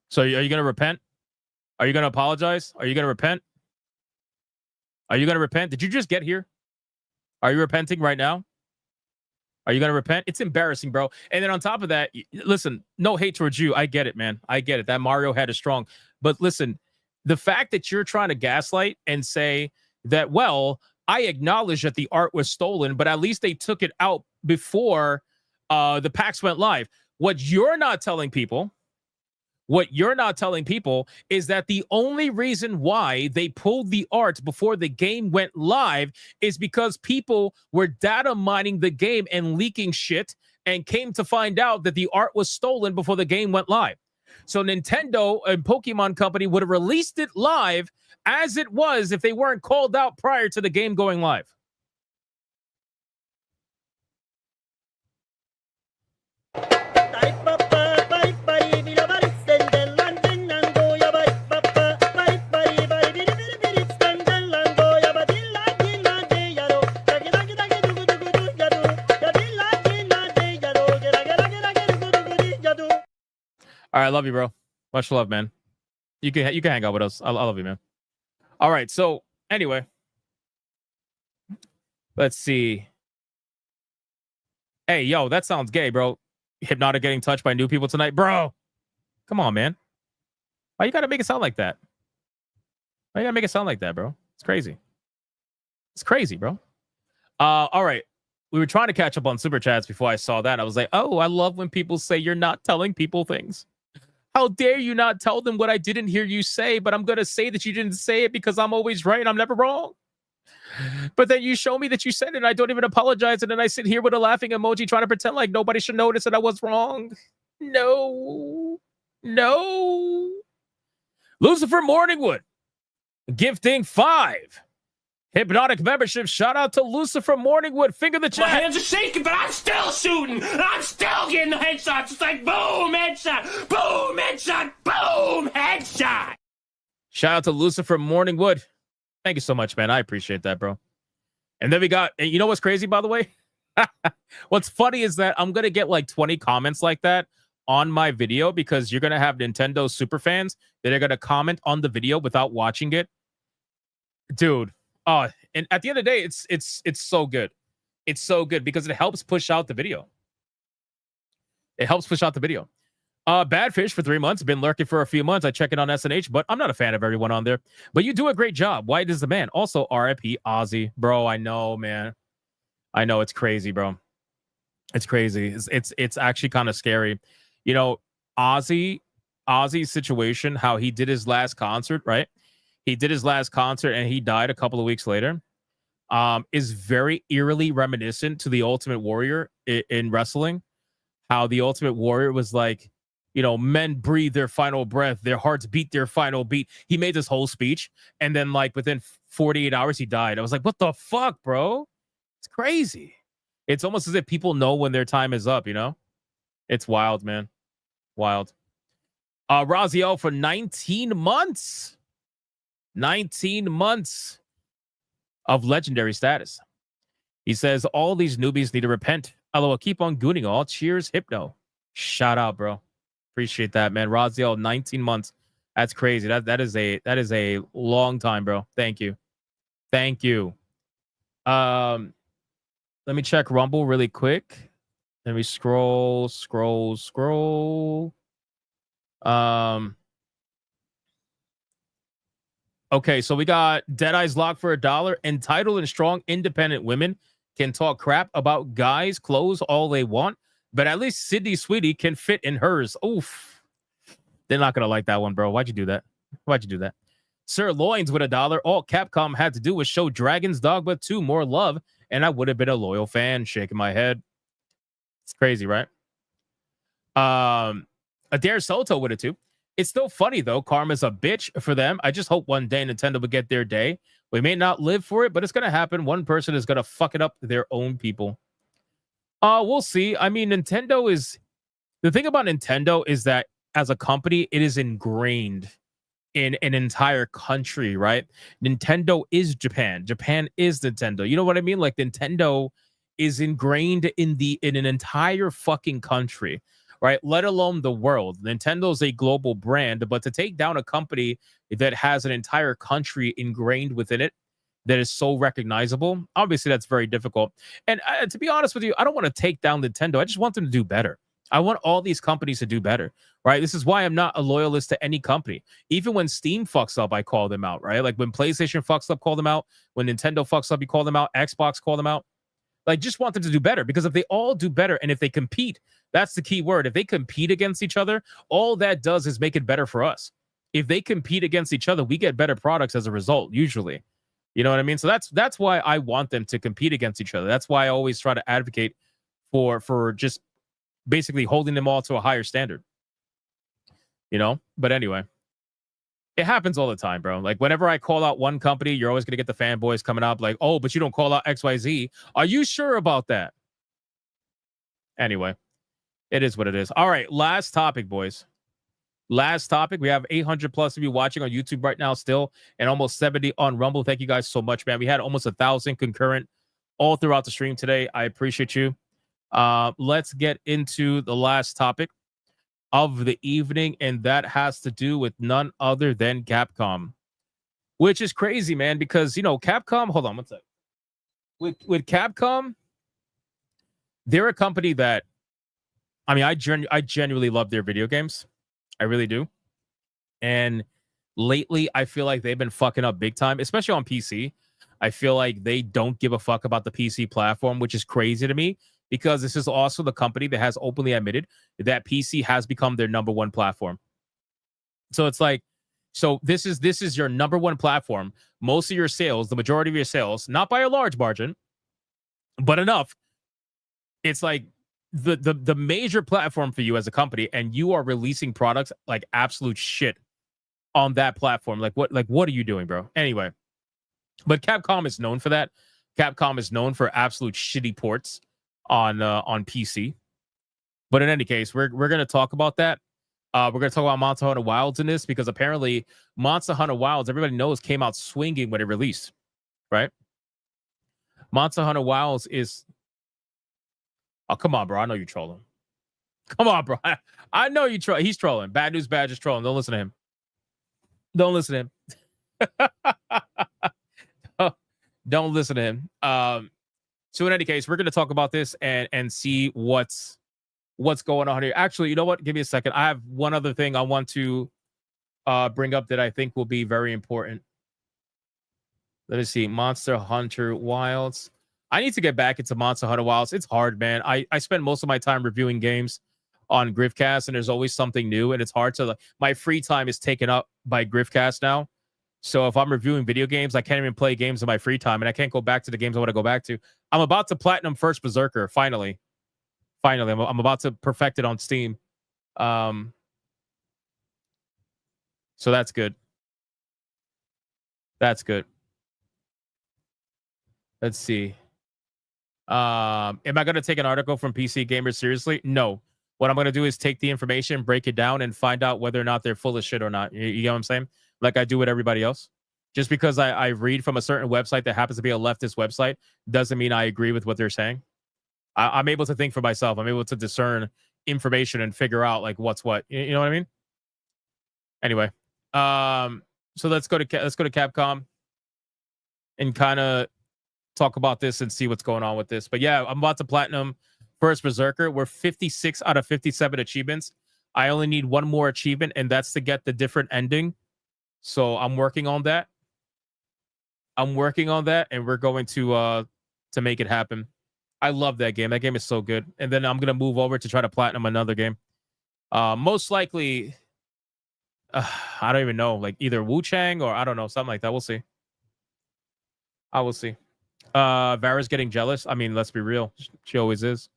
So are you going to repent? Are you going to apologize? Are you going to repent? Did you just get here? Are you repenting right now? Are you going to repent? It's embarrassing, bro. And then on top of that, listen, no hate towards you. I get it, man. I get it. That Mario head is strong. But listen, the fact that you're trying to gaslight and say that, well, I acknowledge that the art was stolen, but at least they took it out before the packs went live. What you're not telling people is that the only reason why they pulled the art before the game went live is because people were data mining the game and leaking shit and came to find out that the art was stolen before the game went live. So Nintendo and Pokemon Company would have released it live as it was if they weren't called out prior to the game going live. All right, I love you, bro. Much love, man. You can hang out with us. I love you, man. All right. So anyway, let's see. Hey, yo, that sounds gay, bro. Hypnotic getting touched by new people tonight, bro. Come on, man. Why you gotta make it sound like that? Why you gotta make it sound like that, bro? It's crazy. It's crazy, bro. All right. We were trying to catch up on super chats before I saw that. I was like, oh, I love when people say you're not telling people things. How dare you not tell them what I didn't hear you say, but I'm gonna say that you didn't say it because I'm always right and I'm never wrong. But then you show me that you said it and I don't even apologize, and then I sit here with a laughing emoji trying to pretend like nobody should notice that I was wrong. No. Lucifer Morningwood gifting 5 Hypnotic membership. Shout out to Lucifer Morningwood. Finger the chat. My hands are shaking, but I'm still shooting. And I'm still getting the headshots. It's like boom, headshot, boom, headshot, boom, headshot. Shout out to Lucifer Morningwood. Thank you so much, man. I appreciate that, bro. And then we got, and you know what's crazy, by the way? What's funny is that I'm going to get like 20 comments like that on my video because you're going to have Nintendo super fans that are going to comment on the video without watching it. Dude. And at the end of the day, it's so good. It's so good because it helps push out the video. It helps push out the video. Badfish for 3 months. Been lurking for a few months. I check it on SNH, but I'm not a fan of everyone on there. But you do a great job. White is the man. Also, RIP Ozzy. Bro, I know, man. I know, it's crazy, bro. It's crazy. It's actually kind of scary. You know, Ozzy's situation, how he did his last concert, right? He did his last concert and he died a couple of weeks later. Is very eerily reminiscent to the Ultimate Warrior in wrestling. How the Ultimate Warrior was like, you know, men breathe their final breath, their hearts beat their final beat. He made this whole speech, and then like within 48 hours he died. I was like, what the fuck, bro? It's crazy. It's almost as if people know when their time is up, you know? It's wild, man. Wild. Raziel for 19 months. 19 months of legendary status. He says, all these newbies need to repent. LOL, keep on gooning all. Cheers, Hypno. Shout out, bro. Appreciate that, man. Raziel, 19 months. That's crazy. That is a long time, bro. Thank you. Thank you. Let me check Rumble really quick. Let me scroll. Okay, so we got Deadeye's locked for $1. Entitled and strong, independent women can talk crap about guys' clothes all they want, but at least Sydney Sweetie can fit in hers. Oof. They're not going to like that one, bro. Why'd you do that? Why'd you do that? Sir Loins with $1. All Capcom had to do was show Dragon's Dogma 2 more love, and I would have been a loyal fan. Shaking my head. It's crazy, right? Adair Soto with it too. It's still funny, though. Karma's a bitch for them. I just hope one day Nintendo will get their day. We may not live for it, but it's going to happen. One person is going to fuck it up to their own people. We'll see. I mean, Nintendo is... The thing about Nintendo is that as a company, it is ingrained in an entire country, right? Nintendo is Japan. Japan is Nintendo. You know what I mean? Like, Nintendo is ingrained in an entire fucking country, right? Let alone the world. Nintendo's a global brand, but to take down a company that has an entire country ingrained within it that is so recognizable, obviously that's very difficult. And to be honest with you, I don't want to take down Nintendo. I just want them to do better. I want all these companies to do better, right? This is why I'm not a loyalist to any company. Even when Steam fucks up, I call them out, right? Like when PlayStation fucks up, call them out. When Nintendo fucks up, you call them out. Xbox, call them out. Like, just want them to do better, because if they all do better and if they compete, that's the key word. If they compete against each other, all that does is make it better for us. If they compete against each other, we get better products as a result, usually. You know what I mean? So that's why I want them to compete against each other. That's why I always try to advocate for just basically holding them all to a higher standard. You know? But anyway, it happens all the time, bro. Like, whenever I call out one company, you're always going to get the fanboys coming up like, oh, but you don't call out XYZ. Are you sure about that? Anyway, it is what it is. All right, last topic, boys. Last topic. We have 800 plus of you watching on YouTube right now still, and almost 70 on Rumble. Thank you guys so much, man. We had almost 1,000 concurrent all throughout the stream today. I appreciate you. Let's get into the last topic of the evening, and that has to do with none other than Capcom. which is crazy, man, because, you know, Capcom, hold on one sec. With Capcom, they're a company that, I mean, I genuinely love their video games. I really do. And lately, I feel like they've been fucking up big time, especially on PC. I feel like they don't give a fuck about the PC platform, which is crazy to me because this is also the company that has openly admitted that PC has become their number one platform. So it's like, so this is your number one platform. Most of your sales, the majority of your sales, not by a large margin, but enough. It's like the major platform for you as a company, and you are releasing products like absolute shit on that platform. Like what are you doing, bro? Anyway, but Capcom is known for that. Capcom is known for absolute shitty ports on PC. But in any case, we're gonna talk about that. We're gonna talk about Monster Hunter Wilds in this because apparently Monster Hunter Wilds, everybody knows, came out swinging when it released, right? Monster Hunter Wilds is. Oh, come on, bro. I know you're trolling. Come on, bro. I know you troll. He's trolling. Bad News Badge is trolling. Don't listen to him. Don't listen to him. Don't listen to him. So in any case, we're going to talk about this and see what's going on here. Actually, you know what? Give me a second. I have one other thing I want to bring up that I think will be very important. Let us see. Monster Hunter Wilds. I need to get back into Monster Hunter Wilds. It's hard, man. I spend most of my time reviewing games on Griffcast, and there's always something new, and it's hard to, like, my free time is taken up by Griffcast now. So if I'm reviewing video games, I can't even play games in my free time, and I can't go back to the games I want to go back to. I'm about to platinum First Berserker, finally. I'm about to perfect it on Steam. So that's good. That's good. Let's see. Am I going to take an article from PC Gamer seriously? No. What I'm going to do is take the information, break it down, and find out whether or not they're full of shit or not. You know what I'm saying? Like I do with everybody else. Just because I read from a certain website that happens to be a leftist website doesn't mean I agree with what they're saying. I'm able to think for myself. I'm able to discern information and figure out like what's what. You know what I mean? Anyway, so let's go to Capcom and kind of talk about this and see what's going on with this. But yeah, I'm about to platinum First Berserker. We're 56 out of 57 achievements. I only need one more achievement, and that's to get the different ending. So I'm working on that. And we're going to make it happen. I love that game. That game is so good. And then I'm gonna move over to try to platinum another game. Most likely, I don't even know, like either Wu Chang or I don't know, something like that. We'll see. I will see. Vara's getting jealous. I mean, let's be real. She always is.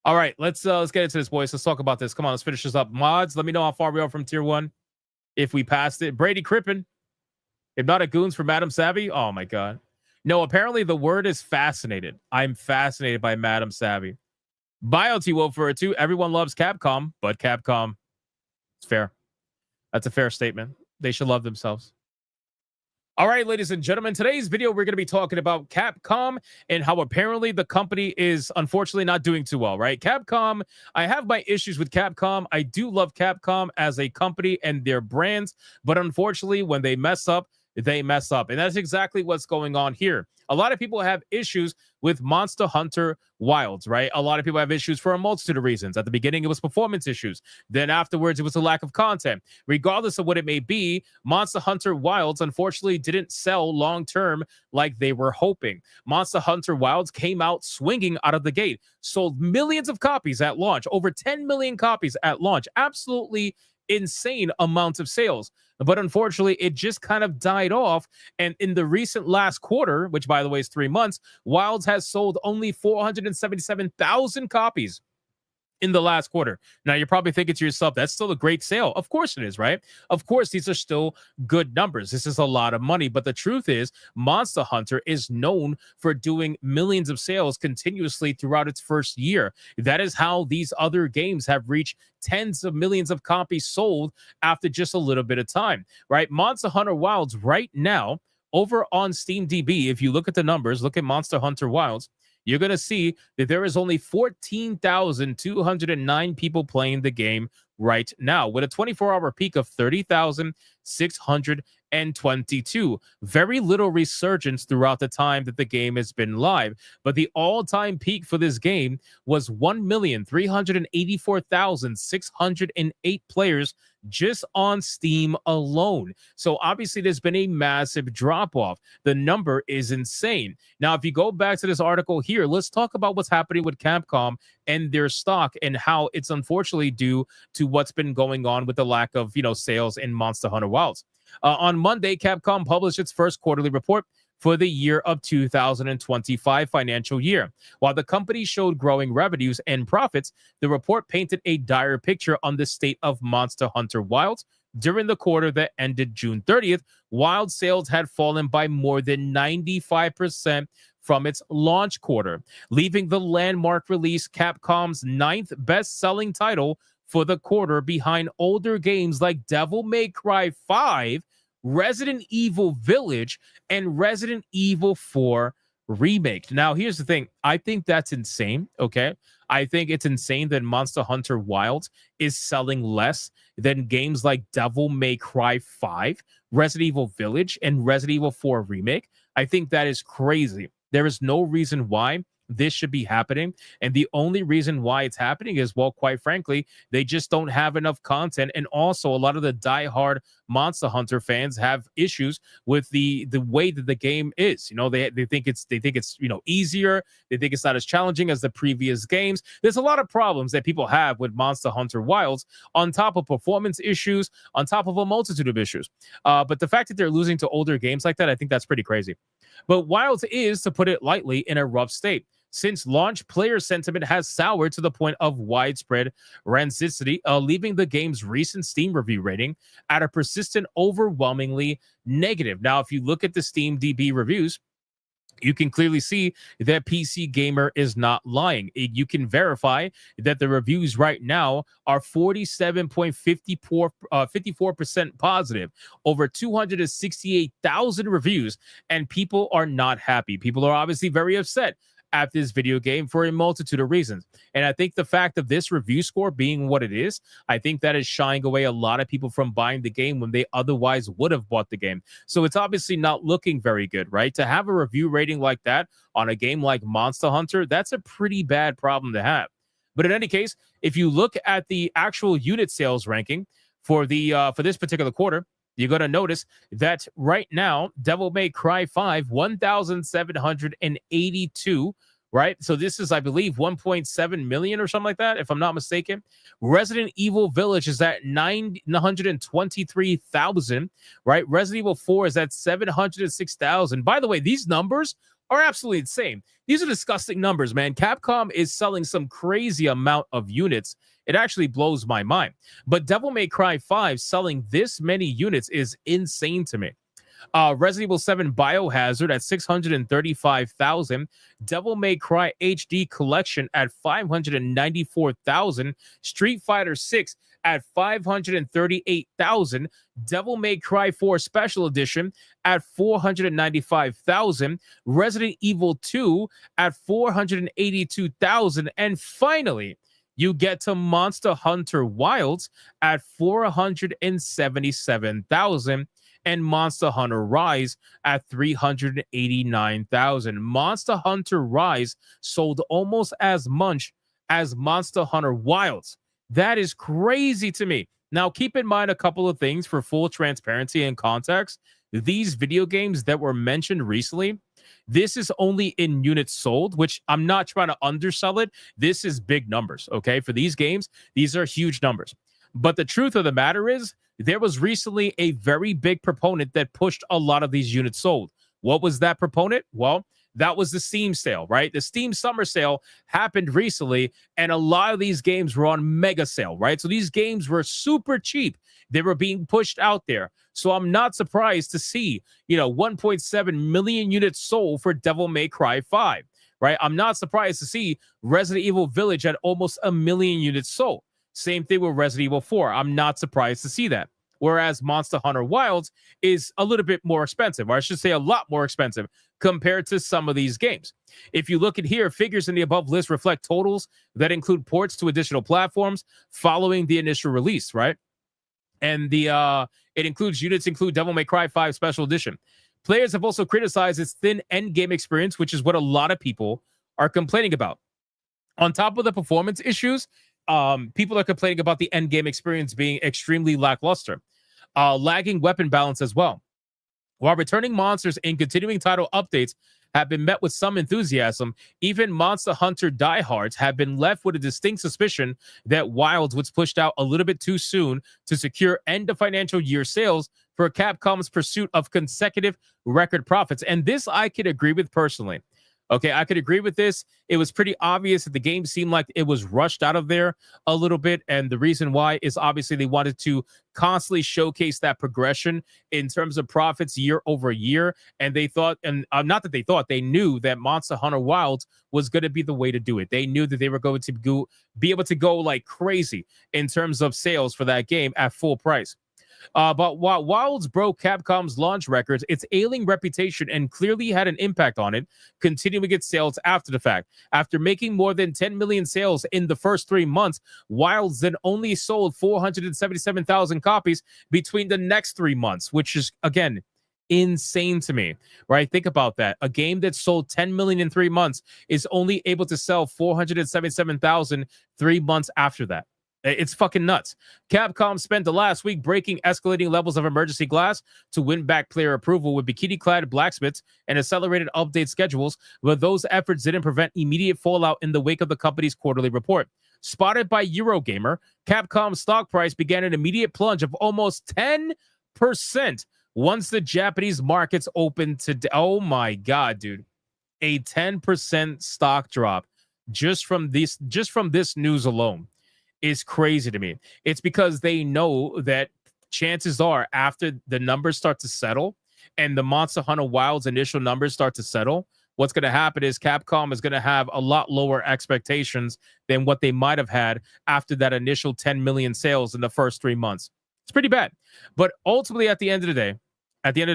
All right, let's get into this, boys. Let's talk about this. Come on, let's finish this up. Mods, let me know how far we are from tier 1. If we passed it. Brady Crippen. Hypnotic Goons for Madam Savvy. Oh my god. No, apparently the word is fascinated. I'm fascinated by Madam Savvy. BioT Wolf for it too. Everyone loves Capcom, but Capcom. It's fair. That's a fair statement. They should love themselves. All right, ladies and gentlemen, today's video, we're going to be talking about Capcom and how apparently the company is unfortunately not doing too well, right? Capcom, I have my issues with Capcom. I do love Capcom as a company and their brands, but unfortunately, when they mess up, they mess up. And that's exactly what's going on here. A lot of people have issues with Monster Hunter Wilds, right? A lot of people have issues for a multitude of reasons. At the beginning, it was performance issues. Then afterwards, it was a lack of content. Regardless of what it may be, Monster Hunter Wilds, unfortunately, didn't sell long-term like they were hoping. Monster Hunter Wilds came out swinging out of the gate, sold millions of copies at launch, over 10 million copies at launch. Absolutely insane amounts of sales. But unfortunately, it just kind of died off. And in the recent last quarter, which by the way is 3 months, Wilds has sold only 477,000 copies in the last quarter. Now, you're probably thinking to yourself, that's still a great sale. Of course it is, right? Of course, these are still good numbers. This is a lot of money. But the truth is, Monster Hunter is known for doing millions of sales continuously throughout its first year. That is how these other games have reached tens of millions of copies sold after just a little bit of time, right? Monster Hunter Wilds right now, over on SteamDB, if you look at the numbers, look at Monster Hunter Wilds, you're going to see that there is only 14,209 people playing the game right now, with a 24-hour peak of 30,622. Very little resurgence throughout the time that the game has been live, but the all-time peak for this game was 1,384,608 players just on Steam alone. So obviously there's been a massive drop off. The number is insane. Now, if you go back to this article here, let's talk about what's happening with Capcom and their stock and how it's unfortunately due to what's been going on with the lack of, sales in Monster Hunter Wilds. On Monday, Capcom published its first quarterly report for the year of 2025 financial year. While the company showed growing revenues and profits, the report painted a dire picture on the state of Monster Hunter Wilds. During the quarter that ended June 30th, Wild sales had fallen by more than 95% from its launch quarter, leaving the landmark release Capcom's 9th best-selling title for the quarter behind older games like Devil May Cry 5, Resident Evil Village, and Resident Evil 4 Remake. Now, here's the thing. I think that's insane, okay? I think it's insane that Monster Hunter Wilds is selling less than games like Devil May Cry 5, Resident Evil Village, and Resident Evil 4 Remake. I think that is crazy. There is no reason why this should be happening. And the only reason why it's happening is, well, quite frankly, they just don't have enough content. And also a lot of the diehard Monster Hunter fans have issues with the way that the game is. They think it's easier. They think it's not as challenging as the previous games. There's a lot of problems that people have with Monster Hunter Wilds, on top of performance issues, on top of a multitude of issues. But the fact that they're losing to older games like that, I think that's pretty crazy. But Wilds is, to put it lightly, in a rough state. Since launch, player sentiment has soured to the point of widespread rancidity, leaving the game's recent Steam review rating at a persistent, overwhelmingly negative. Now, if you look at the Steam DB reviews, you can clearly see that PC Gamer is not lying. You can verify that the reviews right now are 54% positive, over 268,000 reviews, and people are not happy. People are obviously very upset at this video game for a multitude of reasons. And I think the fact of this review score being what it is, I think that is shying away a lot of people from buying the game when they otherwise would have bought the game. So it's obviously not looking very good, right? To have a review rating like that on a game like Monster Hunter, that's a pretty bad problem to have. But in any case, if you look at the actual unit sales ranking for this particular quarter, you're going to notice that right now, Devil May Cry 5, 1,782, right? So this is, I believe, 1.7 million or something like that, if I'm not mistaken. Resident Evil Village is at 923,000, right? Resident Evil 4 is at 706,000. By the way, these numbers are absolutely insane. These are disgusting numbers, man. Capcom is selling some crazy amount of units. It actually blows my mind. But Devil May Cry 5 selling this many units is insane to me. Resident Evil 7 Biohazard at 635,000. Devil May Cry HD Collection at 594,000. Street Fighter 6 at 538,000. Devil May Cry 4 Special Edition at 495,000. Resident Evil 2 at 482,000. And finally, you get to Monster Hunter Wilds at 477,000. And Monster Hunter Rise at 389,000. Monster Hunter Rise sold almost as much as Monster Hunter Wilds. That is crazy to me. Now, keep in mind a couple of things for full transparency and context. These video games that were mentioned recently, this is only in units sold, which I'm not trying to undersell it. This is big numbers, okay? For these games, these are huge numbers. But the truth of the matter is, there was recently a very big proponent that pushed a lot of these units sold. What was that proponent? Well, that was the Steam sale, right? The Steam summer sale happened recently, and a lot of these games were on mega sale, right? So these games were super cheap. They were being pushed out there. So I'm not surprised to see, 1.7 million units sold for Devil May Cry 5, right? I'm not surprised to see Resident Evil Village at almost 1 million units sold. Same thing with Resident Evil 4. I'm not surprised to see that. whereas Monster Hunter Wilds is a little bit more expensive, or I should say a lot more expensive compared to some of these games. If you look at here, figures in the above list reflect totals that include ports to additional platforms following the initial release, right? And it includes units include Devil May Cry 5 Special Edition. Players have also criticized its thin end game experience, which is what a lot of people are complaining about. On top of the performance issues, people are complaining about the end game experience being extremely lackluster, lagging weapon balance as well. While returning monsters and continuing title updates have been met with some enthusiasm, even Monster Hunter diehards have been left with a distinct suspicion that Wilds was pushed out a little bit too soon to secure end of financial year sales for Capcom's pursuit of consecutive record profits. And this I could agree with personally. Okay, I could agree with this. It was pretty obvious that the game seemed like it was rushed out of there a little bit. And the reason why is obviously they wanted to constantly showcase that progression in terms of profits year over year. And they thought, and not that they thought, they knew that Monster Hunter Wilds was going to be the way to do it. They knew that they were going to be able to go like crazy in terms of sales for that game at full price. But while Wilds broke Capcom's launch records, its ailing reputation and clearly had an impact on it, continuing its sales after the fact. After making more than 10 million sales in the first 3 months, Wilds then only sold 477,000 copies between the next 3 months, which is, again, insane to me, right? Think about that. A game that sold 10 million in 3 months is only able to sell 477,000 3 months after that. It's fucking nuts. Capcom spent the last week breaking escalating levels of emergency glass to win back player approval with bikini-clad blacksmiths and accelerated update schedules, but those efforts didn't prevent immediate fallout in the wake of the company's quarterly report. Spotted by Eurogamer, Capcom's stock price began an immediate plunge of almost 10% once the Japanese markets opened today. Oh my God, dude. A 10% stock drop just from this news alone is crazy to me. It's because they know that chances are after the numbers start to settle and the Monster Hunter Wilds initial numbers start to settle, what's going to happen is Capcom is going to have a lot lower expectations than what they might have had after that initial 10 million sales in the first 3 months. It's pretty bad. But ultimately, at the end of the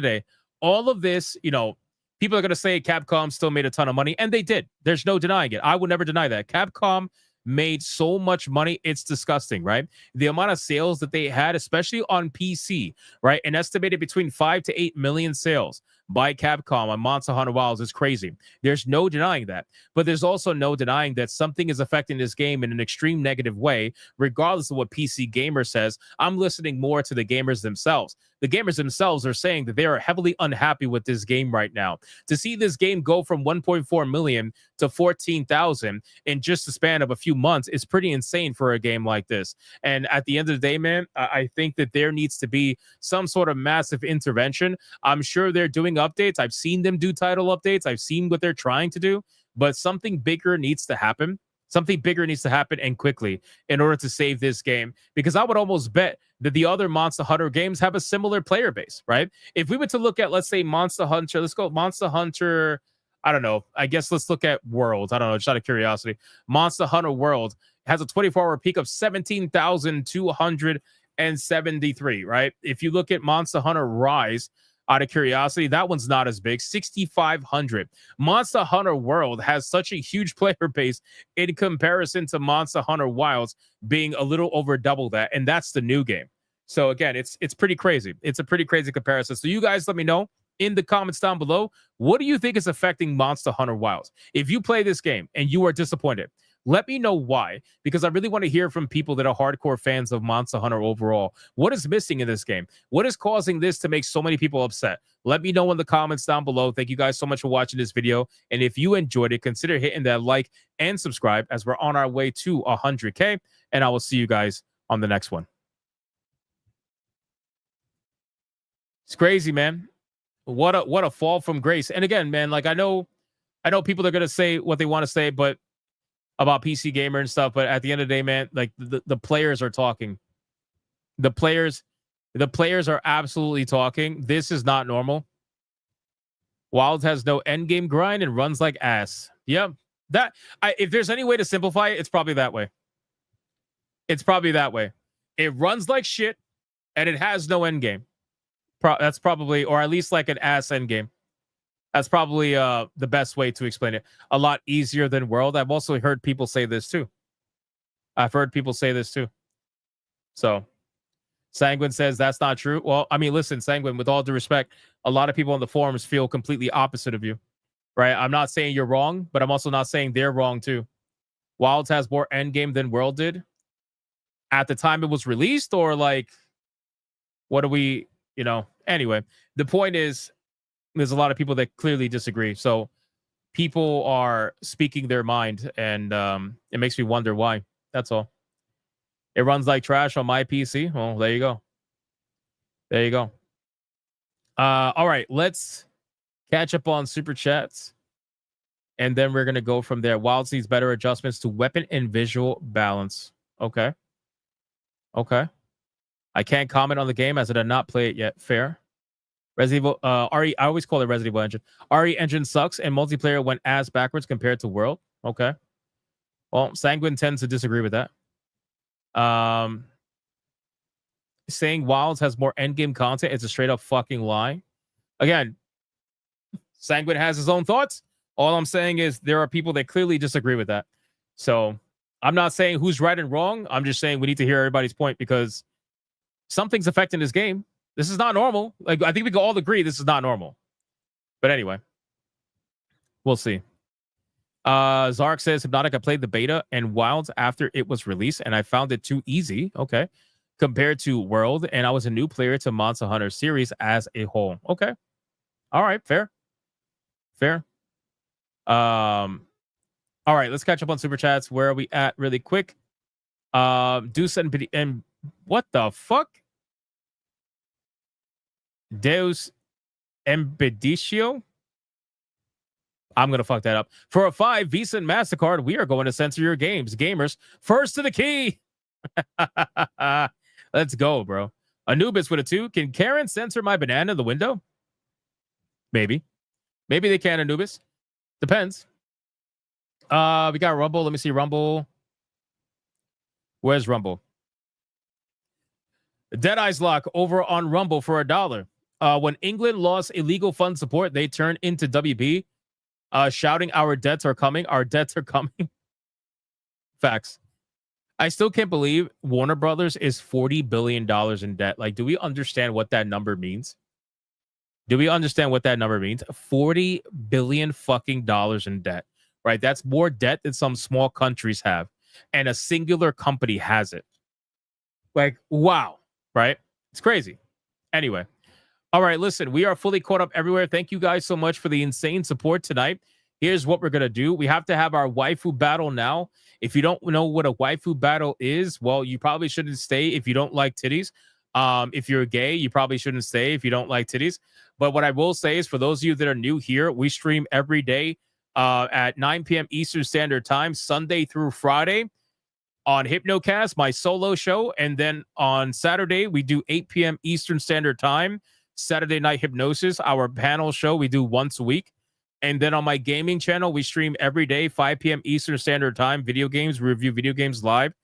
day, all of this, people are going to say Capcom still made a ton of money, and they did. There's no denying it. I would never deny that. Capcom made so much money, it's disgusting, right? The amount of sales that they had, especially on PC, right? An estimated between 5 to 8 million sales by Capcom on Monster Hunter Wilds is crazy. There's no denying that. But there's also no denying that something is affecting this game in an extreme negative way, regardless of what PC Gamer says. I'm listening more to the gamers themselves. The gamers themselves are saying that they are heavily unhappy with this game right now. To see this game go from 1.4 million to 14,000 in just the span of a few months is pretty insane for a game like this. And at the end of the day, man, I think that there needs to be some sort of massive intervention. I'm sure they're doing updates. I've seen them do title updates. I've seen what they're trying to do, but something bigger needs to happen. Something bigger needs to happen and quickly in order to save this game, because I would almost bet that the other Monster Hunter games have a similar player base, right? If we were to look at, let's say, Monster Hunter, let's go Monster Hunter, I don't know. I guess let's look at World. I don't know, just out of curiosity. Monster Hunter World has a 24-hour peak of 17,273, right? If you look at Monster Hunter Rise, out of curiosity, that one's not as big, 6,500. Monster Hunter World has such a huge player base in comparison to Monster Hunter Wilds being a little over double that, and that's the new game. So again, it's pretty crazy. It's a pretty crazy comparison. So you guys let me know in the comments down below, what do you think is affecting Monster Hunter Wilds? If you play this game and you are disappointed, let me know why, because I really want to hear from people that are hardcore fans of Monster Hunter overall. What is missing in this game? What is causing this to make so many people upset? Let me know in the comments down below. Thank you guys so much for watching this video. And if you enjoyed it, consider hitting that like and subscribe as we're on our way to 100K. And I will see you guys on the next one. It's crazy, man. What a fall from grace. And again, man, like I know people are going to say what they want to say, but about PC Gamer and stuff, but at the end of the day, man, like the players are talking. The players are absolutely talking. This is not normal. Wilds has no end game grind and runs like ass. Yep. If there's any way to simplify it, it's probably that way. It's probably that way. It runs like shit. and it has no end game. That's probably, or at least like an ass end game. That's probably the best way to explain it. A lot easier than World. I've also heard people say this too. So Sanguine says that's not true. Well, I mean, listen, Sanguine, with all due respect, a lot of people on the forums feel completely opposite of you, right? I'm not saying you're wrong, but I'm also not saying they're wrong too. Wilds has more endgame than World did at the time it was released, or like, what do we, anyway, the point is there's a lot of people that clearly disagree. So people are speaking their mind, and it makes me wonder why. That's all. It runs like trash on my PC. Well, there you go. All right, let's catch up on super chats, and then we're gonna go from there. Wilds needs better adjustments to weapon and visual balance. Okay. I can't comment on the game as I did not play it yet. Fair. Resident Evil, RE, I always call it Resident Evil Engine. RE Engine sucks, and multiplayer went ass backwards compared to World. Okay. Well, Sanguine tends to disagree with that. Saying Wilds has more endgame content is a straight up fucking lie. Again, Sanguine has his own thoughts. All I'm saying is there are people that clearly disagree with that. So I'm not saying who's right and wrong. I'm just saying we need to hear everybody's point, because something's affecting this game. This is not normal. Like, I think we can all agree this is not normal. But anyway, we'll see. Zark says, Hypnotic, I played the beta and Wilds after it was released, and I found it too easy. Okay. Compared to World, and I was a new player to Monster Hunter series as a whole. Okay. All right. Fair. All right. Let's catch up on super chats. Where are we at really quick? Deuce and what the fuck? Deus Embedicio? I'm going to fuck that up. For a 5 Visa and MasterCard, we are going to censor your games. Gamers, first to the key. Let's go, bro. Anubis with a 2. Can Karen censor my banana in the window? Maybe they can, Anubis. Depends. We got Rumble. Let me see Rumble. Where's Rumble? Deadeye's Lock over on Rumble for $1. When England lost illegal fund support, they turned into WB, shouting, our debts are coming. Our debts are coming. Facts. I still can't believe Warner Brothers is $40 billion in debt. Like, do we understand what that number means? $40 billion fucking dollars in debt, right? That's more debt than some small countries have, and a singular company has it. Like, wow, right? It's crazy. Anyway, all right, listen, we are fully caught up everywhere. Thank you guys so much for the insane support tonight. Here's what we're going to do. We have to have our waifu battle now. If you don't know what a waifu battle is, well, you probably shouldn't stay if you don't like titties. If you're gay, you probably shouldn't stay if you don't like titties. But what I will say is, for those of you that are new here, we stream every day at 9 p.m. Eastern Standard Time, Sunday through Friday on Hypnocast, my solo show. And then on Saturday, we do 8 p.m. Eastern Standard Time, Saturday Night Hypnosis, our panel show we do once a week. And then on my gaming channel, we stream every day, 5 p.m. Eastern Standard Time, video games. We review video games live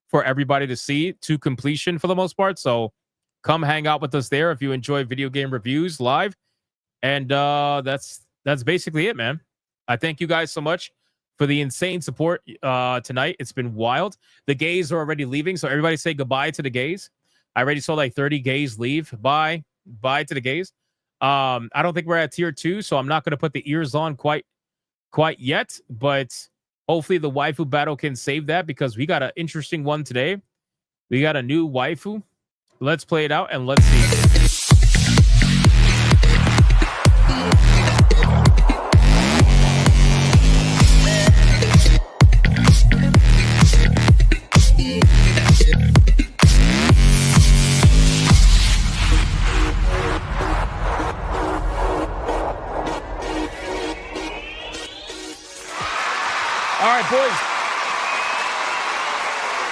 for everybody to see to completion for the most part. So come hang out with us there if you enjoy video game reviews live. And that's basically it, man. I thank you guys so much for the insane support tonight. It's been wild. The gays are already leaving, so everybody say goodbye to the gays. I already saw like 30 gays leave. Bye to the gays. I don't think we're at tier 2, so I'm not going to put the ears on quite yet, but hopefully the waifu battle can save that, because we got an interesting one today. We got a new waifu. Let's play it out and let's see. All right, boys.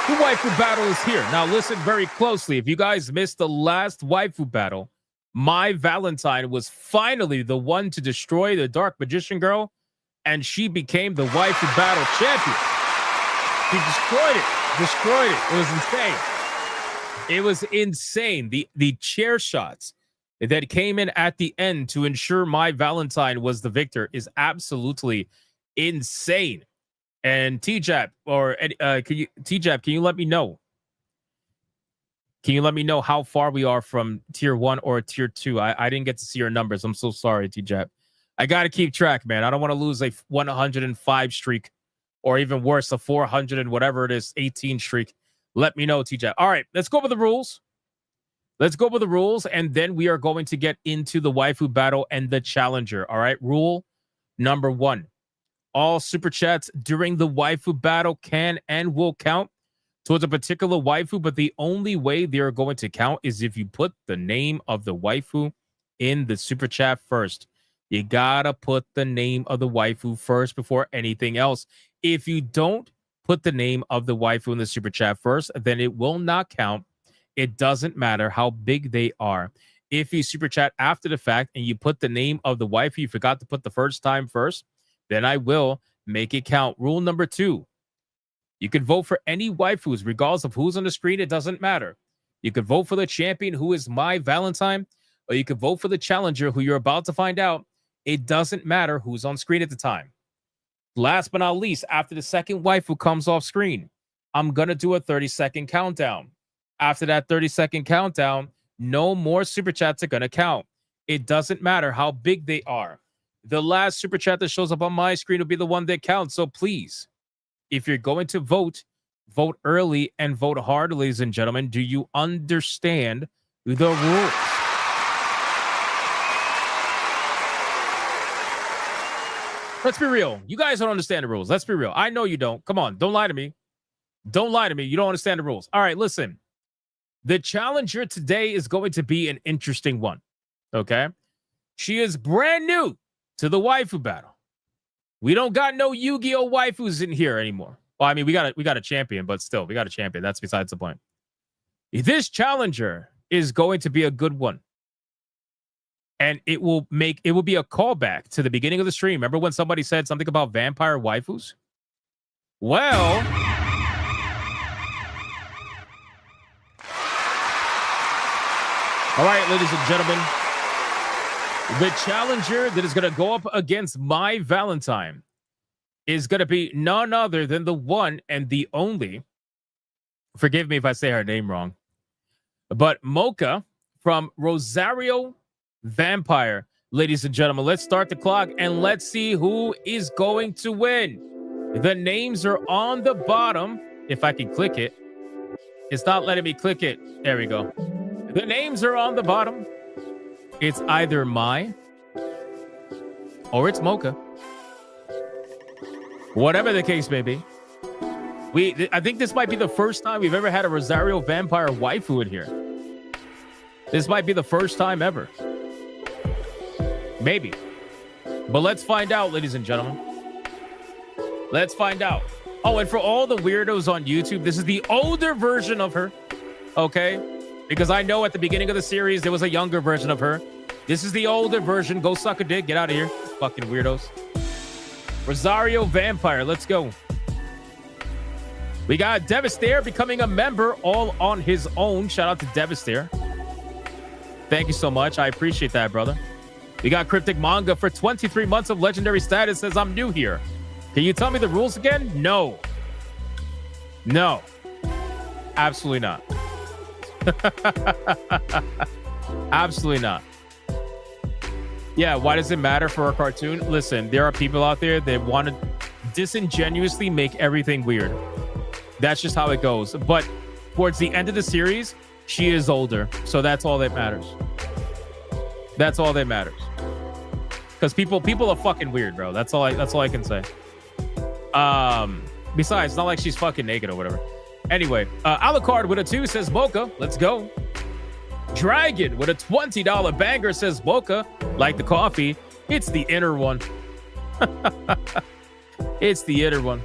The waifu battle is here. Now listen very closely. If you guys missed the last waifu battle, my Valentine was finally the one to destroy the Dark Magician girl, and she became the waifu battle champion. She destroyed it. It was insane. It was insane. The chair shots that came in at the end to ensure my Valentine was the victor is absolutely insane. And TJAP can you let me know? Can you let me know how far we are from tier 1 or tier 2? I didn't get to see your numbers. I'm so sorry, TJAP. I got to keep track, man. I don't want to lose a 105 streak or even worse, a 400 and whatever it is, 18 streak. Let me know, TJAP. All right, let's go over the rules. And then we are going to get into the waifu battle and the challenger. All right, rule number 1. All super chats during the waifu battle can and will count towards a particular waifu, but the only way they are going to count is if you put the name of the waifu in the super chat first. You gotta put the name of the waifu first before anything else. If you don't put the name of the waifu in the super chat first, then it will not count. It doesn't matter how big they are. If you super chat after the fact and you put the name of the waifu you forgot to put the first time first, then I will make it count. Rule number 2. You can vote for any waifus, regardless of who's on the screen. It doesn't matter. You could vote for the champion, who is my Valentine, or you could vote for the challenger, who you're about to find out. It doesn't matter who's on screen at the time. Last but not least, after the second waifu comes off screen, I'm going to do a 30-second countdown. After that 30-second countdown, no more super chats are going to count. It doesn't matter how big they are. The last super chat that shows up on my screen will be the one that counts. So please, if you're going to vote, vote early and vote hard, ladies and gentlemen. Do you understand the rules? Let's be real. You guys don't understand the rules. Let's be real. I know you don't. Come on. Don't lie to me. Don't lie to me. You don't understand the rules. All right, listen. The challenger today is going to be an interesting one. Okay? She is brand new to the waifu battle. We don't got no Yu-Gi-Oh! Waifus in here anymore. Well, I mean, we got a champion, but still, we got a champion. That's besides the point. This challenger is going to be a good one. And it will be a callback to the beginning of the stream. Remember when somebody said something about vampire waifus? Well, all right, ladies and gentlemen, the challenger that is going to go up against my Valentine is going to be none other than the one and the only, forgive me if I say her name wrong, but Mocha from Rosario Vampire. Ladies and gentlemen, let's start the clock and let's see who is going to win. The names are on the bottom. If I can click it. It's not letting me click it. There we go. The names are on the bottom. It's either Mai or it's Mocha. Whatever the case may be. I think this might be the first time we've ever had a Rosario Vampire waifu in here. This might be the first time ever. Maybe. But let's find out, ladies and gentlemen. Let's find out. Oh, and for all the weirdos on YouTube, this is the older version of her. Okay? Because I know at the beginning of the series, there was a younger version of her. This is the older version. Go suck a dick. Get out of here. Fucking weirdos. Rosario Vampire. Let's go. We got Devastator becoming a member all on his own. Shout out to Devastator. Thank you so much. I appreciate that, brother. We got Cryptic Manga for 23 months of legendary status. Says, I'm new here. Can you tell me the rules again? No. No. Absolutely not. Absolutely not. Yeah, why does it matter for a cartoon? Listen, there are people out there that want to disingenuously make everything weird. That's just how it goes. But towards the end of the series, she is older. So that's all that matters. That's all that matters. Because people are fucking weird, bro. That's all I can say. Besides, it's not like she's fucking naked or whatever. Anyway, Alucard with a 2 says Mocha. Let's go. Dragon with a $20 banger says Mocha. Like the coffee. It's the inner one. It's the inner one.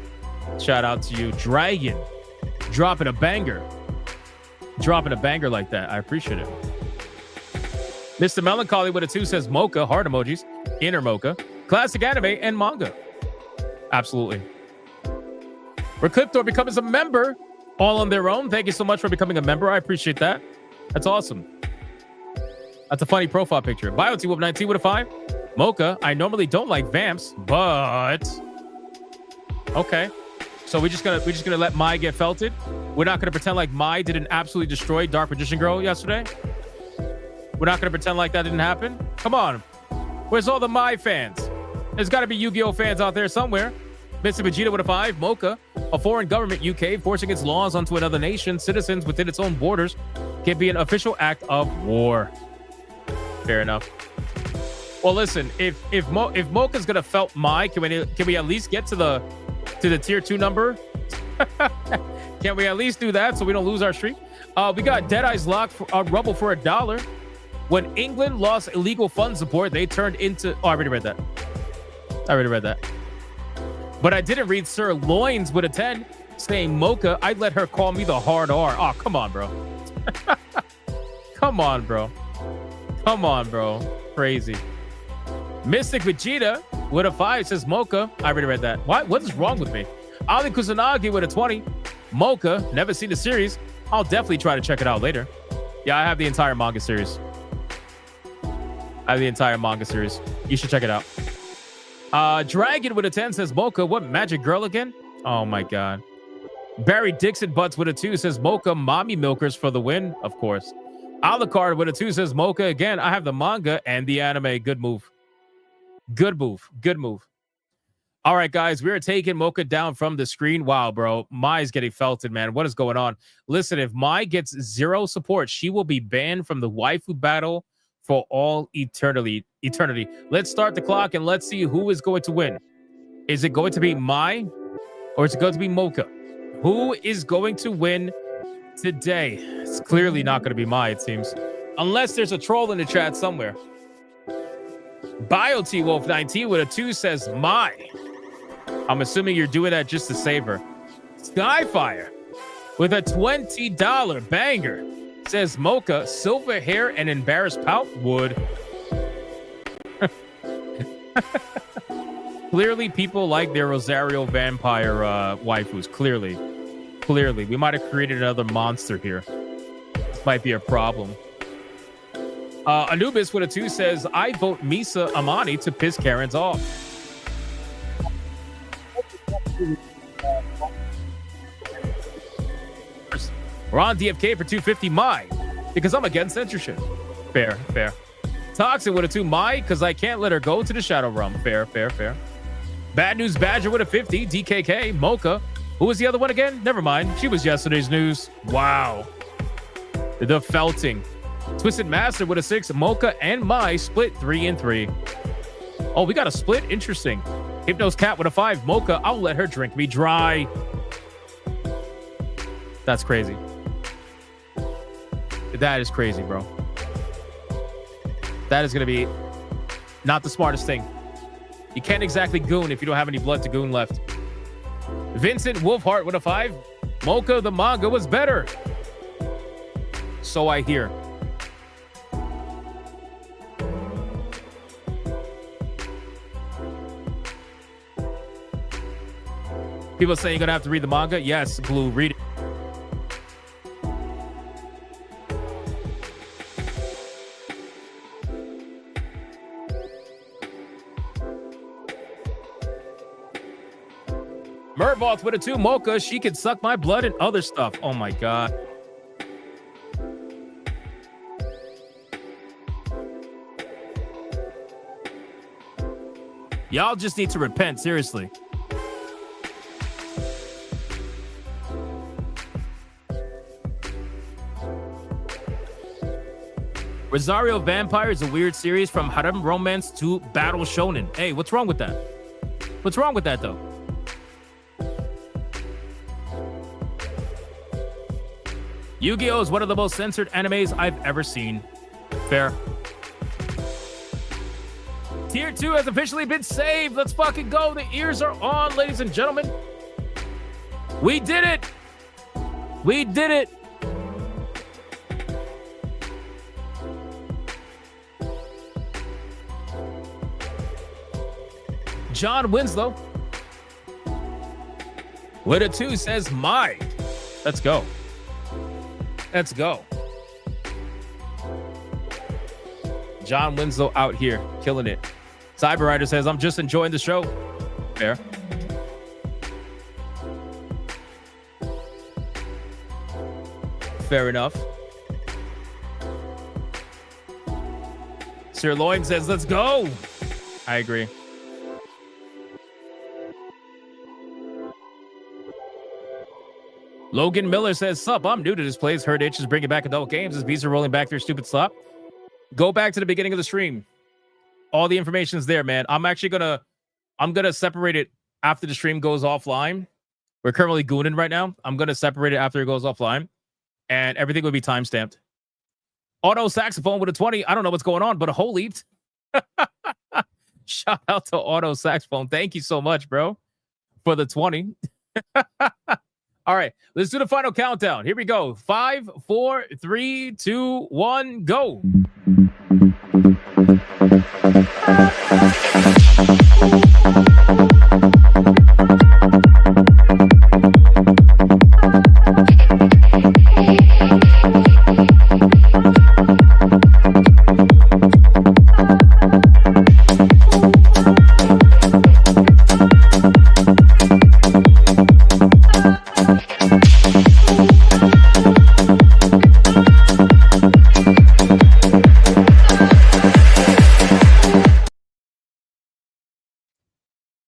Shout out to you. Dragon. Dropping a banger. Dropping a banger like that. I appreciate it. Mr. Melancholy with a 2 says Mocha. Heart emojis. Inner Mocha. Classic anime and manga. Absolutely. Recliptor becomes a member All on their own. Thank you so much for becoming a member. I appreciate that. That's awesome. That's a funny profile picture. BioT Wolf 19 with a 5. Mocha, I normally don't like vamps, but okay. So we're just gonna let Mai get felted. We're not gonna pretend like Mai didn't absolutely destroy Dark Magician Girl yesterday. We're not gonna pretend like that didn't happen. Come on. Where's all the Mai fans? There's got to be Yu-Gi-Oh fans out there somewhere. Mr. Vegeta with a 5. Mocha, a foreign government, UK, forcing its laws onto another nation, citizens within its own borders, can be an official act of war. Fair enough. Well, listen, if Mocha's gonna felt Mai, can we at least get to the tier 2 number? Can we at least do that so we don't lose our streak? We got Deadeye's Lock for Rubble for $1. When England lost illegal fund support, they turned into. Oh, I already read that. But I didn't read Sir Loins with a 10, saying Mocha, I'd let her call me the hard R. Oh, come on, bro. Come on, bro. Crazy. Mystic Vegeta with a 5 says Mocha. I already read that. What is wrong with me? Ali Kusanagi with a 20. Mocha, never seen the series. I'll definitely try to check it out later. Yeah, I have the entire manga series. You should check it out. Dragon with a 10 says Mocha, what magic girl again? Oh my god. Barry Dixon Butts with a 2 says Mocha, mommy milkers for the win, of course. Alucard with a 2 says Mocha again. I have the manga and the anime. Good move. All right, guys, we're taking Mocha down from the screen. Wow, bro. Mai's getting felted, man. What is going on? Listen, if Mai gets 0 support, she will be banned from the Waifu Battle for all eternity. Let's start the clock and let's see who is going to win. Is it going to be Mai or is it going to be Mocha? Who is going to win today? It's clearly not going to be Mai, it seems. Unless there's a troll in the chat somewhere. BioT Wolf 19 with a 2 says Mai. I'm assuming you're doing that just to save her. Skyfire with a $20 banger says Mocha, silver hair and embarrassed pout would. Clearly, people like their Rosario vampire waifus. Clearly. We might have created another monster here. This might be a problem. Anubis with a 2 says, I vote Misa Amani to piss Karens off. We're on DFK for 250 Mai because I'm against censorship. Fair. Toxic with a 2 Mai because I can't let her go to the Shadow Realm. Fair. Bad News Badger with a 50 DKK. Mocha. Who was the other one again? Never mind. She was yesterday's news. Wow. The felting. Twisted Master with a 6. Mocha and Mai split 3 and 3. Oh, we got a split? Interesting. Hypnos Cat with a 5. Mocha, I'll let her drink me dry. That's crazy. That is crazy, bro. That is going to be not the smartest thing. You can't exactly goon if you don't have any blood to goon left. Vincent Wolfheart with a 5. Mocha, the manga was better. So I hear. People saying you're going to have to read the manga. Yes, Blue, read it. Mervoth with a 2. Mocha, she can suck my blood and other stuff. Oh my god. Y'all just need to repent, seriously. Rosario Vampire is a weird series from harem romance to battle shonen. Hey, what's wrong with that? What's wrong with that, though? Yu-Gi-Oh! Is one of the most censored animes I've ever seen. Fair. Tier 2 has officially been saved. Let's fucking go. The ears are on, ladies and gentlemen. We did it. We did it. John Winslow with a 2 says Mai. Let's go. Let's go. John Winslow out here killing it. Cyber Rider says, I'm just enjoying the show. Fair. Fair enough. Sirloin says, let's go. I agree. Logan Miller says, sup, I'm new to this place. Heard Itch is bringing back adult games. As bees are rolling back their stupid slop. Go back to the beginning of the stream. All the information's there, man. I'm gonna separate it after the stream goes offline. We're currently gooning right now. I'm gonna separate it after it goes offline, and everything will be timestamped. Auto Saxophone with a 20. I don't know what's going on, but a whole leap. Shout out to Auto Saxophone. Thank you so much, bro, for the 20. All right, let's do the final countdown. Here we go. 5, 4, 3, 2, 1, go.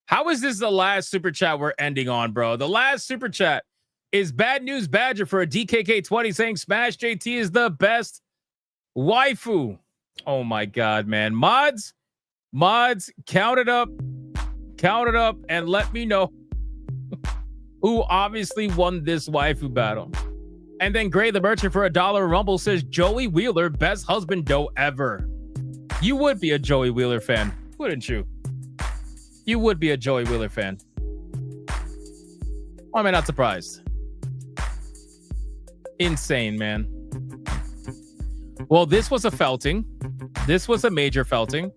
How is this the last super chat we're ending on, bro? The last super chat is Bad News Badger for a DKK20 saying Smash JT is the best waifu. Oh my God, man. Mods, count it up, and let me know who obviously won this waifu battle. And then Gray the Merchant for $1 Rumble says Joey Wheeler, best husband doe ever. You would be a Joey Wheeler fan, wouldn't you? You would be a Joey Wheeler fan. Why am I not surprised? Insane, man. Well, this was a felting. This was a major felting.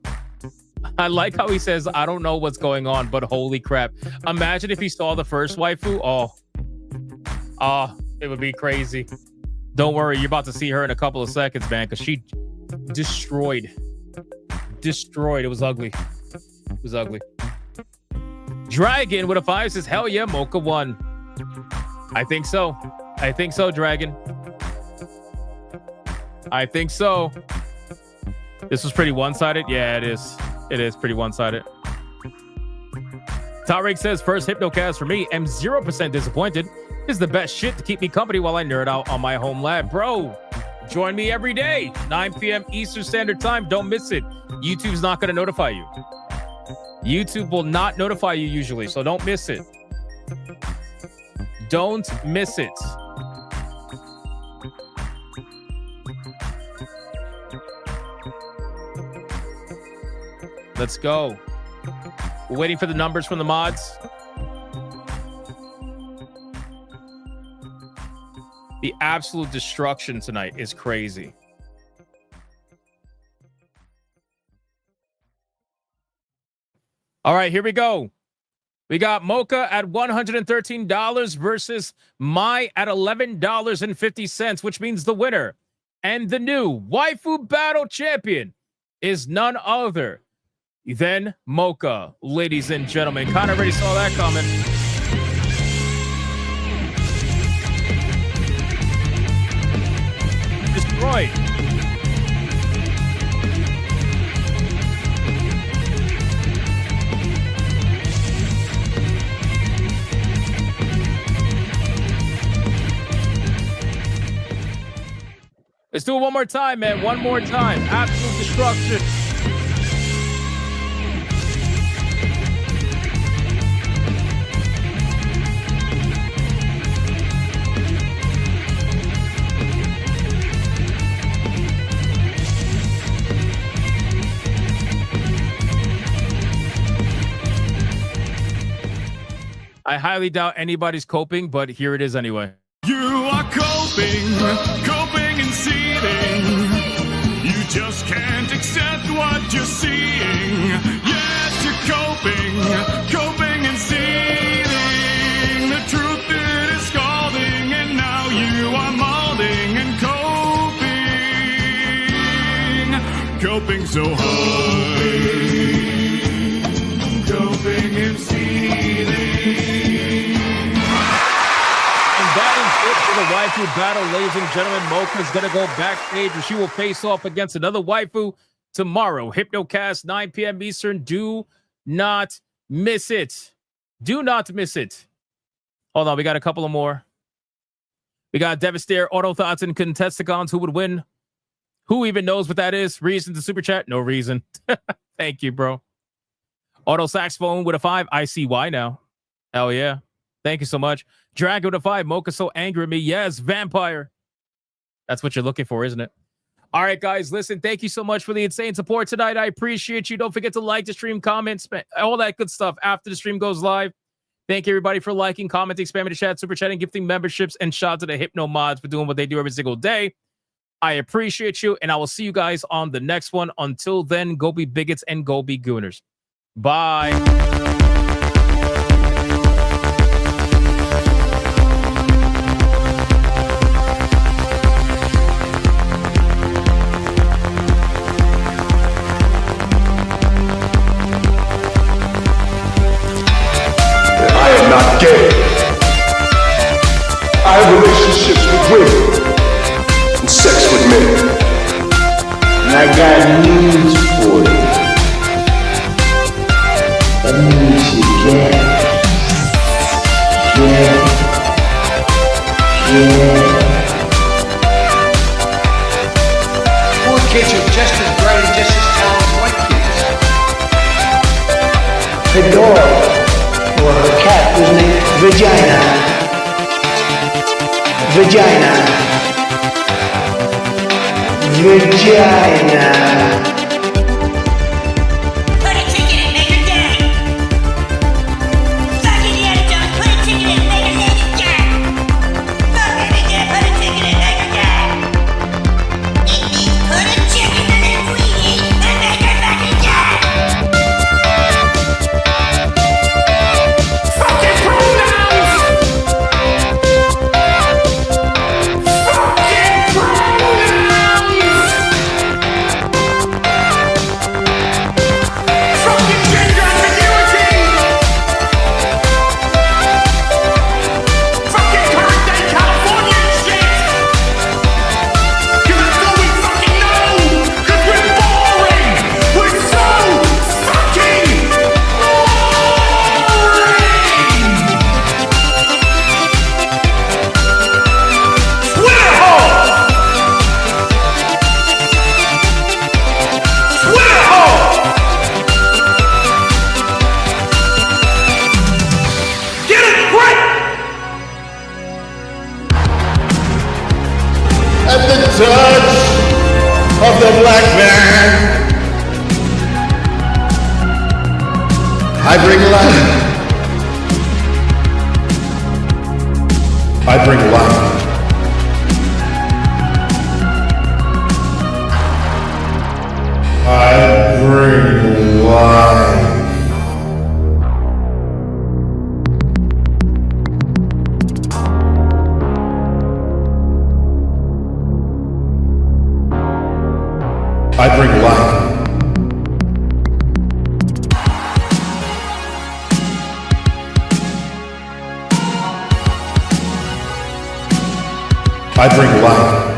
I like how he says, I don't know what's going on, but holy crap. Imagine if he saw the first waifu. Oh, it would be crazy. Don't worry, you're about to see her in a couple of seconds, man, because she destroyed. It was ugly. It was ugly. Dragon with a 5 says, hell yeah, Mocha won. I think so. I think so, Dragon. I think so. This was pretty one-sided. Yeah, it is. It is pretty one-sided. Tariq says, first Hypnocast for me. Am 0% disappointed. This is the best shit to keep me company while I nerd out on my home lab. Bro, join me every day. 9 p.m. Eastern Standard Time. Don't miss it. YouTube's not going to notify you. YouTube will not notify you usually, so don't miss it. Don't miss it. Let's go. We're waiting for the numbers from the mods. The absolute destruction tonight is crazy. All right, here we go. We got Mocha at $113 versus Mai at $11.50, which means the winner and the new Waifu Battle champion is none other than Mocha, ladies and gentlemen. Kind of already saw that coming. Destroyed. Let's do it one more time, man. One more time. Absolute destruction. I highly doubt anybody's coping, but here it is anyway. You are coping and seething. You just can't accept what you're seeing. Yes, you're coping and seething. The truth it is scalding, and now jumping so high, jumping and ceiling. And that is it for the waifu battle, ladies and gentlemen. Mocha's gonna go backstage where she will face off against another waifu tomorrow. Hypnocast, 9 p.m. Eastern. Do not miss it. Do not miss it. Hold on, we got a couple of more. We got Devastator, Auto Thoughts, and Contesticons. Who would win? Who even knows what that is? Reason to super chat? No reason. Thank you, bro. Auto Saxophone with a 5. I see why now. Hell yeah. Thank you so much. Dragon with a 5. Mocha so angry at me. Yes, Vampire. That's what you're looking for, isn't it? All right, guys, listen, thank you so much for the insane support tonight. I appreciate you. Don't forget to like the stream, comment, all that good stuff after the stream goes live. Thank you, everybody, for liking, commenting, spamming the chat, super chatting, gifting memberships, and shout out to the Hypno mods for doing what they do every single day. I appreciate you, and I will see you guys on the next one. Until then, go be bigots and go be gooners. Bye. I am not gay. I have relationships with women and sex with men. And I got news for you. That means you get. Poor kids are just as bright and just as talented as white kids. The dog or her cat was named Vagina. Vagina. Vagina. Put a ticket in, make her gay. Fucking Indiana Jones, put a ticket in, make her lady gay. Fuck baby gay, put a ticket in, make her gay. It means put a chicken in that we eat and make her fucking gay. Fucking pronouns! Fucking pronouns! Fucking gender ambiguity! Fucking current day California shit! 'Cause that's all we fucking know! 'Cause we're boring! We're so fucking Twitter hole! Twitter hole! Get it right! At the touch of the black man, I bring life. I bring life. I bring life. I bring life. I bring life.